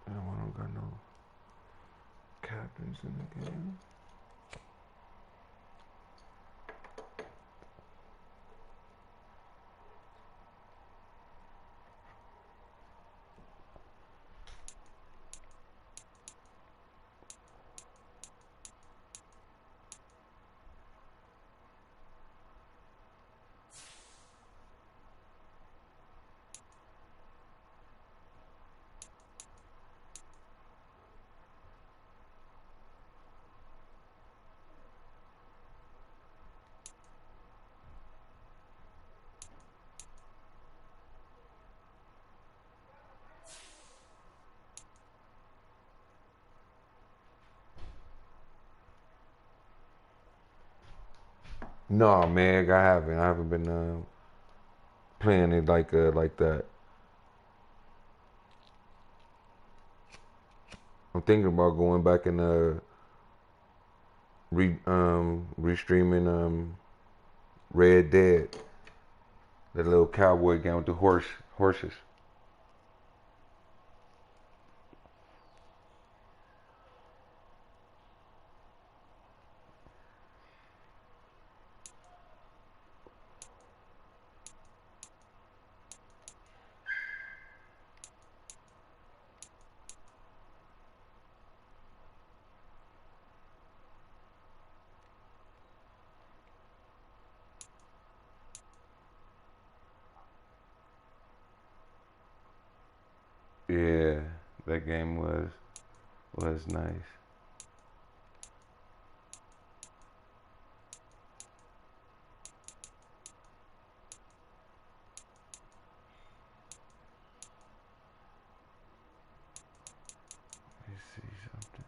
Damn, I don't got no captains in the game. No, Meg, I haven't. I haven't been playing it like that. I'm thinking about going back and restreaming Red Dead, that little cowboy game with the horses. Yeah, that game was nice. Let me see something.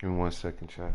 Give me 1 second, chat.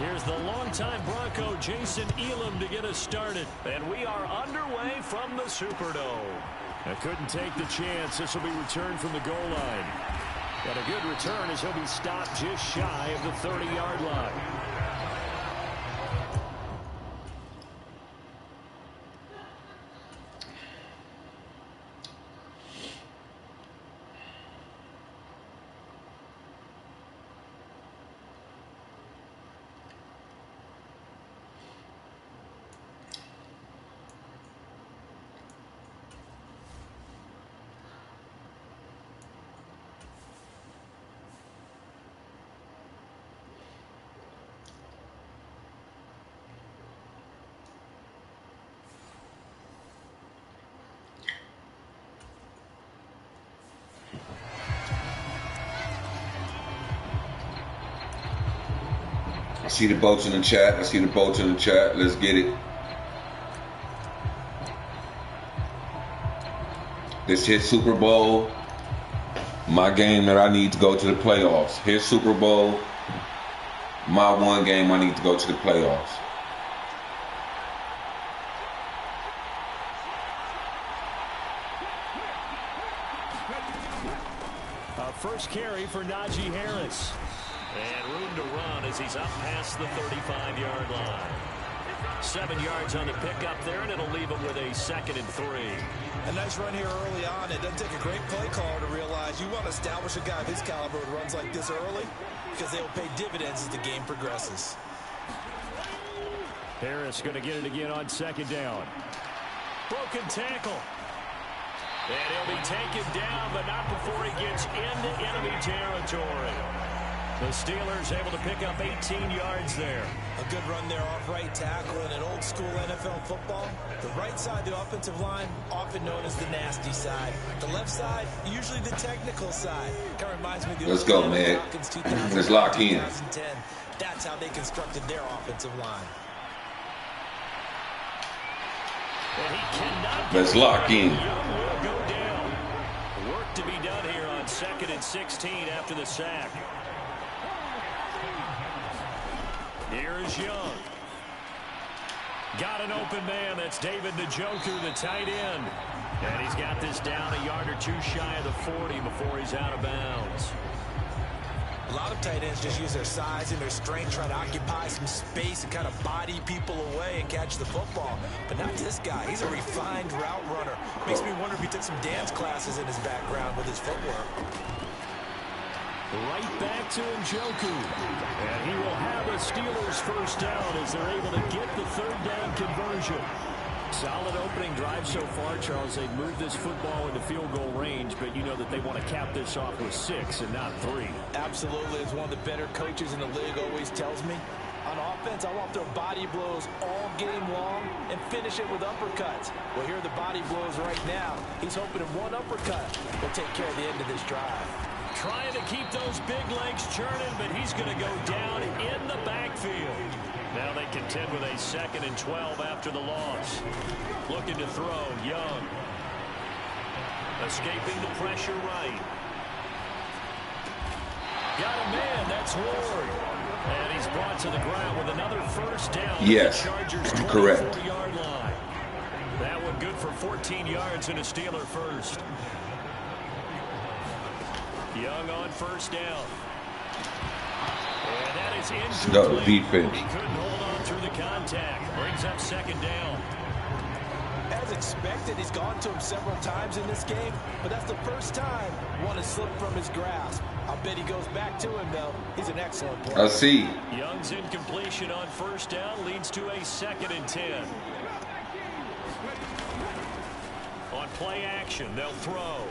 Here's the longtime Bronco Jason Elam to get us started. And we are underway from the Superdome. I couldn't take the chance. This will be returned from the goal line. But a good return as he'll be stopped just shy of the 30-yard line. I see the boats in the chat. Let's get it. This his Super Bowl. My game that I need to go to the playoffs. His Super Bowl. My one game I need to go to the playoffs. First carry for Najee Harris. And room to run as he's up past the 35-yard line. 7 yards on the pickup there, and it'll leave him with a 2nd and 3. A nice run here early on. It doesn't take a great play caller to realize you want to establish a guy of his caliber who runs like this early because they'll pay dividends as the game progresses. Harris going to get it again on 2nd down. Broken tackle. And he'll be taken down, but not before he gets into enemy territory. The Steelers able to pick up 18 yards there. A good run there off right tackle. In an old school NFL football, the right side of the offensive line, often known as the nasty side. The left side, usually the technical side. Kind of reminds me of the Let's go, man. Let's lock in. 2010. That's how they constructed their offensive line. Let's lock in. Young will go down. Work to be done here on 2nd and 16 after the sack. Here is Young. Got an open man. That's David Njoku, the tight end. And he's got this down a yard or two shy of the 40 before he's out of bounds. A lot of tight ends just use their size and their strength, try to occupy some space and kind of body people away and catch the football. But not this guy. He's a refined route runner. Makes me wonder if he took some dance classes in his background with his footwork. Right back to Njoku. And he will have a Steelers first down as they're able to get the 3rd down conversion. Solid opening drive so far, Charles. They've moved this football into field goal range, but you know that they want to cap this off with 6 and not 3. Absolutely. As one of the better coaches in the league always tells me, on offense, I want their body blows all game long and finish it with uppercuts. Well, here are the body blows right now. He's hoping in one uppercut will take care of the end of this drive. Trying to keep those big legs churning, but he's going to go down in the backfield. Now they contend with a 2nd and 12 after the loss. Looking to throw, Young. Escaping the pressure right. Got a man, that's Ward. And he's brought to the ground with another first down. Yes, Chargers correct. 24-yard line. That one good for 14 yards and a Steeler first. Young on first down. And that is incomplete. Defense. He couldn't hold on through the contact. Brings up 2nd down. As expected, he's gone to him several times in this game, but that's the first time one has slipped from his grasp. I'll bet he goes back to him, though. He's an excellent player. I see. Young's incompletion on first down leads to a 2nd and 10. On play action, they'll throw.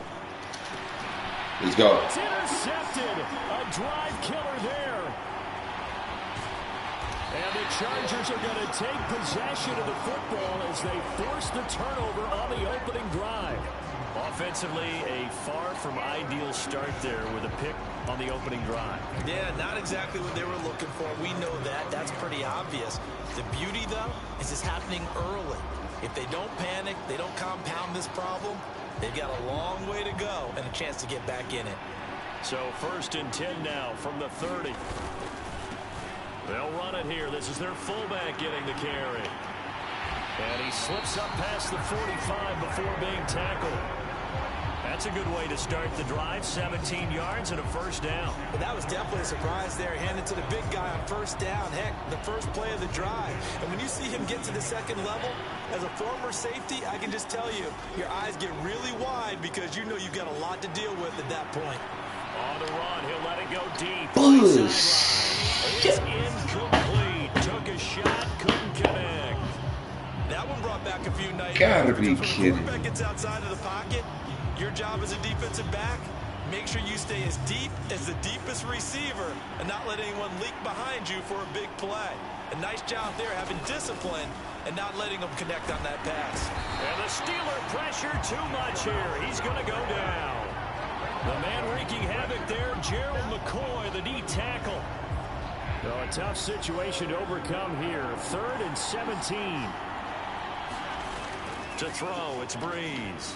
Let's go. It's intercepted. A drive killer there. And the Chargers are going to take possession of the football as they force the turnover on the opening drive. Offensively, a far from ideal start there with a pick on the opening drive. Yeah, not exactly what they were looking for. We know that. That's pretty obvious. The beauty, though, is it's happening early. If they don't panic, they don't compound this problem, they've got a long way to go and a chance to get back in it. So 1st and 10 now from the 30. They'll run it here. This is their fullback getting the carry. And he slips up past the 45 before being tackled. That's a good way to start the drive. 17 yards and a first down. But that was definitely a surprise there. Handed to the big guy on first down. Heck, the first play of the drive. And when you see him get to the second level, as a former safety, I can just tell you, your eyes get really wide because you know you've got a lot to deal with at that point. On the run, he'll let it go deep. Bullshit. It's incomplete. Took a shot, couldn't connect. That one brought back a few nightmares. Gotta be because when kidding. the quarterback gets outside of the pocket, your job as a defensive back, make sure you stay as deep as the deepest receiver and not let anyone leak behind you for a big play. A nice job there having discipline and not letting them connect on that pass. And the Steeler pressure too much here. He's going to go down. The man wreaking havoc there, Gerald McCoy, the D tackle. So a tough situation to overcome here. 3rd and 17. To throw, it's Breeze.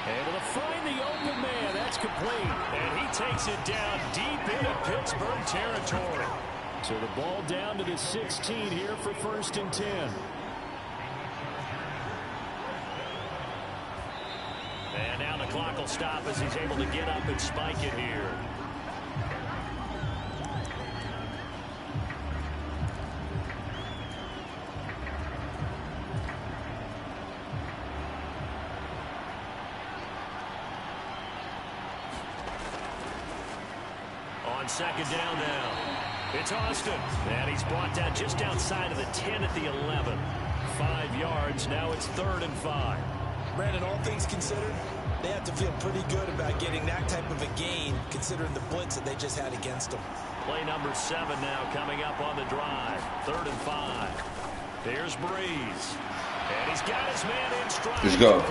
Able to find the open man. That's complete. And he takes it down deep into Pittsburgh territory. So the ball down to the 16 here for 1st and 10. And now the clock will stop as he's able to get up and spike it here. On 2nd down now. It's Austin. And he's brought down just outside of the 10 at the 11. 5 yards. Now it's 3rd and 5. Brandon, all things considered, they have to feel pretty good about getting that type of a gain considering the blitz that they just had against them. Play number 7 now coming up on the drive. 3rd and 5. Here's Breeze. And he's got his man in stride. Let's go.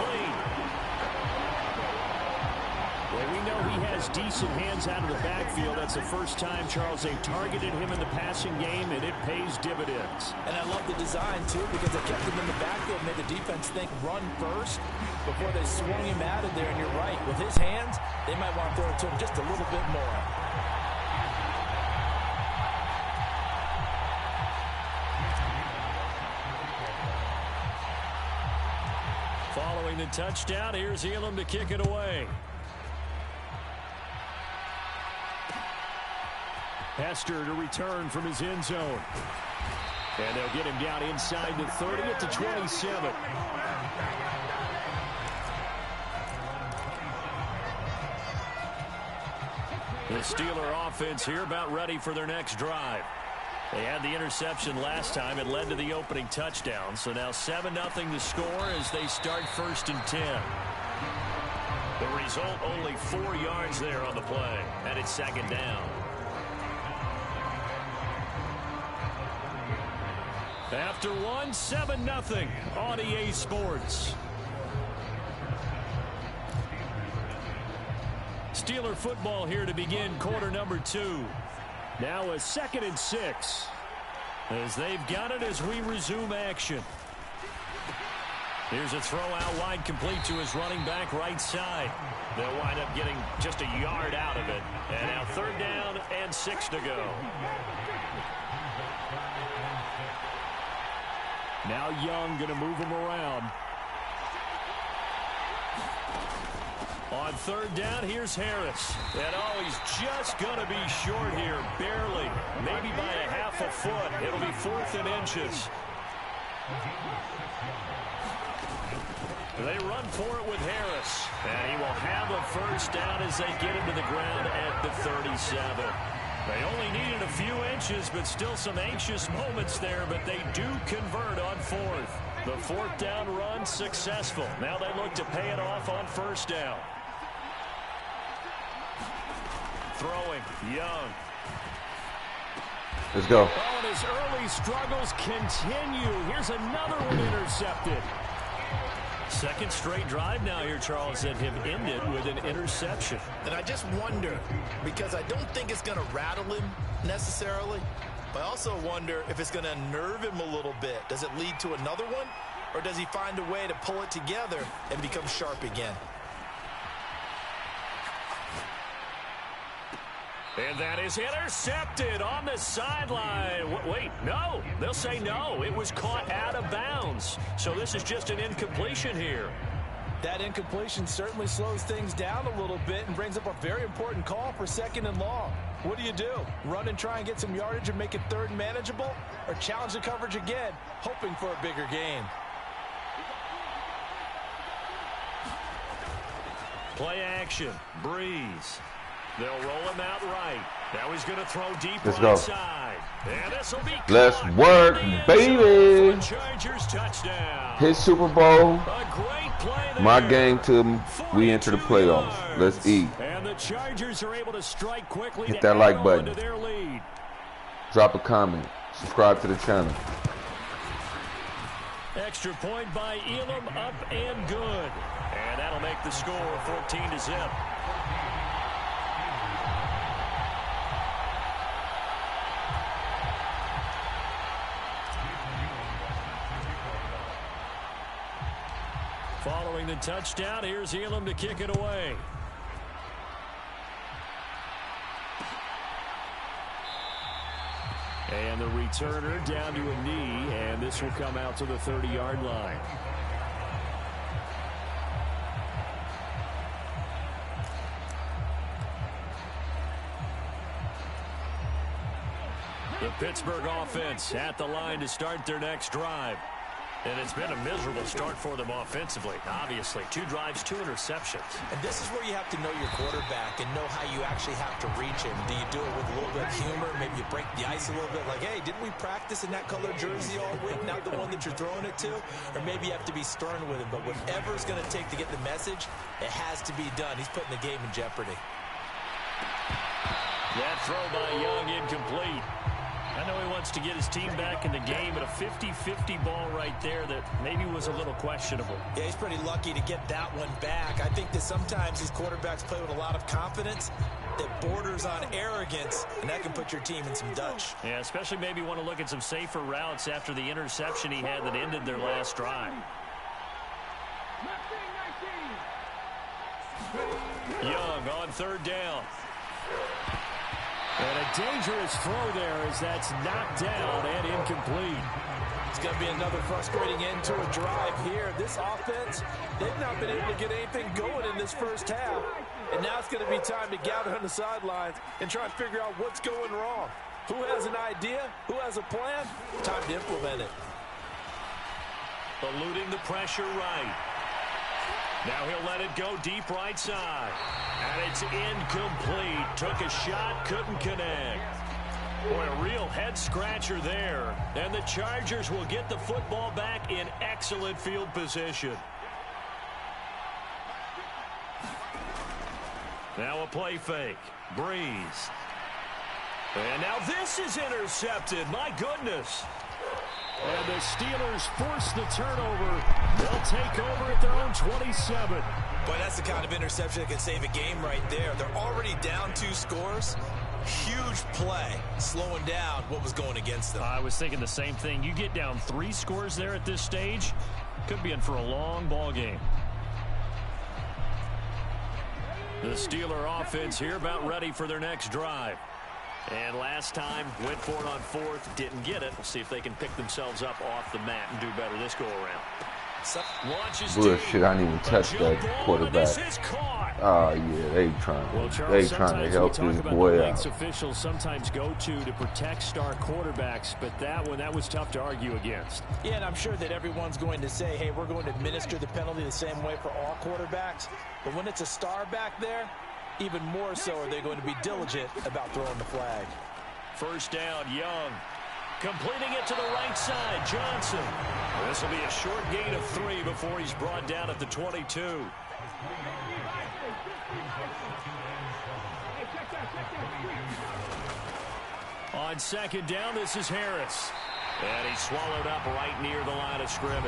Well, we know he has decent hands out of the backfield. That's the first time, Charles, they've targeted him in the passing game, and it pays dividends. And I love the design, too, because they kept him in the backfield, made the defense think run first before they swung him out of there. And you're right, with his hands, they might want to throw it to him just a little bit more. Following the touchdown, here's Elam to kick it away. Hester to return from his end zone. And they'll get him down inside the 30 at the 27. The Steeler offense here about ready for their next drive. They had the interception last time. It led to the opening touchdown. So now 7-0 the score as they start 1st and 10. The result, only 4 yards there on the play. And it's 2nd down. After 7-0 on EA Sports. Steeler football here to begin quarter number 2. Now a 2nd and 6. As they've got it as we resume action. Here's a throw out wide, complete to his running back right side. They'll wind up getting just a yard out of it. And now 3rd down and 6 to go. Now Young going to move him around. On 3rd down, here's Harris. And he's just going to be short here, barely. Maybe by a half a foot. It'll be 4th and inches. They run for it with Harris. And he will have a 1st down as they get him to the ground at the 37. They only needed a few inches, but still some anxious moments there, but they do convert on 4th. The 4th down run successful. Now they look to pay it off on 1st down. Throwing, Young. Let's go. Oh, and his early struggles continue. Here's another one intercepted. 2nd straight drive now here, Charles, that have ended with an interception. And I just wonder, because I don't think it's going to rattle him necessarily, but I also wonder if it's going to unnerve him a little bit. Does it lead to another one, or does he find a way to pull it together and become sharp again? And that is intercepted on the sideline. Wait, no. They'll say no. It was caught out of bounds. So this is just an incompletion here. That incompletion certainly slows things down a little bit and brings up a very important call for 2nd and long. What do? Run and try and get some yardage and make it 3rd and manageable? Or challenge the coverage again, hoping for a bigger gain? Play action. Breeze. They'll roll him out right. Now he's going to throw deep Let's right go. side. And this will be Let's caught work, in the end baby. zone for a Chargers touchdown. Hit Super Bowl. A great play there. My game till we enter the 42 playoffs. yards. Let's eat. And the Chargers are able to strike quickly. Hit to that add like on button. to their lead. Drop a comment. Subscribe to the channel. Extra point by Elam, up and good. And that'll make the score 14-0. Following the touchdown, here's Elam to kick it away. And the returner down to a knee, and this will come out to the 30-yard line. The Pittsburgh offense at the line to start their next drive. And it's been a miserable start for them offensively. Obviously, 2 drives, 2 interceptions. And this is where you have to know your quarterback and know how you actually have to reach him. Do you do it with a little bit of humor? Maybe you break the ice a little bit like, hey, didn't we practice in that color jersey all week, not the one that you're throwing it to? Or maybe you have to be stern with him. But whatever it's going to take to get the message, it has to be done. He's putting the game in jeopardy. That throw by Young incomplete. I know he wants to get his team back in the game, but a 50-50 ball right there that maybe was a little questionable. Yeah, he's pretty lucky to get that one back. I think that sometimes these quarterbacks play with a lot of confidence that borders on arrogance, and that can put your team in some Dutch. Yeah, especially maybe want to look at some safer routes after the interception he had that ended their last drive. Young on 3rd down. And a dangerous throw there as that's knocked down and incomplete. It's going to be another frustrating end to a drive here. This offense, they've not been able to get anything going in this first half. And now it's going to be time to gather on the sidelines and try and figure out what's going wrong. Who has an idea? Who has a plan? Time to implement it. Eluding the pressure right. Now he'll let it go deep right side. And it's incomplete. Took a shot, couldn't connect. Boy, a real head-scratcher there. And the Chargers will get the football back in excellent field position. Now a play fake. Breeze. And now this is intercepted. My goodness. And the Steelers force the turnover. They'll take over at their own 27. Boy, that's the kind of interception that can save a game right there. They're already down 2 scores. Huge play, slowing down what was going against them. I was thinking the same thing. You get down 3 scores there at this stage, could be in for a long ball game. The Steeler offense here about ready for their next drive. And last time, went for it on 4th, didn't get it. We'll see if they can pick themselves up off the mat and do better this go-around. Bullshit, I didn't even touch that quarterback. Oh, yeah, they trying to help this boy out. Officials sometimes go to protect star quarterbacks, but that was tough to argue against. Yeah, and I'm sure that everyone's going to say, hey, we're going to administer the penalty the same way for all quarterbacks. But when it's a star back there, even more so are they going to be diligent about throwing the flag. First down, Young. Completing it to the right side, Johnson. This will be a short gain of 3 before he's brought down at the 22. On 2nd down, this is Harris. And he's swallowed up right near the line of scrimmage.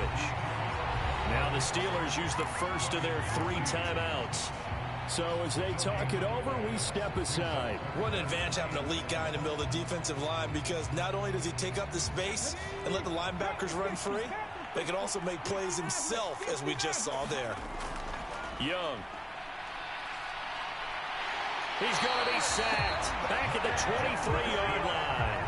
Now the Steelers use the first of their 3 timeouts. So as they talk it over, we step aside. What an advantage having an elite guy in the middle of the defensive line, because not only does he take up the space and let the linebackers run free, but he can also make plays himself, as we just saw there. Young. He's going to be sacked back at the 23-yard line.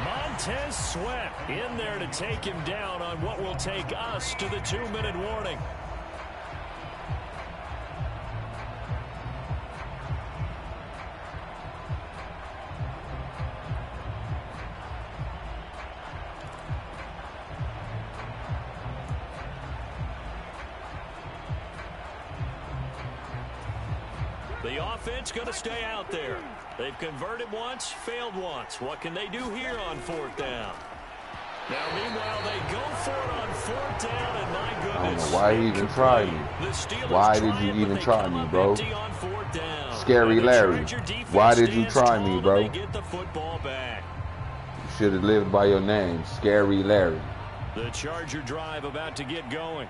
Montez Sweat in there to take him down on what will take us to the 2-minute warning. The offense going to stay out there. They've converted once, failed once. What can they do here on 4th down? Now, meanwhile, they go for it on 4th down, and my goodness. I don't know why he even tried me. Why did you even try me, bro? Scary Larry. Why did you try me, bro? You should have lived by your name, Scary Larry. The Charger drive about to get going.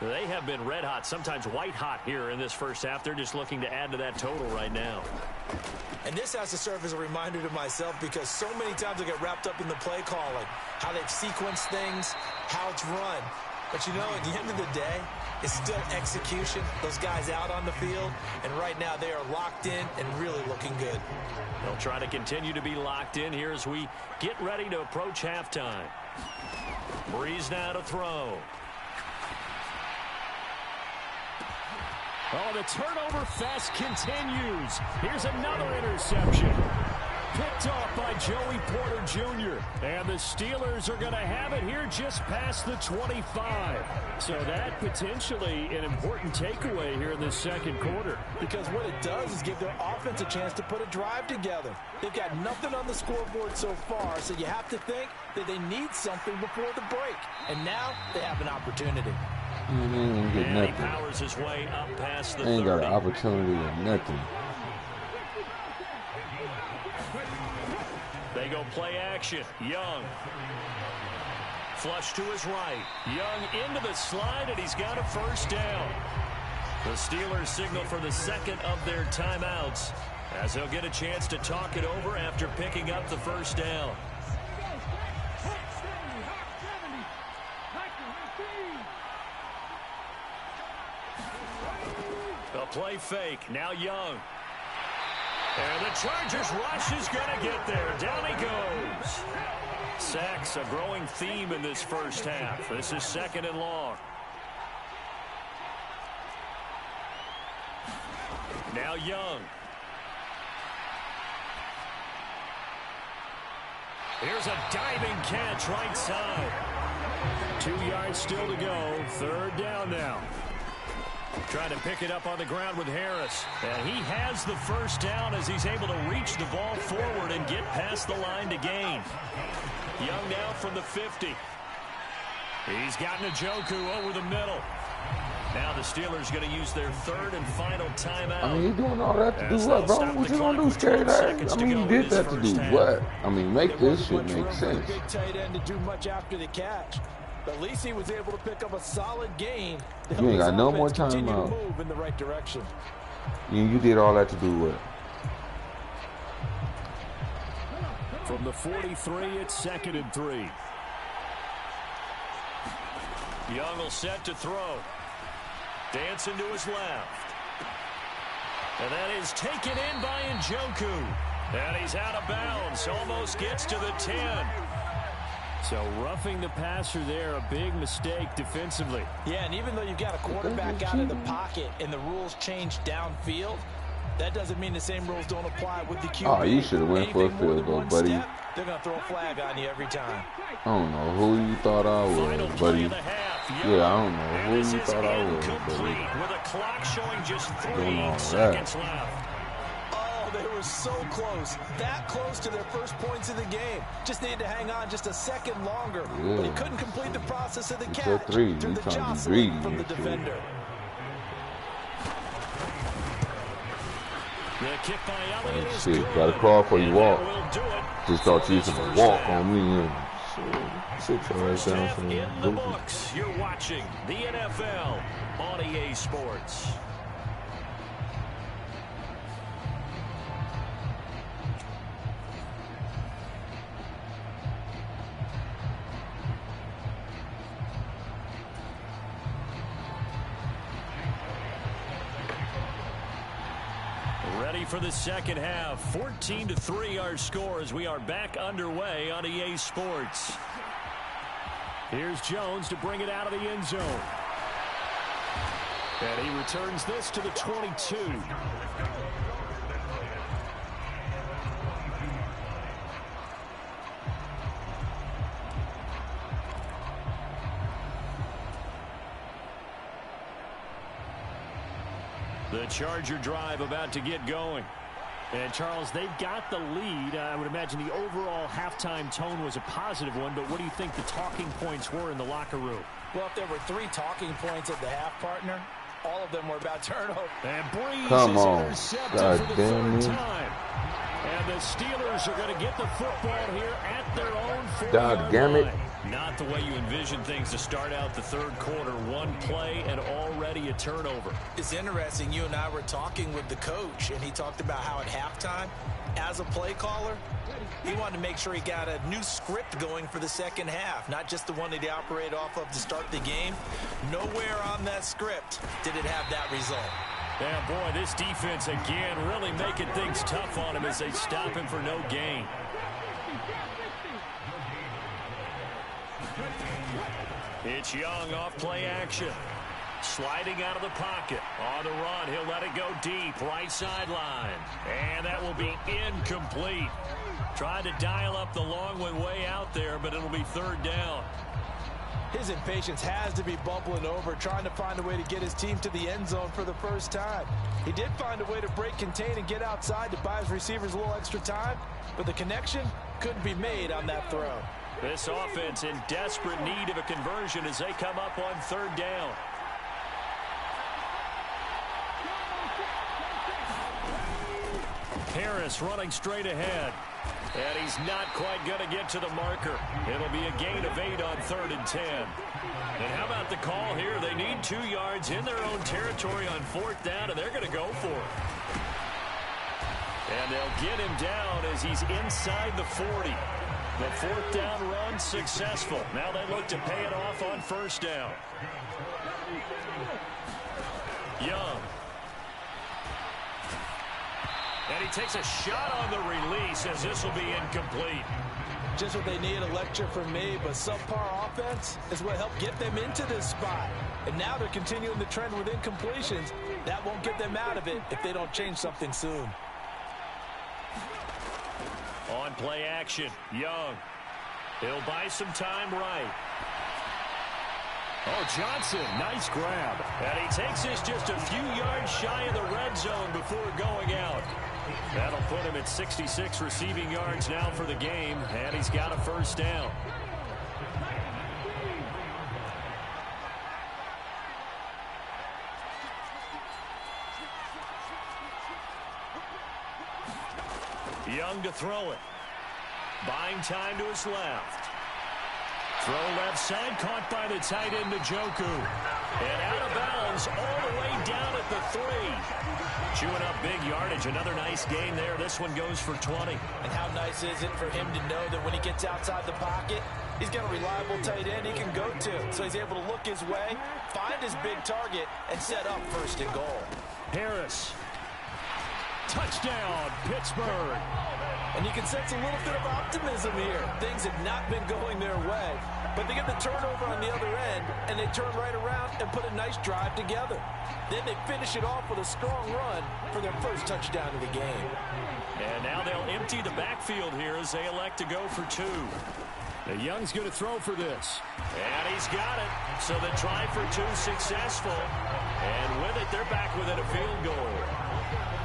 They have been red hot, sometimes white hot here in this first half. They're just looking to add to that total right now. And this has to serve as a reminder to myself because so many times I get wrapped up in the play calling, how they've sequenced things, how it's run. But you know, at the end of the day, it's still execution. Those guys out on the field, and right now they are locked in and really looking good. They'll try to continue to be locked in here as we get ready to approach halftime. Breeze now to throw. Oh, the turnover fest continues. Here's another interception. Picked off by Joey Porter Jr. And the Steelers are going to have it here just past the 25. So that potentially an important takeaway here in the second quarter. Because what it does is give their offense a chance to put a drive together. They've got nothing on the scoreboard so far, so you have to think that they need something before the break. And now they have an opportunity. And he powers his way up past the 30. Ain't got an opportunity or nothing. They go play action. Young. Flush to his right. Young into the slide, and he's got a first down. The Steelers signal for the second of their timeouts as they'll get a chance to talk it over after picking up the first down. A play fake. Now Young. And the Chargers rush is going to get there. Down he goes. Sacks, a growing theme in this first half. This is 2nd and long. Now Young. Here's a diving catch right side. 2 yards still to go. 3rd down now. Trying to pick it up on the ground with Harris. And he has the first down as he's able to reach the ball forward and get past the line to gain. Young now from the 50. He's got Njoku over the middle. Now the Steelers going to use their 3rd and final timeout. I mean, you doing all that to do what, bro? What you gonna do, Scary Larry? I mean, you did that to do what? I mean, make this shit make sense. Big tight end to do much after the catch. But at least he was able to pick up a solid gain. You ain't got no more time out. Move in the right direction. You did all that to do what? From the 43, it's 2nd and 3. Young will set to throw. Dancing to his left. And that is taken in by Njoku. And he's out of bounds. Almost gets to the 10. So roughing the passer there, a big mistake defensively. Yeah, and even though you've got a quarterback out of the pocket and the rules change downfield, that doesn't mean the same rules don't apply with the QB. Oh, you should have went for a field goal, buddy. They're going to throw a flag on you every time. I don't know who you thought I was, buddy. Yeah, I don't know who you thought I was, buddy. With a clock showing just 3 Doing all seconds that. left. They were so close, that close to their first points of the game. Just needed to hang on just a second longer. Yeah. But he couldn't complete the process of the It's catch a 3. through You the trying to be jostling greedy from the and shit. defender. The kick by Elliott is Shit, good. gotta crawl before you And walk. that will do it Just thought you was for gonna this walk first half. on me. Sit your ass First down half some in the goofy. books. You're watching the NFL on EA Sports. Ready for the second half. 14-3 our score as we are back underway on EA Sports. Here's Jones to bring it out of the end zone. And he returns this to the 22. The Charger drive about to get going. And, Charles, they've got the lead. I would imagine the overall halftime tone was a positive one, but what do you think the talking points were in the locker room? Well, if there were 3 talking points at the half, partner, all of them were about turnover. And Breeze Come is on. intercepted God for the damn third me. time. And the Steelers are going to get the football here at their own 40-yard God damn it. line. Not the way you envision things to start out the third quarter. One play and already a turnover. It's interesting. You and I were talking with the coach, and he talked about how at halftime, as a play caller, he wanted to make sure he got a new script going for the second half, not just the one that he operated off of to start the game. Nowhere on that script did it have that result. Yeah, boy, this defense again really making things tough on him as they stop him for no gain. It's Young off play action. Sliding out of the pocket. On the run, he'll let it go deep. Right sideline. And that will be incomplete. Tried to dial up the long one way out there, but it'll be third down. His impatience has to be bubbling over, trying to find a way to get his team to the end zone for the first time. He did find a way to break contain and get outside to buy his receivers a little extra time, but the connection couldn't be made on that throw. This offense in desperate need of a conversion as they come up on third down. Harris running straight ahead. And he's not quite going to get to the marker. It'll be a gain of 8 on 3rd and 10. And how about the call here? They need 2 yards in their own territory on 4th down, and they're going to go for it. And they'll get him down as he's inside the 40. The 4th down run successful. Now they look to pay it off on 1st down. Young. And he takes a shot on the release as this will be incomplete. Just what they need, a lecture from me, but subpar offense is what helped get them into this spot. And now they're continuing the trend with incompletions. That won't get them out of it if they don't change something soon. On play action, Young. He'll buy some time right. Oh, Johnson, nice grab. And he takes this just a few yards shy of the red zone before going out. That'll put him at 66 receiving yards now for the game, and he's got a 1st down. Young to throw it. Buying time to his left. Throw left side, caught by the tight end, Njoku. And out of bounds all the way down at the 3. Chewing up big yardage. Another nice gain there. This one goes for 20. And how nice is it for him to know that when he gets outside the pocket, he's got a reliable tight end he can go to. So he's able to look his way, find his big target, and set up 1st and goal. Harris. Touchdown, Pittsburgh. And you can sense a little bit of optimism here. Things have not been going their way, but they get the turnover on the other end, and they turn right around and put a nice drive together. Then they finish it off with a strong run for their 1st touchdown of the game. And now they'll empty the backfield here as they elect to go for 2. The Young's going to throw for this. And he's got it. So the try for 2 successful. And with it, they're back within a field goal.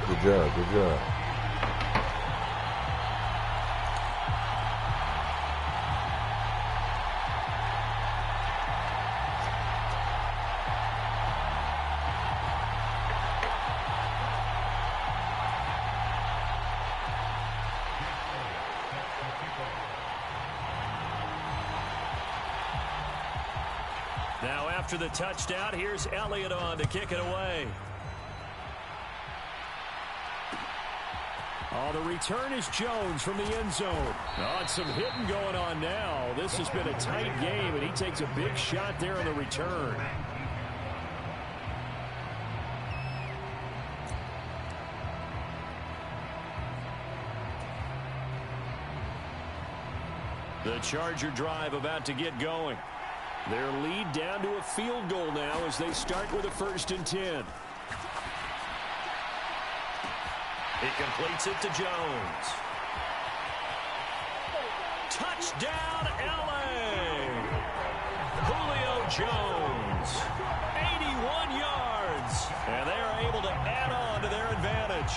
Good job, good job. Now after the touchdown, here's Elliott on to kick it away. Oh, the return is Jones from the end zone. Oh, it's some hitting going on now. This has been a tight game, and he takes a big shot there on the return. The Charger drive about to get going. Their lead down to a field goal now as they start with a 1st and 10. He completes it to Jones. Touchdown, LA! Julio Jones, 81 yards, and they are able to add on to their advantage.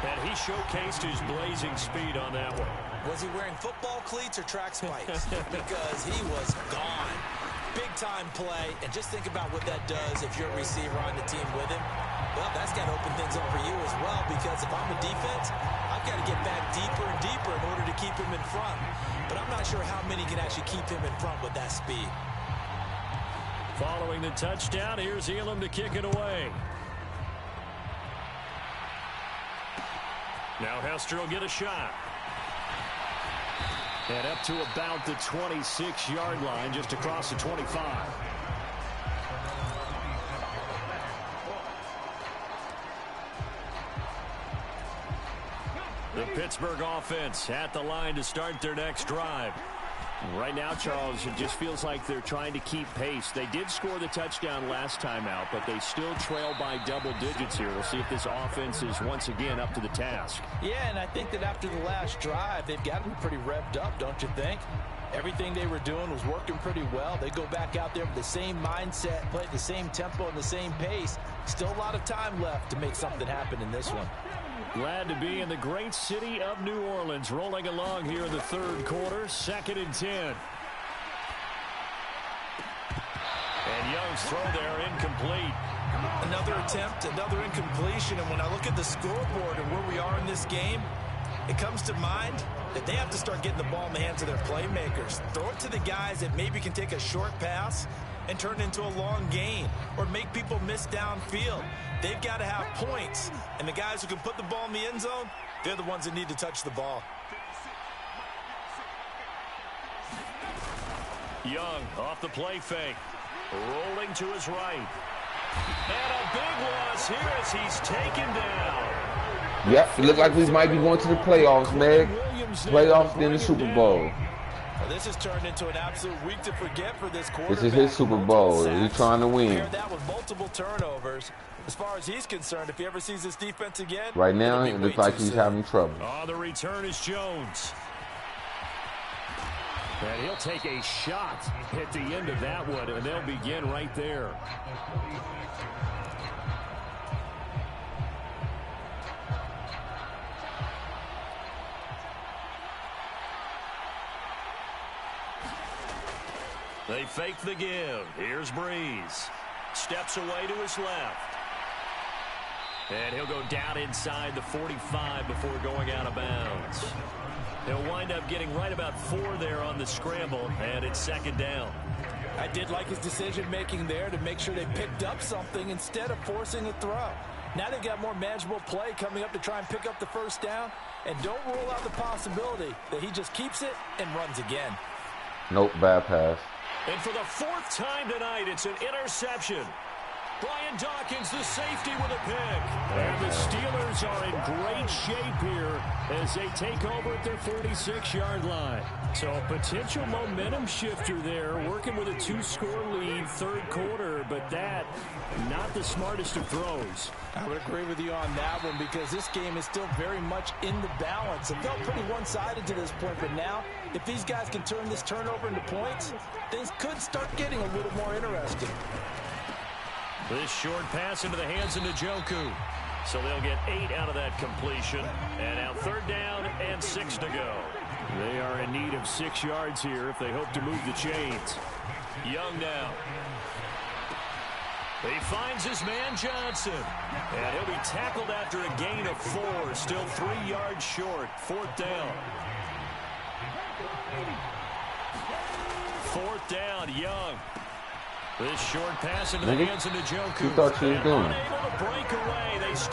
And he showcased his blazing speed on that one. Was he wearing football cleats or track spikes? Because he was gone. Big-time play, and just think about what that does if you're a receiver on the team with him. Well, that's got to open things up for you as well, because if I'm a defense, I've got to get back deeper and deeper in order to keep him in front. But I'm not sure how many can actually keep him in front with that speed. Following the touchdown, here's Elam to kick it away. Now Hester will get a shot. And up to about the 26-yard line, just across the 25. The Pittsburgh offense at the line to start their next drive. Right now, Charles, it just feels like they're trying to keep pace. They did score the touchdown last time out, but they still trail by double digits here. We'll see if this offense is once again up to the task. Yeah, and I think that after the last drive, they've got to be pretty revved up, don't you think? Everything they were doing was working pretty well. They go back out there with the same mindset, play at the same tempo and the same pace. Still a lot of time left to make something happen in this one. Glad to be in the great city of New Orleans, rolling along here in the 3rd quarter, 2nd and 10. And Young's throw there incomplete. Another attempt, another incompletion, and when I look at the scoreboard and where we are in this game, it comes to mind that they have to start getting the ball in the hands of their playmakers. Throw it to the guys that maybe can take a short pass and turn it into a long gain or make people miss downfield. They've got to have points, and the guys who can put the ball in the end zone, they're the ones that need to touch the ball. Young off the play fake, rolling to his right. And a big loss here as he's taken down. Yep, it looked like we might be going to the playoffs, Meg. Playoffs, then the Super Bowl. Well, this has turned into an absolute week to forget for this quarterback. This is his Super Bowl. He's trying to win. That with multiple turnovers. As far as he's concerned, if he ever sees this defense again, right now, it looks like he's having trouble. On the return is Jones. And he'll take a shot at the end of that one, and they'll begin right there. They fake the give. Here's Breeze. Steps away to his left. And he'll go down inside the 45 before going out of bounds. He'll wind up getting right about 4 there on the scramble, and it's 2nd down. I did like his decision-making there to make sure they picked up something instead of forcing a throw. Now they've got more manageable play coming up to try and pick up the 1st down, and don't rule out the possibility that he just keeps it and runs again. Nope, bad pass. And for the 4th time tonight, it's an interception. Brian Dawkins, the safety, with a pick. And the Steelers are in great shape here as they take over at their 46-yard line. So a potential momentum shifter there, working with a 2-score lead, 3rd quarter, but that, not the smartest of throws. I would agree with you on that one because this game is still very much in the balance. It felt pretty one-sided to this point, but now, if these guys can turn this turnover into points, things could start getting a little more interesting. This short pass into the hands of Njoku. So they'll get 8 out of that completion. And now 3rd down and 6 to go. They are in need of 6 yards here if they hope to move the chains. Young now. He finds his man Johnson. And he'll be tackled after a gain of 4. Still 3 yards short. 4th down. 4th down, Young. This short pass into the hands of Njoku. She thought she was doing.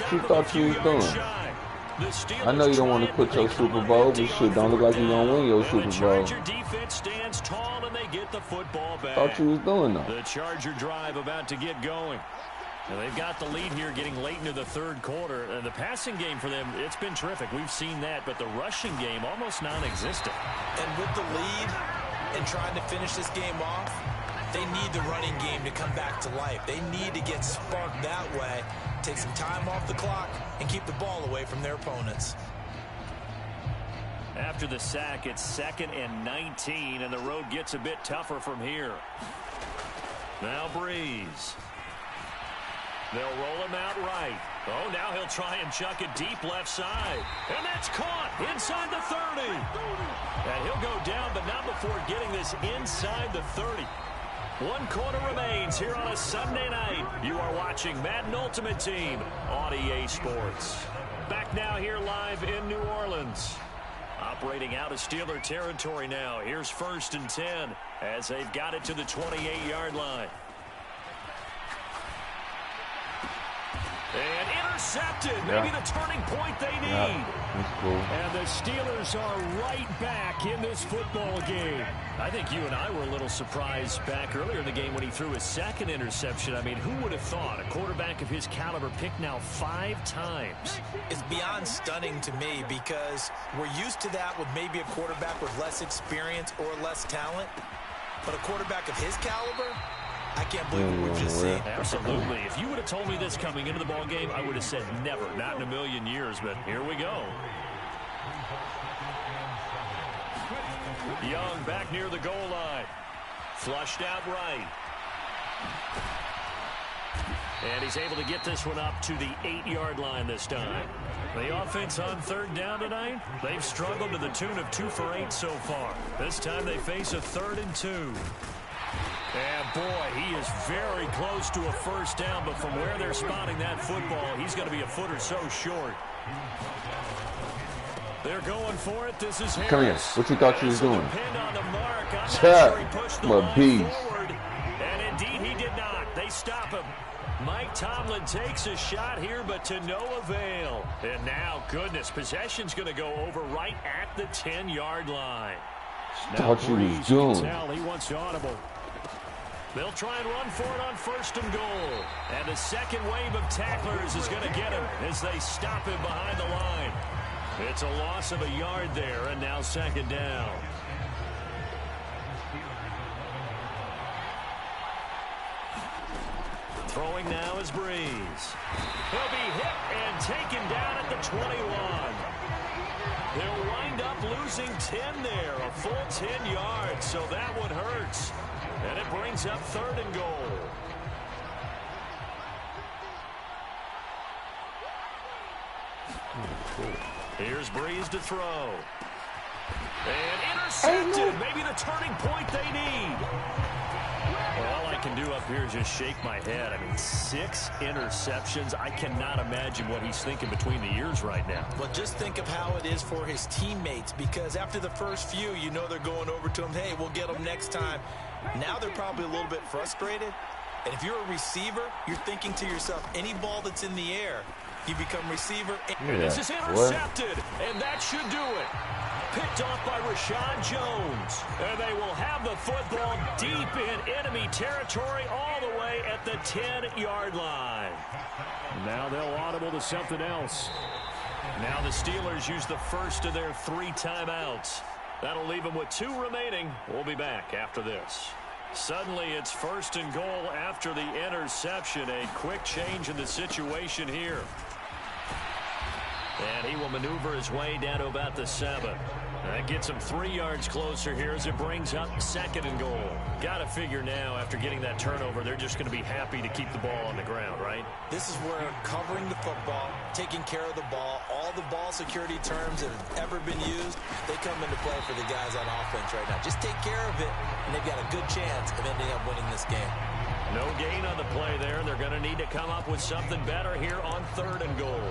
She thought she was doing. I know you don't want to quit your Super Bowl, but shit, don't look like you're going to win your Super Bowl. Defense stands tall and they get the football back. Thought you was doing though. The Charger drive about to get going. And they've got the lead here getting late into the third quarter. The passing game for them, it's been terrific. We've seen that, but the rushing game almost non-existent. And with the lead and trying to finish this game off, they need the running game to come back to life. They need to get sparked that way, take some time off the clock, and keep the ball away from their opponents. After the sack, it's 2nd and 19, and the road gets a bit tougher from here. Now Breeze. They'll roll him out right. Oh, now he'll try and chuck it deep left side. And that's caught inside the 30. And he'll go down, but not before getting this inside the 30. 1 quarter remains here on a Sunday night. You are watching Madden Ultimate Team on EA Sports. Back now here live in New Orleans. Operating out of Steeler territory now. Here's 1st and 10 as they've got it to the 28-yard line. And intercepted. Maybe the turning point they need. Cool. And the Steelers are right back in this football game. I think you and I were a little surprised back earlier in the game when he threw his 2nd interception. I mean, who would have thought a quarterback of his caliber picked now 5 times? It's beyond stunning to me because we're used to that with maybe a quarterback with less experience or less talent. But a quarterback of his caliber, I can't believe what we've just seen. Absolutely. If you would have told me this coming into the ball game, I would have said never, not in a million years, but here we go. Young back near the goal line. Flushed out right. And he's able to get this one up to the 8-yard line this time. The offense on 3rd down tonight, they've struggled to the tune of 2 for 8 so far. This time they face a 3rd and 2. And, boy, he is very close to a 1st down, but from where they're spotting that football, he's going to be a foot or so short. They're going for it. This is Harris. Come here. What you thought you was doing? On the mark. I'm not sure he pushed the line forward. And, indeed, he did not. They stop him. Mike Tomlin takes a shot here, but to no avail. And now, goodness, possession's going to go over right at the 10-yard line. Thought you was doing. You can tell he wants to audible. They'll try and run for it on 1st and goal. And the second wave of tacklers is going to get him as they stop him behind the line. It's a loss of a yard there, and now 2nd down. Throwing now is Breeze. He'll be hit and taken down at the 21. They'll wind up losing 10 there, a full 10 yards, so that one hurts. And it brings up 3rd and goal. Here's Breeze to throw. And intercepted. Maybe the turning point they need. All I can do up here is just shake my head. I mean, 6 interceptions. I cannot imagine what he's thinking between the ears right now. Well, just think of how it is for his teammates, because after the first few, you know they're going over to him, hey, we'll get them next time. Now they're probably a little bit frustrated. And if you're a receiver, you're thinking to yourself, any ball that's in the air, you become receiver. And this is intercepted, and that should do it. Picked off by Rashad Jones. And they will have the football deep in enemy territory all the way at the 10-yard line. Now they'll audible to something else. Now the Steelers use the first of their 3 timeouts. That'll leave them with 2 remaining. We'll be back after this. Suddenly it's 1st and goal after the interception. A quick change in the situation here. And he will maneuver his way down to about the 7. That gets him 3 yards closer here as it brings up 2nd and goal. Got to figure now, after getting that turnover, they're just going to be happy to keep the ball on the ground, right? This is where covering the football, taking care of the ball, all the ball security terms that have ever been used, they come into play for the guys on offense right now. Just take care of it, and they've got a good chance of ending up winning this game. No gain on the play there. They're going to need to come up with something better here on 3rd and goal.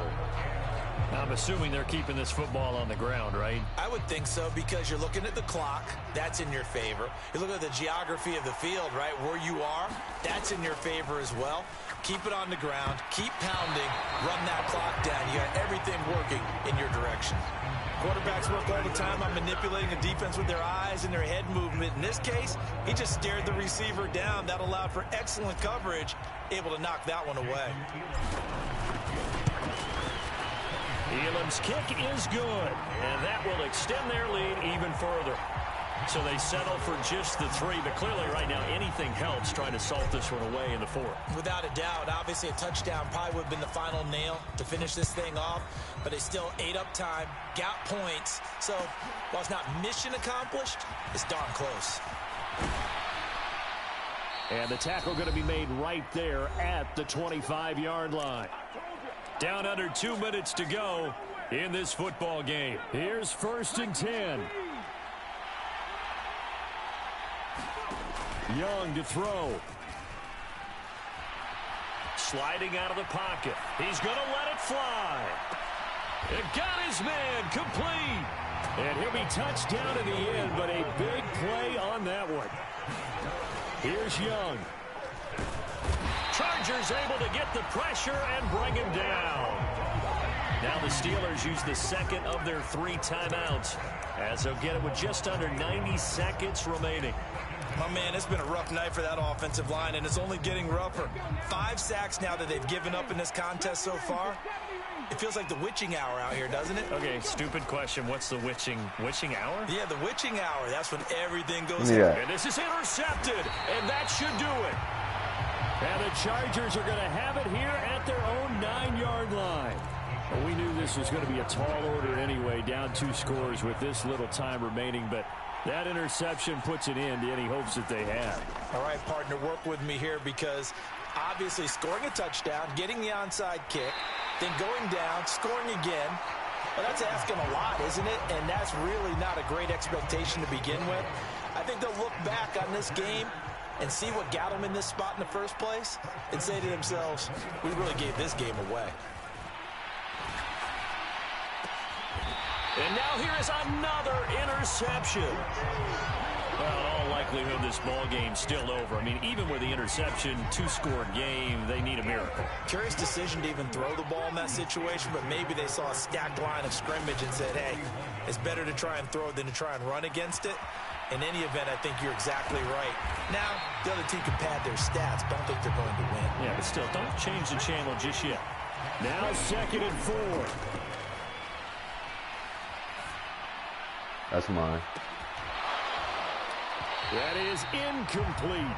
Now I'm assuming they're keeping this football on the ground, right? I would think so, because you're looking at the clock. That's in your favor. You look at the geography of the field, right, where you are. That's in your favor as well. Keep it on the ground. Keep pounding. Run that clock down. You got everything working in your direction. Quarterbacks work all the time on manipulating the defense with their eyes and their head movement. In this case, he just stared the receiver down. That allowed for excellent coverage, able to knock that one away. Elam's kick is good, and that will extend their lead even further. So they settle for just the 3, but clearly right now anything helps trying to salt this one away in the 4th. Without a doubt, obviously a touchdown probably would have been the final nail to finish this thing off, but they still ate up time, got points. So while it's not mission accomplished, it's darn close. And the tackle going to be made right there at the 25-yard line. Down under 2 minutes to go in this football game. Here's 1st and 10. Young to throw. Sliding out of the pocket. He's going to let it fly. It got his man complete. And he'll be touched down in the end, but a big play on that one. Here's Young. Chargers able to get the pressure and bring him down. Now the Steelers use the second of their 3 timeouts, as they'll get it with just under 90 seconds remaining. My man, it's been a rough night for that offensive line, and it's only getting rougher. 5 sacks now that they've given up in this contest so far. It feels like the witching hour out here, doesn't it? Okay, stupid question. What's the witching hour? Yeah, the witching hour. That's when everything goes Yeah. And this is intercepted, and that should do it. And the Chargers are going to have it here at their own 9-yard line. Well, we knew this was going to be a tall order anyway, down 2 scores with this little time remaining, but that interception puts an end to any hopes that they had. All right, partner, work with me here, because obviously scoring a touchdown, getting the onside kick, then going down, scoring again. Well, that's asking a lot, isn't it? And that's really not a great expectation to begin with. I think they'll look back on this game and see what got them in this spot in the first place and say to themselves, we really gave this game away. And now here is another interception. Well, in all likelihood, this ball game's still over. I mean, even with the interception, 2-score game, they need a miracle. Curious decision to even throw the ball in that situation, but maybe they saw a stacked line of scrimmage and said, hey, it's better to try and throw than to try and run against it. In any event, I think you're exactly right. Now, the other team can pad their stats, but I don't think they're going to win. Yeah, but still, don't change the channel just yet. Now 2nd and 4. That's mine. That is incomplete.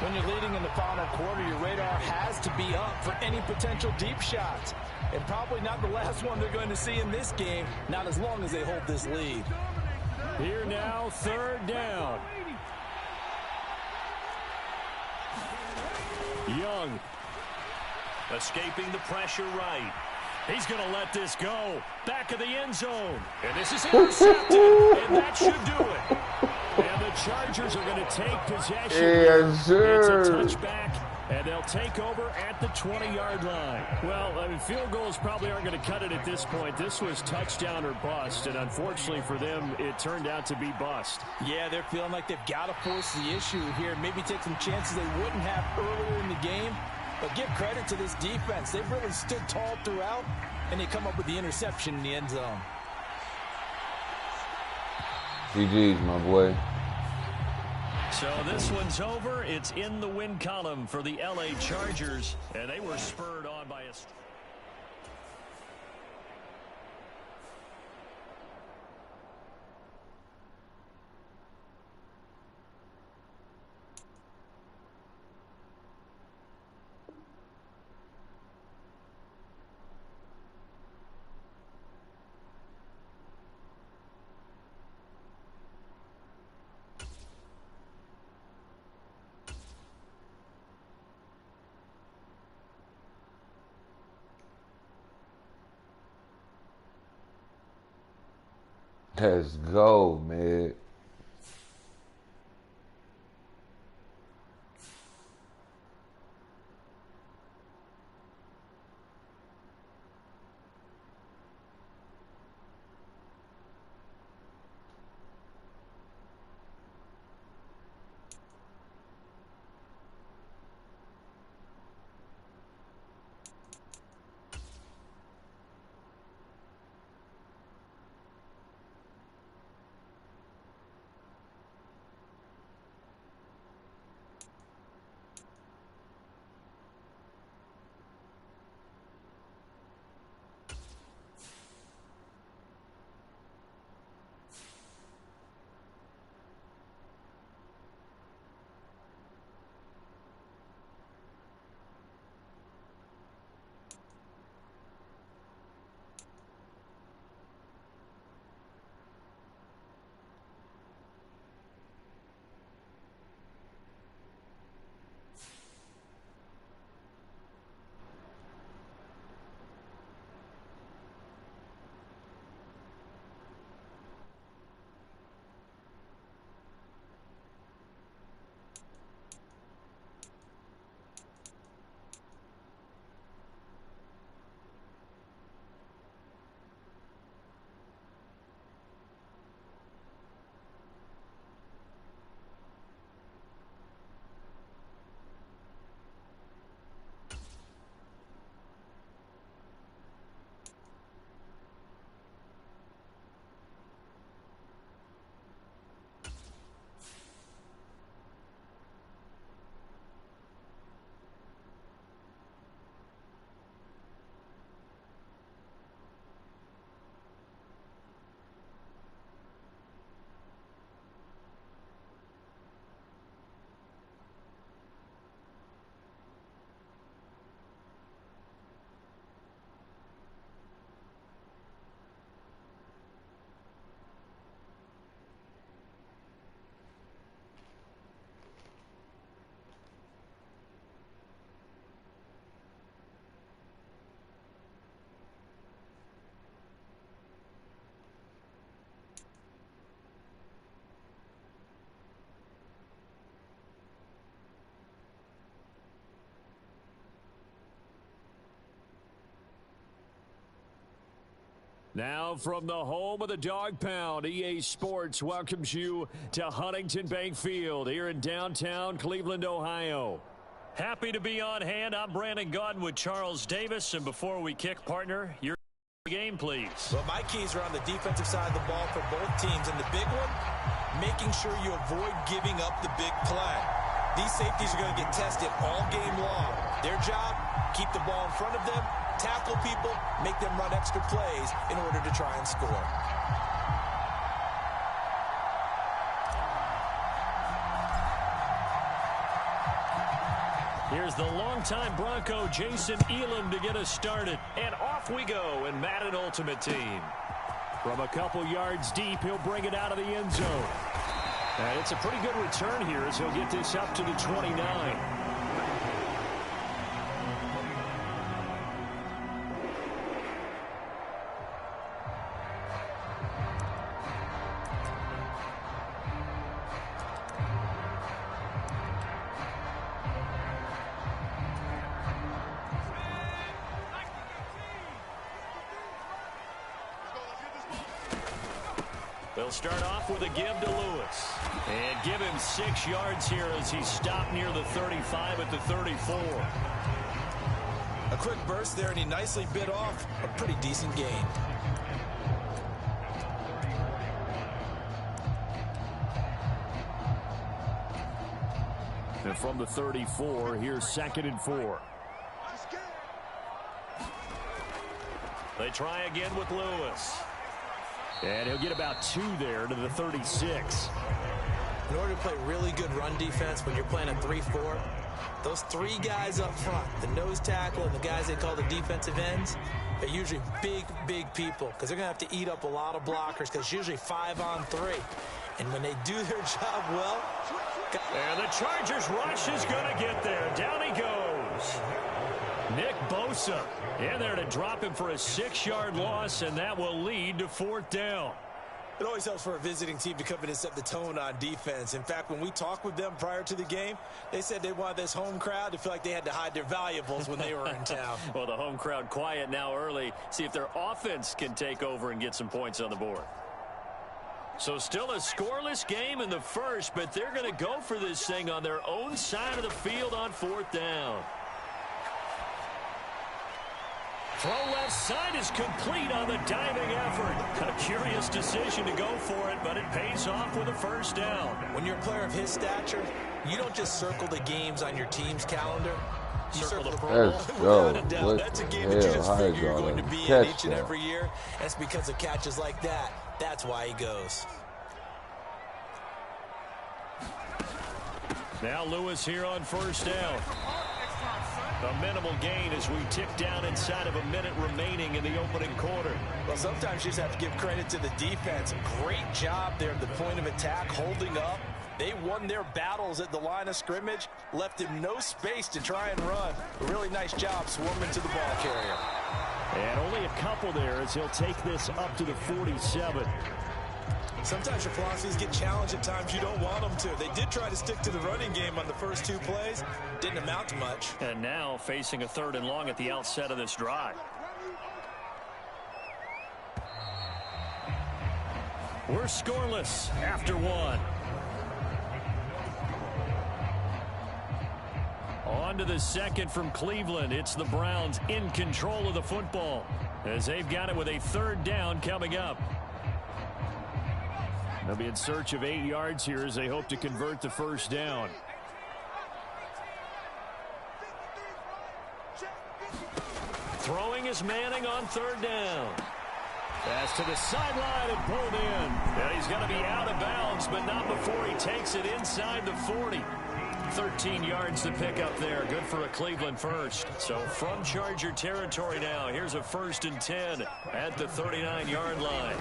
When you're leading in the final quarter, your radar has to be up for any potential deep shots. And probably not the last one they're going to see in this game, not as long as they hold this lead. Here now, 3rd down. Young escaping the pressure right. He's going to let this go. Back of the end zone. And this is intercepted. And that should do it. And the Chargers are going to take possession. Yes, sir. It's a touchback, and they'll take over at the 20-yard line. Well, I mean, field goals probably aren't going to cut it at this point. This was touchdown or bust, and unfortunately for them, it turned out to be bust. Yeah, they're feeling like they've got to force the issue here. Maybe take some chances they wouldn't have earlier in the game. But give credit to this defense. They've really stood tall throughout, and they come up with the interception in the end zone. GG's, my boy. So this one's over. It's in the win column for the LA Chargers, and they were spurred on by a... Let's go, man. Now from the home of the Dog Pound, EA Sports welcomes you to Huntington Bank Field here in downtown Cleveland, Ohio. Happy to be on hand. I'm Brandon Gaudin with Charles Davis. And before we kick, partner, your game, please. Well, my keys are on the defensive side of the ball for both teams. And the big one, making sure you avoid giving up the big play. These safeties are going to get tested all game long. Their job, keep the ball in front of them, tackle people, make them run extra plays in order to try and score. Here's the longtime Bronco, Jason Elam, to get us started. And off we go in Madden Ultimate Team. From a couple yards deep, he'll bring it out of the end zone. And it's a pretty good return here as he'll get this up to the 29. They'll start off with a give to Lewis. And give him 6 yards here as he stopped near the 35 at the 34. A quick burst there, and he nicely bit off a pretty decent gain. And from the 34, here's 2nd and 4. They try again with Lewis. And he'll get about 2 there to the 36. In order to play really good run defense when you're playing a 3-4, those 3 guys up front, the nose tackle and the guys they call the defensive ends, they're usually big, big people because they're going to have to eat up a lot of blockers because it's usually 5 on 3. And when they do their job well... And the Chargers rush is going to get there. Down he goes. Nick Bosa in there to drop him for a 6-yard loss, and that will lead to 4th down. It always helps for a visiting team to come in and set the tone on defense. In fact, when we talked with them prior to the game, they said they wanted this home crowd to feel like they had to hide their valuables when they were in town. Well, the home crowd quiet now early. See if their offense can take over and get some points on the board. So still a scoreless game in the first, but they're going to go for this thing on their own side of the field on 4th down. Throw left side is complete on the diving effort. A curious decision to go for it, but it pays off with a 1st down. When you're a player of his stature, you don't just circle the games on your team's calendar. You circle the Pro Bowl. Without a doubt, that's a game that you just figure you're going to be in each and every year. That's because of catches like that. That's why he goes. Now Lewis here on 1st down. A minimal gain as we tick down inside of a minute remaining in the opening quarter. Well, sometimes you just have to give credit to the defense. Great job there at the point of attack, holding up. They won their battles at the line of scrimmage, left him no space to try and run. A really nice job swarming to the ball carrier. And only a couple there as he'll take this up to the 47. Sometimes your philosophies get challenged at times you don't want them to. They did try to stick to the running game on the first 2 plays. Didn't amount to much. And now facing a 3rd and long at the outset of this drive. We're scoreless after 1. On to the 2nd from Cleveland. It's the Browns in control of the football as they've got it with a 3rd down coming up. They'll be in search of 8 yards here as they hope to convert the 1st down. Throwing is Manning on 3rd down. Pass to the sideline and pulled in. And he's going to be out of bounds, but not before he takes it inside the 40. 13 yards to pick up there. Good for a Cleveland 1st. So from Charger territory now, here's a 1st and 10 at the 39-yard line.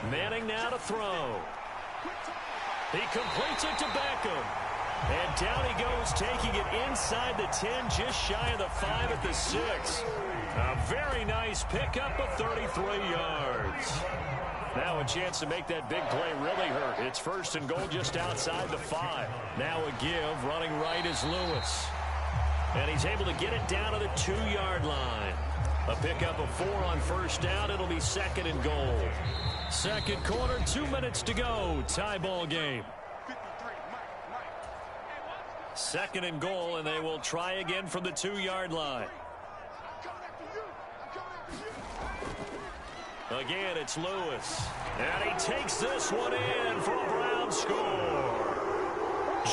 Manning now to throw. He completes it to Beckham. And down he goes, taking it inside the 10, just shy of the 5 at the 6. A very nice pickup of 33 yards. Now a chance to make that big play really hurt. It's 1st and goal just outside the 5. Now a give. Running right is Lewis. And he's able to get it down to the 2-yard line. A pickup of 4 on first down. It'll be 2nd and goal. Second quarter, 2 minutes to go. Tie ball game. 2nd and goal, and they will try again from the 2-yard line. Again, it's Lewis. And he takes this one in for a Brown score.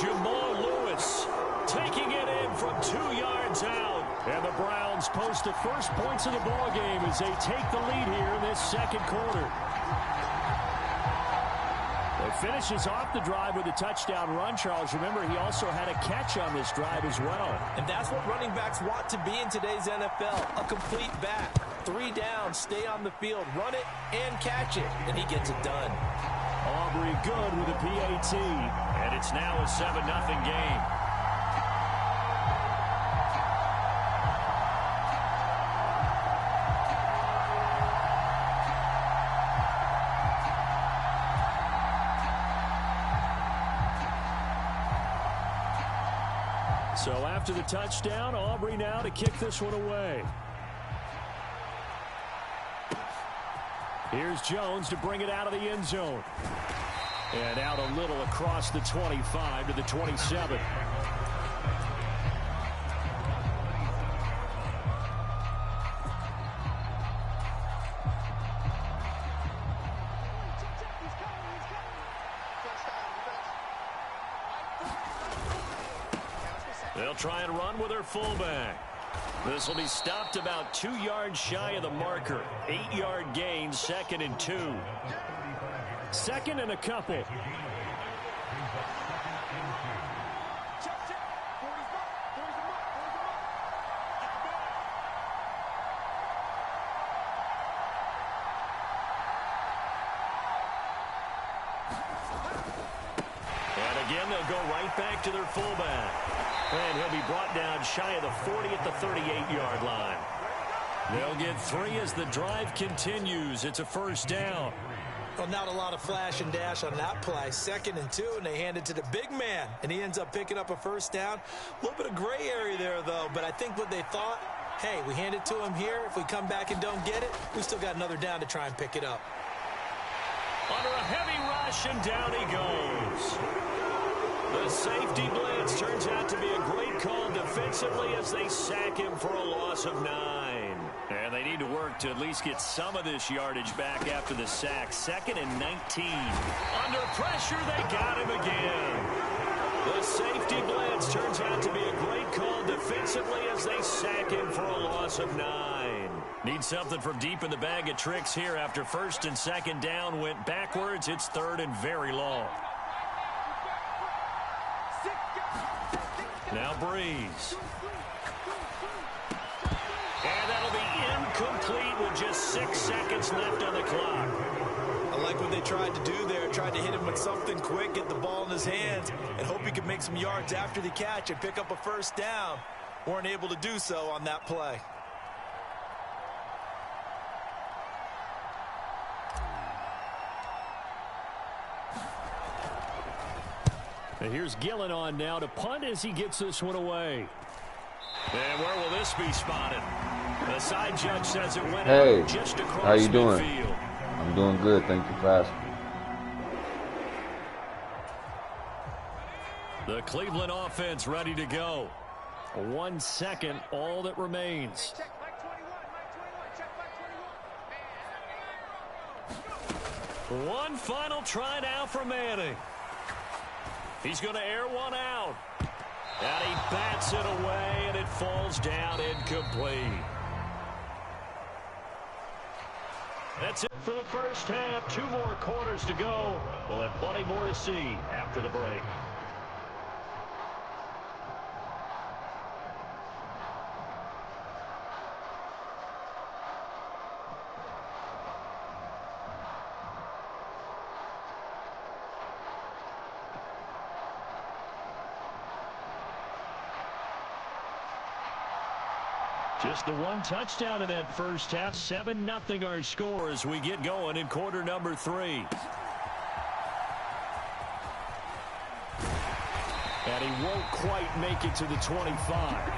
Jamal Lewis taking it in from 2 yards out. And the Browns post the first points of the ball game as they take the lead here in this second quarter. It finishes off the drive with a touchdown run, Charles. Remember, he also had a catch on this drive as well. And that's what running backs want to be in today's NFL, a complete back. 3 down, stay on the field, run it, and catch it. And he gets it done. Aubrey good with a PAT. And it's now a 7-0 game. So after the touchdown, Aubrey now to kick this one away. Here's Jones to bring it out of the end zone. And out a little across the 25 to the 27. They'll try and run with their fullback. This will be stopped about 2 yards shy of the marker. 8-yard gain, 2nd and 2. 2nd and a couple. And again, they'll go right back to their fullback. And he'll be brought down shy of the 40 at the 38-yard line. They'll get 3 as the drive continues. It's a first down. Well, not a lot of flash and dash on that play. 2nd and 2, and they hand it to the big man. And he ends up picking up a first down. A little bit of gray area there, though. But I think what they thought, hey, we hand it to him here. If we come back and don't get it, we still got another down to try and pick it up. Under a heavy rush, and down he goes. The safety blitz turns out to be a great call defensively as they sack him for a loss of 9. And they need to work to at least get some of this yardage back after the sack. 2nd and 19. Under pressure, they got him again. The safety blitz turns out to be a great call defensively as they sack him for a loss of 9. Need something from deep in the bag of tricks here after 1st and 2nd down went backwards. It's 3rd and very long. Now Breeze. And that'll be incomplete with just 6 seconds left on the clock. I like what they tried to do there. Tried to hit him with something quick, get the ball in his hands, and hope he could make some yards after the catch and pick up a first down. Weren't able to do so on that play. And here's Gillen on now to punt as he gets this one away. And where will this be spotted? The side judge says it went out just across how you doing? midfield. I'm doing good. Thank you for asking. The Cleveland offense ready to go. 1 second, all that remains. One final try now for Manning. He's going to air one out. And he bats it away, and it falls down incomplete. That's it for the first half. 2 more quarters to go. We'll have plenty more to see after the break. Just the 1 touchdown in that first half. 7-0 our score as we get going in quarter number 3. And he won't quite make it to the 25.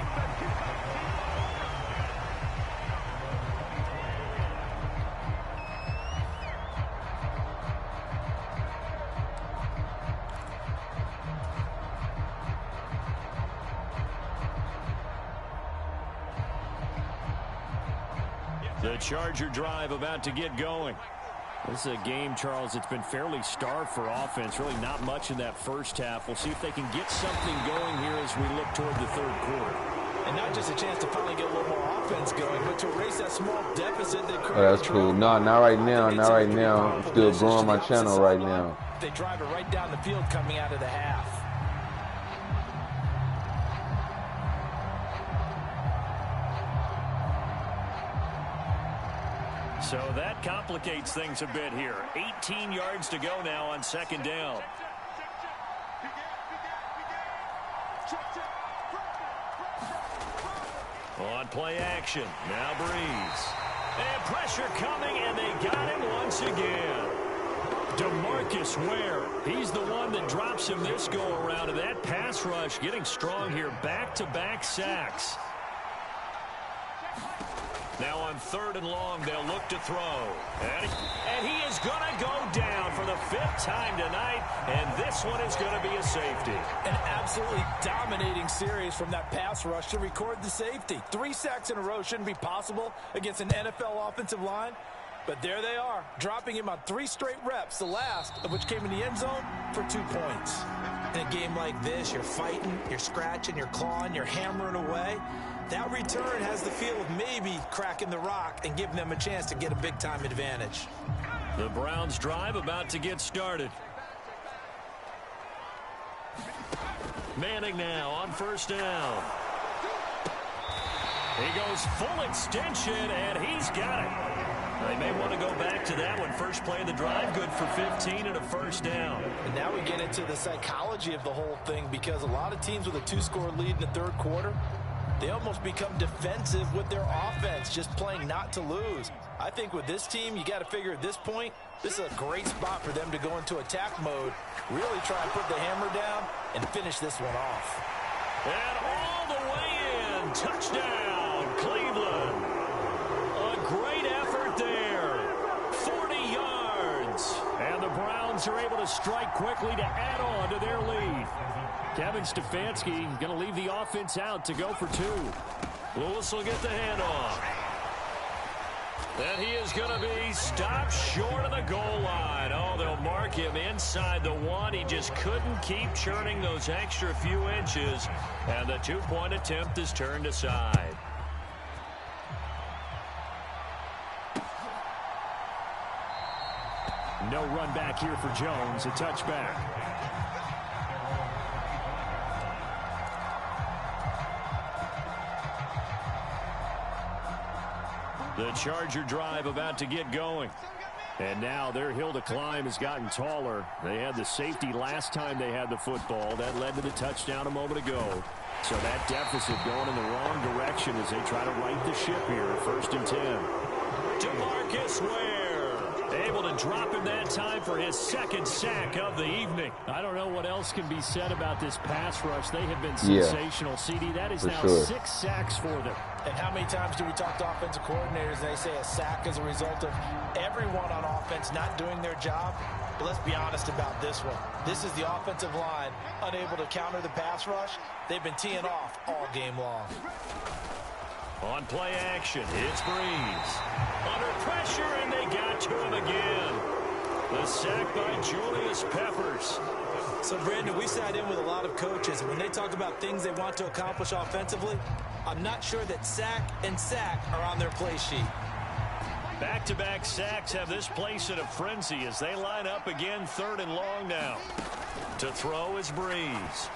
The Charger drive about to get going. This is a game, Charles, it's been fairly starved for offense. Really not much in that first half. We'll see if they can get something going here as we look toward the third quarter. And not just a chance to finally get a little more offense going, but to erase that small deficit they created. Oh, that's cool. No, not right now. Not right now. I'm still growing my channel right now. They drive it right down the field coming out of the half. So that complicates things a bit here. 18 yards to go now on second down. On play action. Now Breeze. And pressure coming, and they got him once again. DeMarcus Ware. He's the one that drops him this go-around. And that pass rush getting strong here. Back-to-back sacks. Now on third and long, they'll look to throw. And he is going to go down for the 5th time tonight, and this one is going to be a safety. An absolutely dominating series from that pass rush to record the safety. 3 sacks in a row shouldn't be possible against an NFL offensive line, but there they are, dropping him on 3 straight reps, the last of which came in the end zone for 2 points. In a game like this, you're fighting, you're scratching, you're clawing, you're hammering away. That return has the feel of maybe cracking the rock and giving them a chance to get a big-time advantage. The Browns drive about to get started. Manning now on first down. He goes full extension, and he's got it. They may want to go back to that one. First play of the drive, good for 15 and a first down. And now we get into the psychology of the whole thing, because a lot of teams with a 2-score lead in the third quarter, they almost become defensive with their offense, just playing not to lose. I think with this team, you got to figure at this point, this is a great spot for them to go into attack mode, really try and put the hammer down and finish this one off. And all the way in, touchdown, Cleveland. A great effort there, 40 yards. And the Browns are able to strike quickly to add on to their lead. Kevin Stefanski going to leave the offense out to go for 2. Lewis will get the handoff. And he is going to be stopped short of the goal line. Oh, they'll mark him inside the 1. He just couldn't keep churning those extra few inches. And the 2-point attempt is turned aside. No run back here for Jones. A touchback. The Charger drive about to get going. And now their hill to climb has gotten taller. They had the safety last time they had the football. That led to the touchdown a moment ago. So that deficit going in the wrong direction as they try to right the ship here. 1st and 10. DeMarcus Ware able to drop him that time for his 2nd sack of the evening. I don't know what else can be said about this pass rush. They have been sensational, CD. That is now 6 sacks for them. And how many times do we talk to offensive coordinators and they say a sack is a result of everyone on offense not doing their job? But let's be honest about this one. This is the offensive line unable to counter the pass rush. They've been teeing off all game long. On play action, it's Breeze. Under pressure, and they got to him again. The sack by Julius Peppers. So, Brandon, we sat in with a lot of coaches, and when they talk about things they want to accomplish offensively, I'm not sure that sack and sack are on their play sheet. Back-to-back sacks have this place in a frenzy as they line up again 3rd and long now. To throw is Breeze.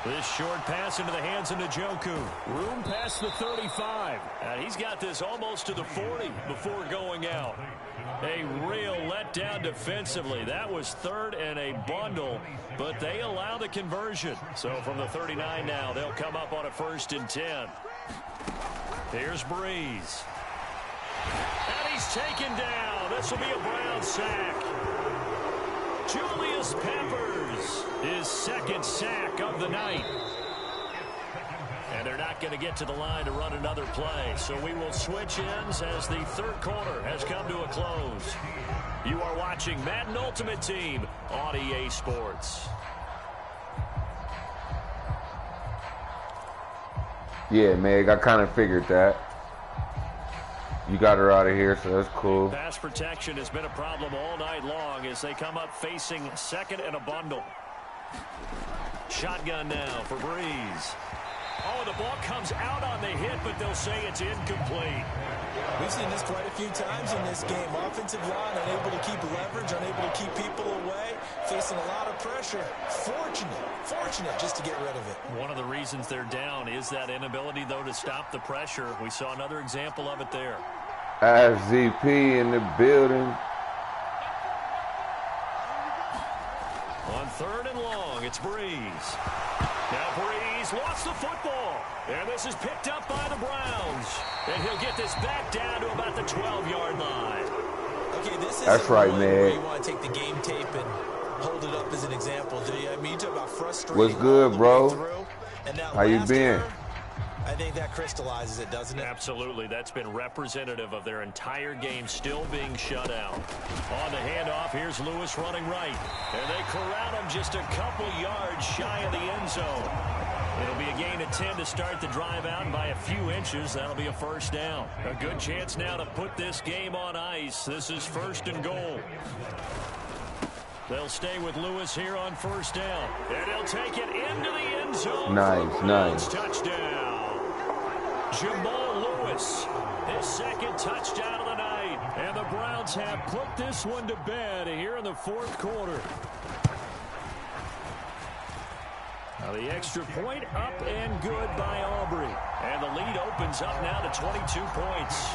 This short pass into the hands of Njoku. Room past the 35. And he's got this almost to the 40 before going out. A real letdown defensively. That was 3rd and a bundle, but they allow the conversion. So from the 39 now, they'll come up on a 1st and 10. Here's Breeze. And he's taken down. This will be a Brown sack. Julius Peppers, his 2nd sack of the night. And they're not going to get to the line to run another play. So we will switch ends as the 3rd quarter has come to a close. You are watching Madden Ultimate Team on EA Sports. Yeah, Meg, I kind of figured that. You got her out of here, so that's cool. Pass protection has been a problem all night long as they come up facing second and a bundle. Shotgun now for Breeze. Oh, the ball comes out on the hit, but they'll say it's incomplete. We've seen this quite a few times in this game. Offensive line unable to keep leverage, unable to keep people away, facing a lot of pressure. Fortunate just to get rid of it. One of the reasons they're down is that inability, though, to stop the pressure. We saw another example of it there. ZP in the building. On third and long, it's Breeze. Now Breeze lost the football. And this is picked up by the Browns. And he'll get this back down to about the 12-yard line. Okay, this is That's right, where man. you want to take the game tape and hold it up as an example, do you? I mean, you talk about frustrating. What's good, bro? How you been? I think that crystallizes it, doesn't it? Absolutely. That's been representative of their entire game still being shut out. On the handoff, here's Lewis running right. And they corral him just a couple yards shy of the end zone. It'll be a gain of 10 to start the drive out, and by a few inches, that'll be a first down. A good chance now to put this game on ice. This is first and goal. They'll stay with Lewis here on first down. And he'll take it into the end zone. Nice. Touchdown. Jamal Lewis, his second touchdown of the night. And the Browns have put this one to bed here in the fourth quarter. Now the extra point up and good by Aubrey. And the lead opens up now to 22 points.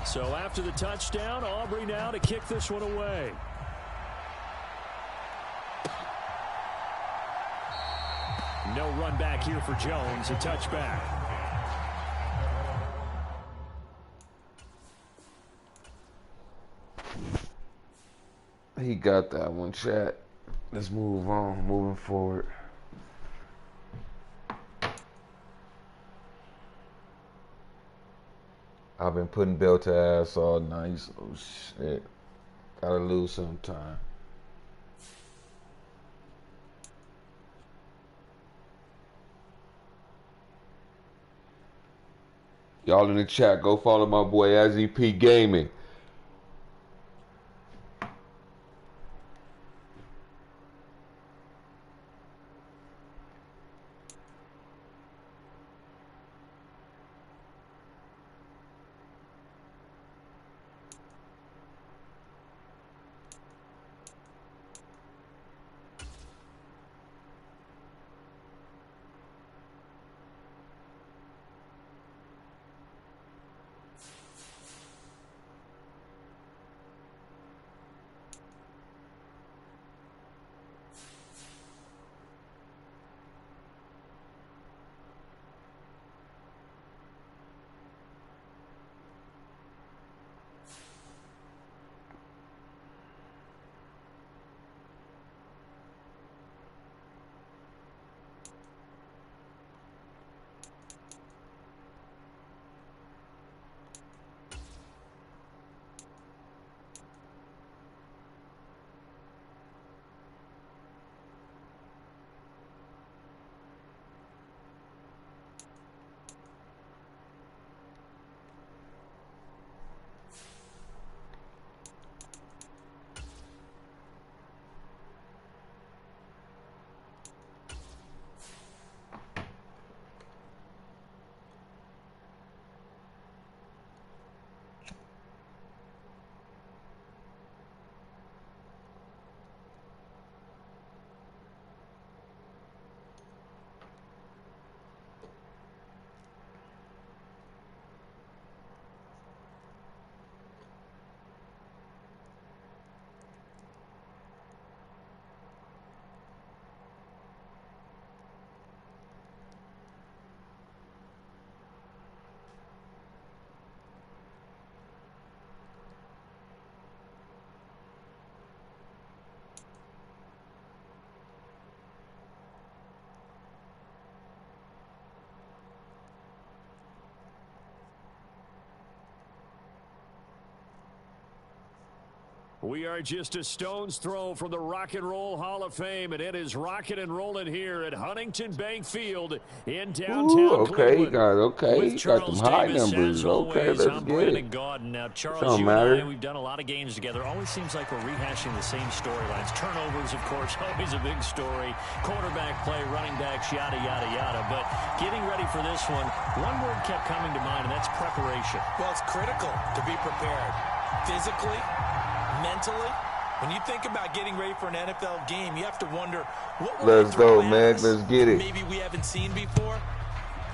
So after the touchdown, Aubrey now to kick this one away. No run back here for Jones, a touchback. He got that one, chat. Let's move on, moving forward. I've been putting belt to ass all night, so shit. Gotta lose sometime. Y'all in the chat, go follow my boy ZP Gaming. We are just a stone's throw from the Rock and Roll Hall of Fame, and it is rocking and rolling here at Huntington Bank Field in downtown Cleveland. He got them high numbers. Okay, let's I'm get Brandon it. Gaudin. Now, Charles, Don't you matter. and I, we've done a lot of games together. Always seems like we're rehashing the same storylines. Turnovers, of course, always a big story. Quarterback play, running backs, yada, yada, yada. But getting ready for this one word kept coming to mind, and that's preparation. Well, it's critical to be prepared physically, mentally. When you think about getting ready for an NFL game, you have to wonder, what will Let's go, Meg. Let's get it. Maybe we haven't seen before.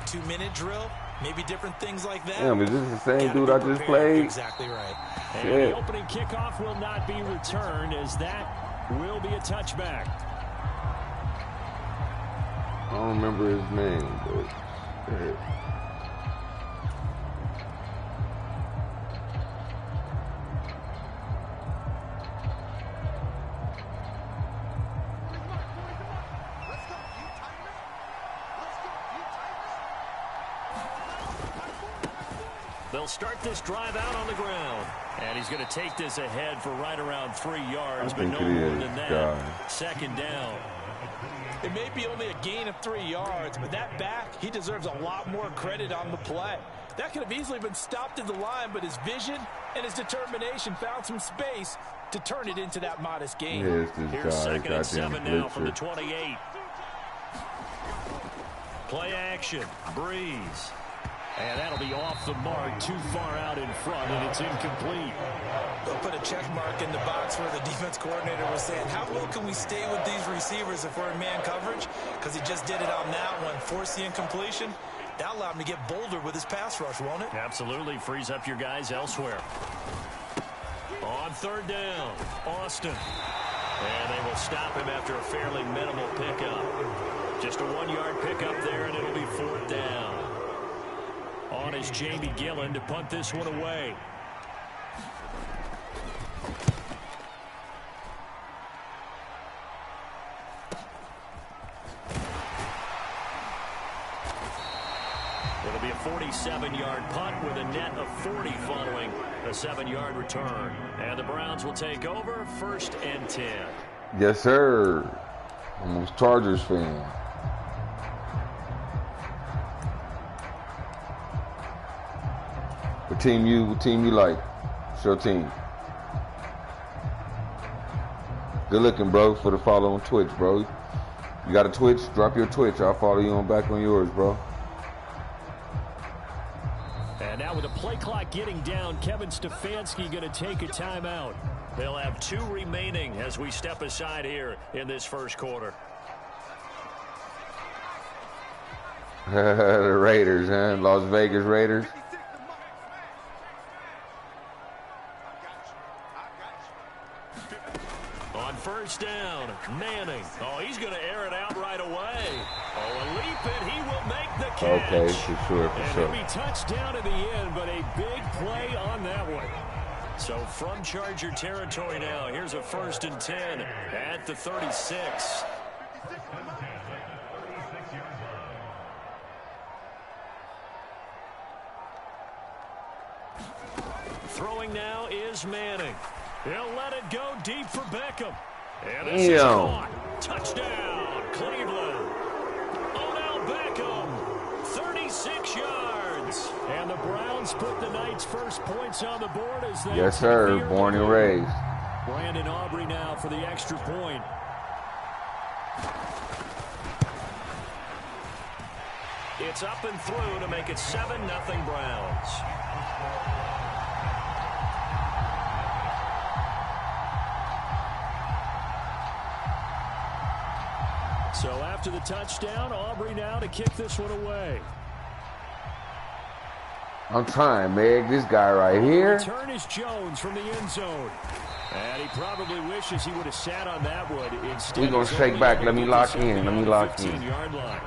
2-minute drill, maybe different things like that. Damn, is this the same dude I just played? Exactly right. And the opening kickoff will not be returned, as that will be a touchback. I don't remember his name, but They'll start this drive out on the ground. And he's going to take this ahead for right around 3 yards, but no more than that. Second down. It may be only a gain of 3 yards, but that back, he deserves a lot more credit on the play. That could have easily been stopped at the line, but his vision and his determination found some space to turn it into that modest gain. Here's second and 7 now from the 28. Play action. Breeze. And that'll be off the mark, too far out in front, and it's incomplete. They'll put a check mark in the box where the defense coordinator was saying, how well can we stay with these receivers if we're in man coverage? Because he just did it on that one, force the incompletion. That'll allow him to get bolder with his pass rush, won't it? Absolutely. Frees up your guys elsewhere. On third down, Austin. And they will stop him after a fairly minimal pickup. Just a 1-yard pickup there, and it'll be fourth down. On is Jamie Gillen to punt this one away. It'll be a 47-yard punt with a net of 40 following a 7-yard return. And the Browns will take over, 1st and 10. Yes, sir. I'm a Chargers fan. What team you like? It's your team. Good looking, bro, for the follow on Twitch, bro. You got a Twitch? Drop your Twitch. I'll follow you on back on yours, bro. And now with the play clock getting down, Kevin Stefanski going to take a timeout. They'll have 2 remaining as we step aside here in this first quarter. The Raiders, huh? Las Vegas Raiders. On first down, Manning. Oh, he's going to air it out right away. Oh, a leap, and he will make the catch. Okay, for sure. And it'll be touchdown in the end, but a big play on that one. So from Charger territory now, here's a 1st and 10 at the 36. Throwing now is Manning. He'll let it go deep for Beckham. And this is caught. Touchdown, Cleveland. Odell Beckham, 36 yards. And the Browns put the Knights' first points on the board as they... Yes, sir. Born and raised. Brandon Aubrey now for the extra point. It's up and through to make it 7-0 Browns. So after the touchdown, Aubrey now to kick this one away. I'm trying, Meg. This guy right here. Return is Jones from the end zone. And he probably wishes he would have sat on that one. Instead, we're going to shake back. Let me lock in. Let me lock in. 15-yard line.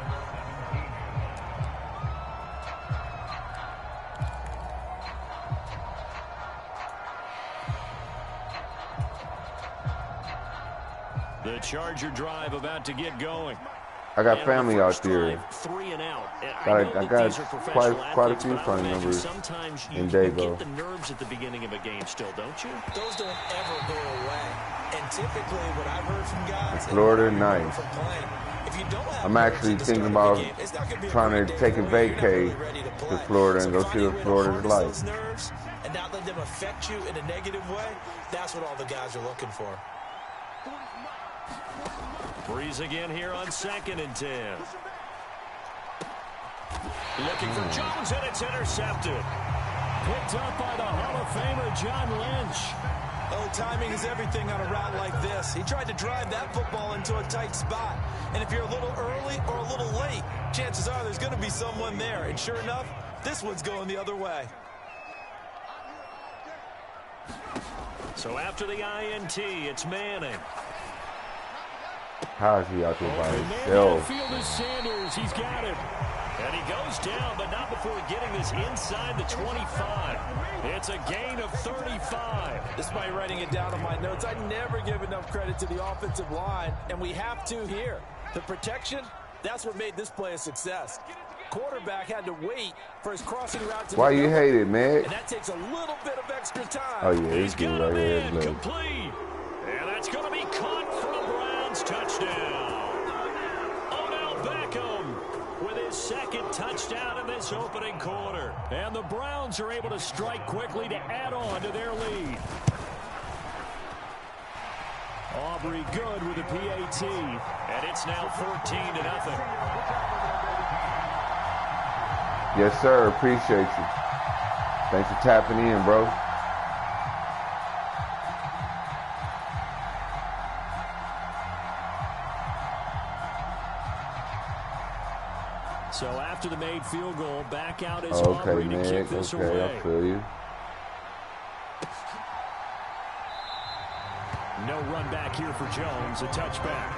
The Charger drive about to get going. I got And family the out first there. drive, 3 and out. I got quite a few family members sometimes you in get Dago. the nerves at the beginning of a game still, don't you? Those don't ever go away. And typically what I've heard from guys, Florida, nice. from playing, if you don't have I'm actually thinking about trying to take a vacay to Florida and go see what Florida's like. Those nerves and not let them affect you in a negative way, that's what all the guys are looking for. Breeze again here on 2nd and 10. Looking for Jones, and it's intercepted. Picked up by the Hall of Famer John Lynch. Oh, timing is everything on a route like this. He tried to drive that football into a tight spot. And if you're a little early or a little late, chances are there's going to be someone there. And sure enough, this one's going the other way. So after the INT, it's Manning. How is he out there by Manning himself? field is Sanders. He's got it. And he goes down, but not before getting this inside the 25. It's a gain of 35. Despite writing it down on my notes, I never give enough credit to the offensive line, and we have to here. The protection, that's what made this play a success. Quarterback had to wait for his crossing route to Why you develop, hate it, man? and that takes a little bit of extra time. Oh yeah, He's he's good got right him here. in, Look. complete. And that's going to be caught for a Browns touchdown. Odell Beckham with his 2nd touchdown in this opening quarter. And the Browns are able to strike quickly to add on to their lead. Aubrey good with the PAT. And it's now 14-0. Yes, sir. Appreciate you. Thanks for tapping in, bro. So after the made field goal, back out is Okay, Aubrey to man. kick this Okay, away. I feel you. No run back here for Jones, a touchback.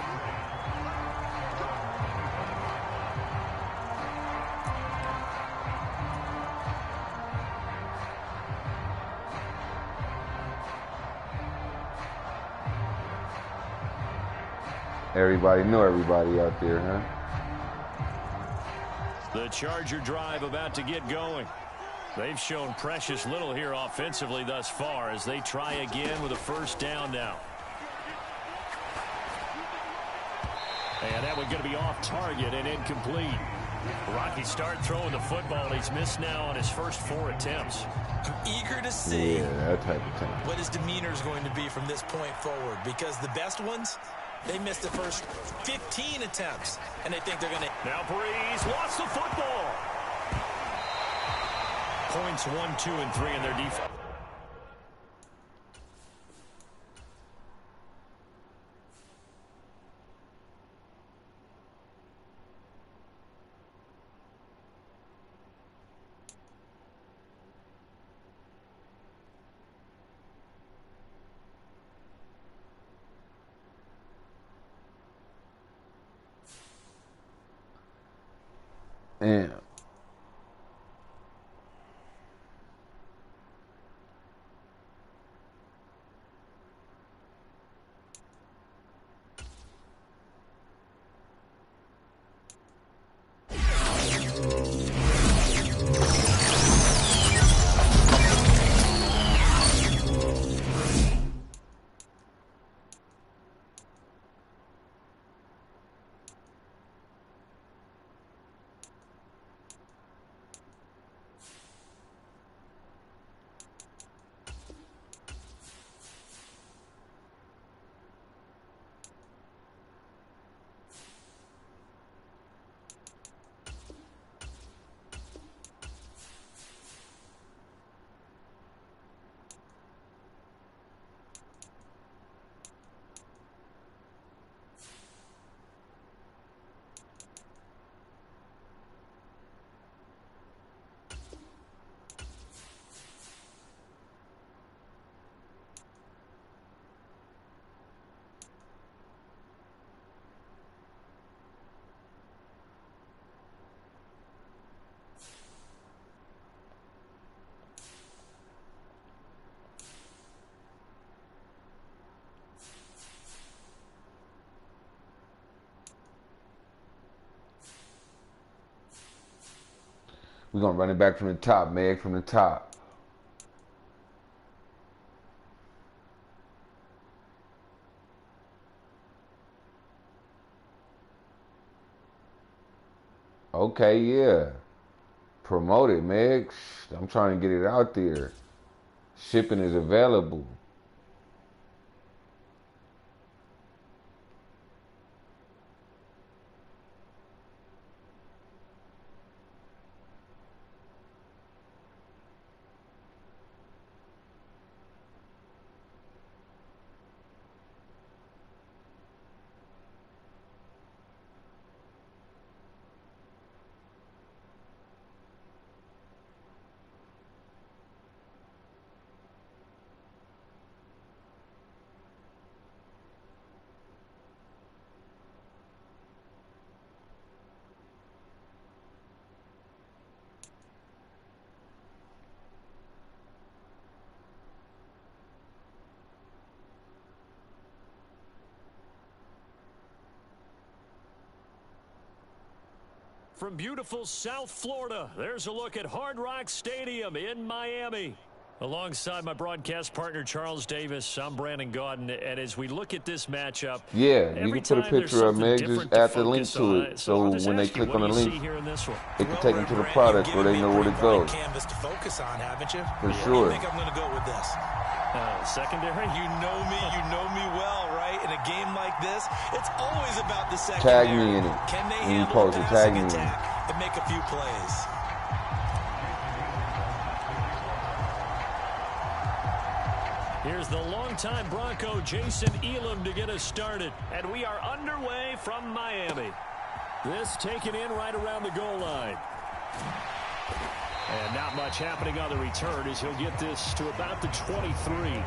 Everybody know everybody out there, huh? The Charger drive about to get going. They've shown precious little here offensively thus far as they try again with a 1st down now. And that one going to be off target and incomplete. Rocky start throwing the football. He's missed now on his first 4 attempts. I'm eager to see Yeah, that type of thing. what his demeanor is going to be from this point forward, because the best ones, they missed the first 15 attempts, and they think they're going to... Now Breeze lost the football. Points 1, 2, and 3 in their defense. Damn. We're going to run it back from the top, Meg, from the top. Okay, yeah. Promote it, Meg. I'm trying to get it out there. Shipping is available. From beautiful South Florida, there's a look at Hard Rock Stadium in Miami. Alongside my broadcast partner, Charles Davis, I'm Brandon Gaudin, and as we look at this matchup, yeah, you can put a picture up, Meg. Just add the link to it, so when they click on the link, it can take them to the product where they know where to go. Canvas to focus on, haven't you? For sure. I think I'm going to go with this. Secondary? You know me well, right? In a game like this, it's always about the Tag secondary. me in it. Can they When you handle post a it, tag passing me in it. attack and make a few plays? Here's the longtime Bronco, Jason Elam, to get us started. And we are underway from Miami. This taken in right around the goal line. And not much happening on the return as he'll get this to about the 23.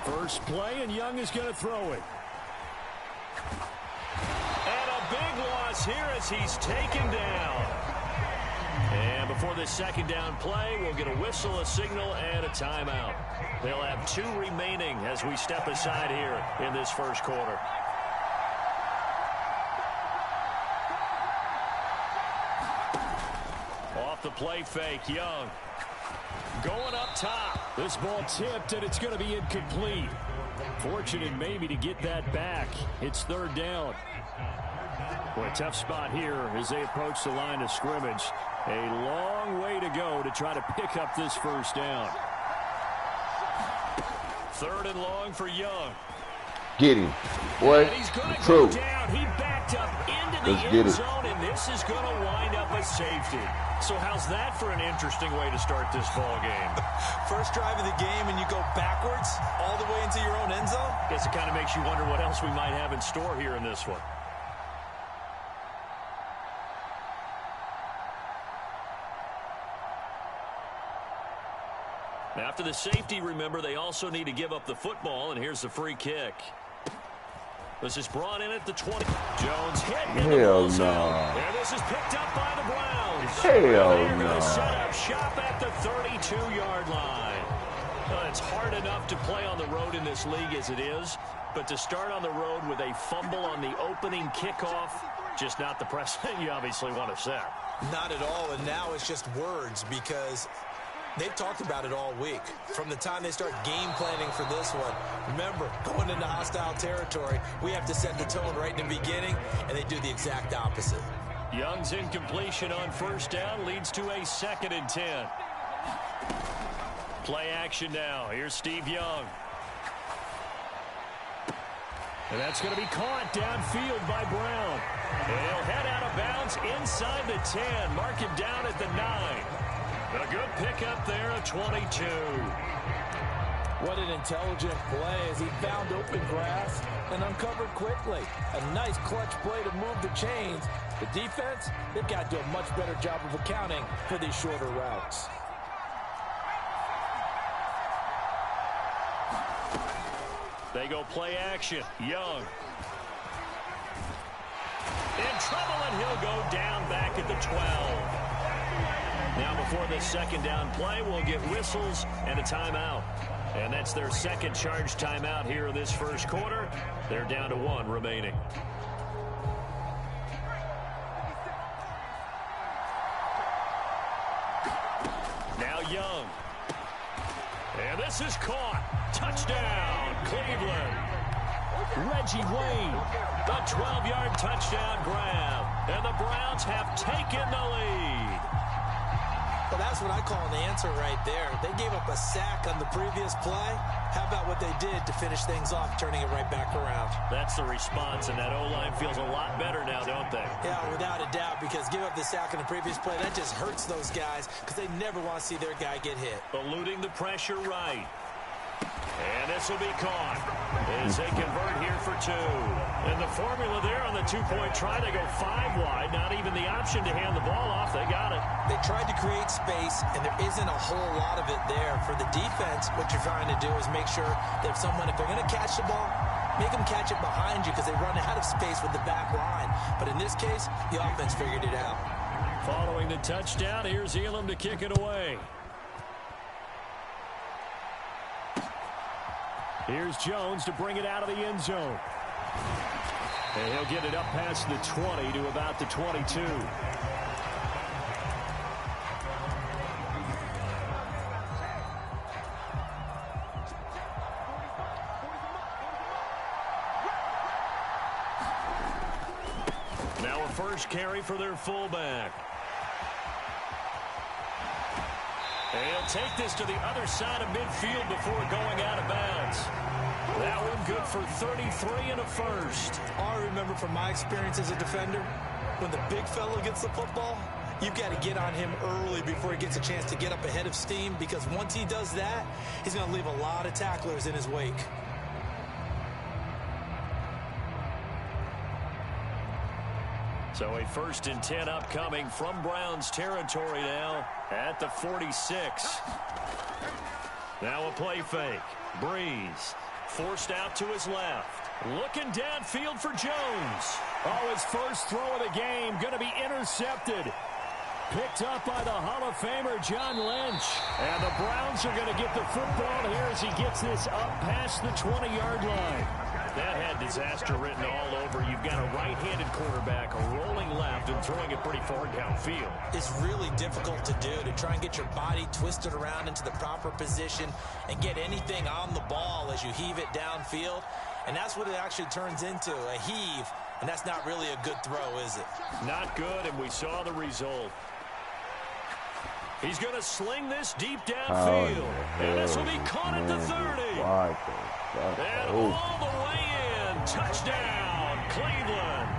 First play, and Young is going to throw it. And a big loss here as he's taken down. And before this second down play, we'll get a whistle, a signal, and a timeout. They'll have 2 remaining as we step aside here in this first quarter. Off the play fake, Young. Going up top. This ball tipped, and it's going to be incomplete. Fortunate maybe to get that back. It's third down. Boy, a tough spot here as they approach the line of scrimmage. A long way to go to try to pick up this first down. Third and long for Young. Get him. Boy, And he's going to true. go down. He backed up into the Let's get end it. zone, and this is going to wind up a safety. So how's that for an interesting way to start this ball game? First drive of the game, and you go backwards all the way into your own end zone? Guess it kind of makes you wonder what else we might have in store here in this one. After the safety, remember, they also need to give up the football, and here's the free kick. This is brought in at the 20. Jones hit. Hell no. And this is picked up by the Browns. Hell They're going no. to set up shop at the 32-yard line. It's hard enough to play on the road in this league as it is, but to start on the road with a fumble on the opening kickoff, just not the precedent you obviously want to set. Not at all, and now it's just words because they've talked about it all week. From the time they start game planning for this one, remember, going into hostile territory, we have to set the tone right in the beginning, and they do the exact opposite. Young's incompletion on first down leads to a 2nd and 10. Play action now. Here's Steve Young. And that's going to be caught downfield by Brown. And he'll head out of bounds inside the 10. Mark him down at the 9. A good pickup there at 22. What an intelligent play as he found open grass and uncovered quickly. A nice clutch play to move the chains. The defense, they've got to do a much better job of accounting for these shorter routes. They go play action. Young. In trouble, and he'll go down back at the 12. Now before this second down play, we'll get whistles and a timeout. And that's their second charge timeout here in this first quarter. They're down to 1 remaining. Now Young. And this is caught. Touchdown, Cleveland. Reggie Wayne, the 12-yard touchdown grab. And the Browns have taken the lead. Well, that's what I call an answer right there. They gave up a sack on the previous play. How about what they did to finish things off, turning it right back around? That's the response, and that O-line feels a lot better now, don't they? Yeah, without a doubt, because give up the sack on the previous play, that just hurts those guys because they never want to see their guy get hit. Eluding the pressure right. And this will be caught as they convert here for 2. And the formula there on the 2-point try, they go 5 wide. Not even the option to hand the ball off. They got it. They tried to create space, and there isn't a whole lot of it there. For the defense, what you're trying to do is make sure that if they're going to catch the ball, make them catch it behind you because they run out of space with the back line. But in this case, the offense figured it out. Following the touchdown, here's Elam to kick it away. Here's Jones to bring it out of the end zone. And he'll get it up past the 20 to about the 22. Now a first carry for their fullback. And he'll take this to the other side of midfield before going out of bounds. That one good for 33 and a first. All I remember from my experience as a defender, when the big fella gets the football, you've got to get on him early before he gets a chance to get up ahead of steam, because once he does that, he's going to leave a lot of tacklers in his wake. So a 1st and 10 upcoming from Browns territory now at the 46. Now a play fake. Breeze forced out to his left. Looking downfield for Jones. Oh, his first throw of the game going to be intercepted. Picked up by the Hall of Famer John Lynch. And the Browns are going to get the football here as he gets this up past the 20-yard line. That had disaster written all over. You've got a right-handed quarterback rolling left and throwing it pretty far downfield. It's really difficult to do, to try and get your body twisted around into the proper position and get anything on the ball as you heave it downfield. And that's what it actually turns into, a heave. And that's not really a good throw, is it? Not good, and we saw the result. He's going to sling this deep downfield. And this will be caught at the 30. And all the way in. Touchdown, Cleveland.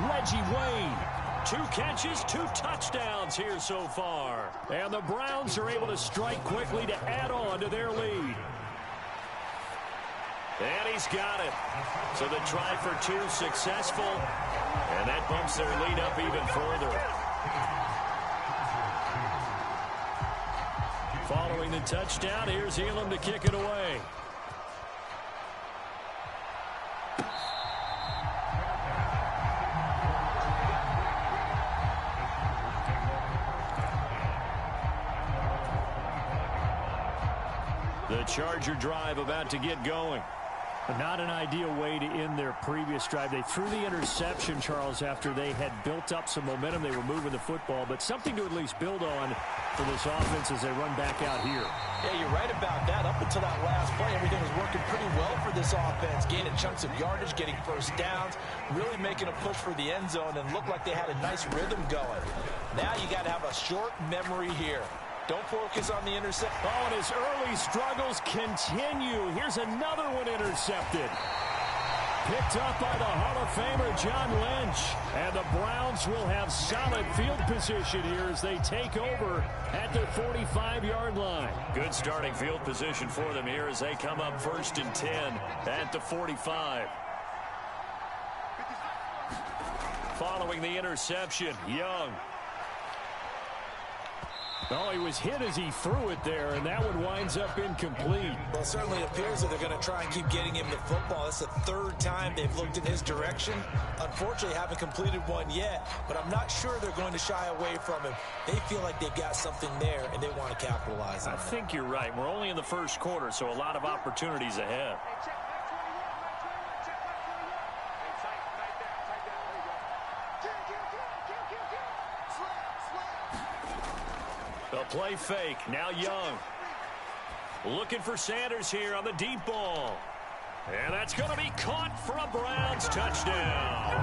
Reggie Wayne. 2 catches, 2 touchdowns here so far. And the Browns are able to strike quickly to add on to their lead. And he's got it. So the try for 2 successful. And that bumps their lead up even further. Following the touchdown, here's Elam to kick it away. The Charger drive about to get going. Not an ideal way to end their previous drive. They threw the interception, Charles, after they had built up some momentum. They were moving the football, but something to at least build on for this offense as they run back out here. Yeah, you're right about that. Up until that last play, everything was working pretty well for this offense, gaining chunks of yardage, getting first downs, really making a push for the end zone, and looked like they had a nice rhythm going. Now you got to have a short memory here. Don't focus on the interception. Oh, and his early struggles continue. Here's another one intercepted. Picked up by the Hall of Famer John Lynch. And the Browns will have solid field position here as they take over at their 45-yard line. Good starting field position for them here as they come up 1st and 10 at the 45. Following the interception, Young. Oh, he was hit as he threw it there, and that one winds up incomplete. Well, it certainly appears that they're going to try and keep getting him the football. That's the third time they've looked in his direction. Unfortunately, haven't completed one yet, but I'm not sure they're going to shy away from him. They feel like they've got something there, and they want to capitalize on it. I think you're right. We're only in the first quarter, so a lot of opportunities ahead. The play fake. Now Young. Looking for Sanders here on the deep ball. And that's going to be caught for a Browns touchdown.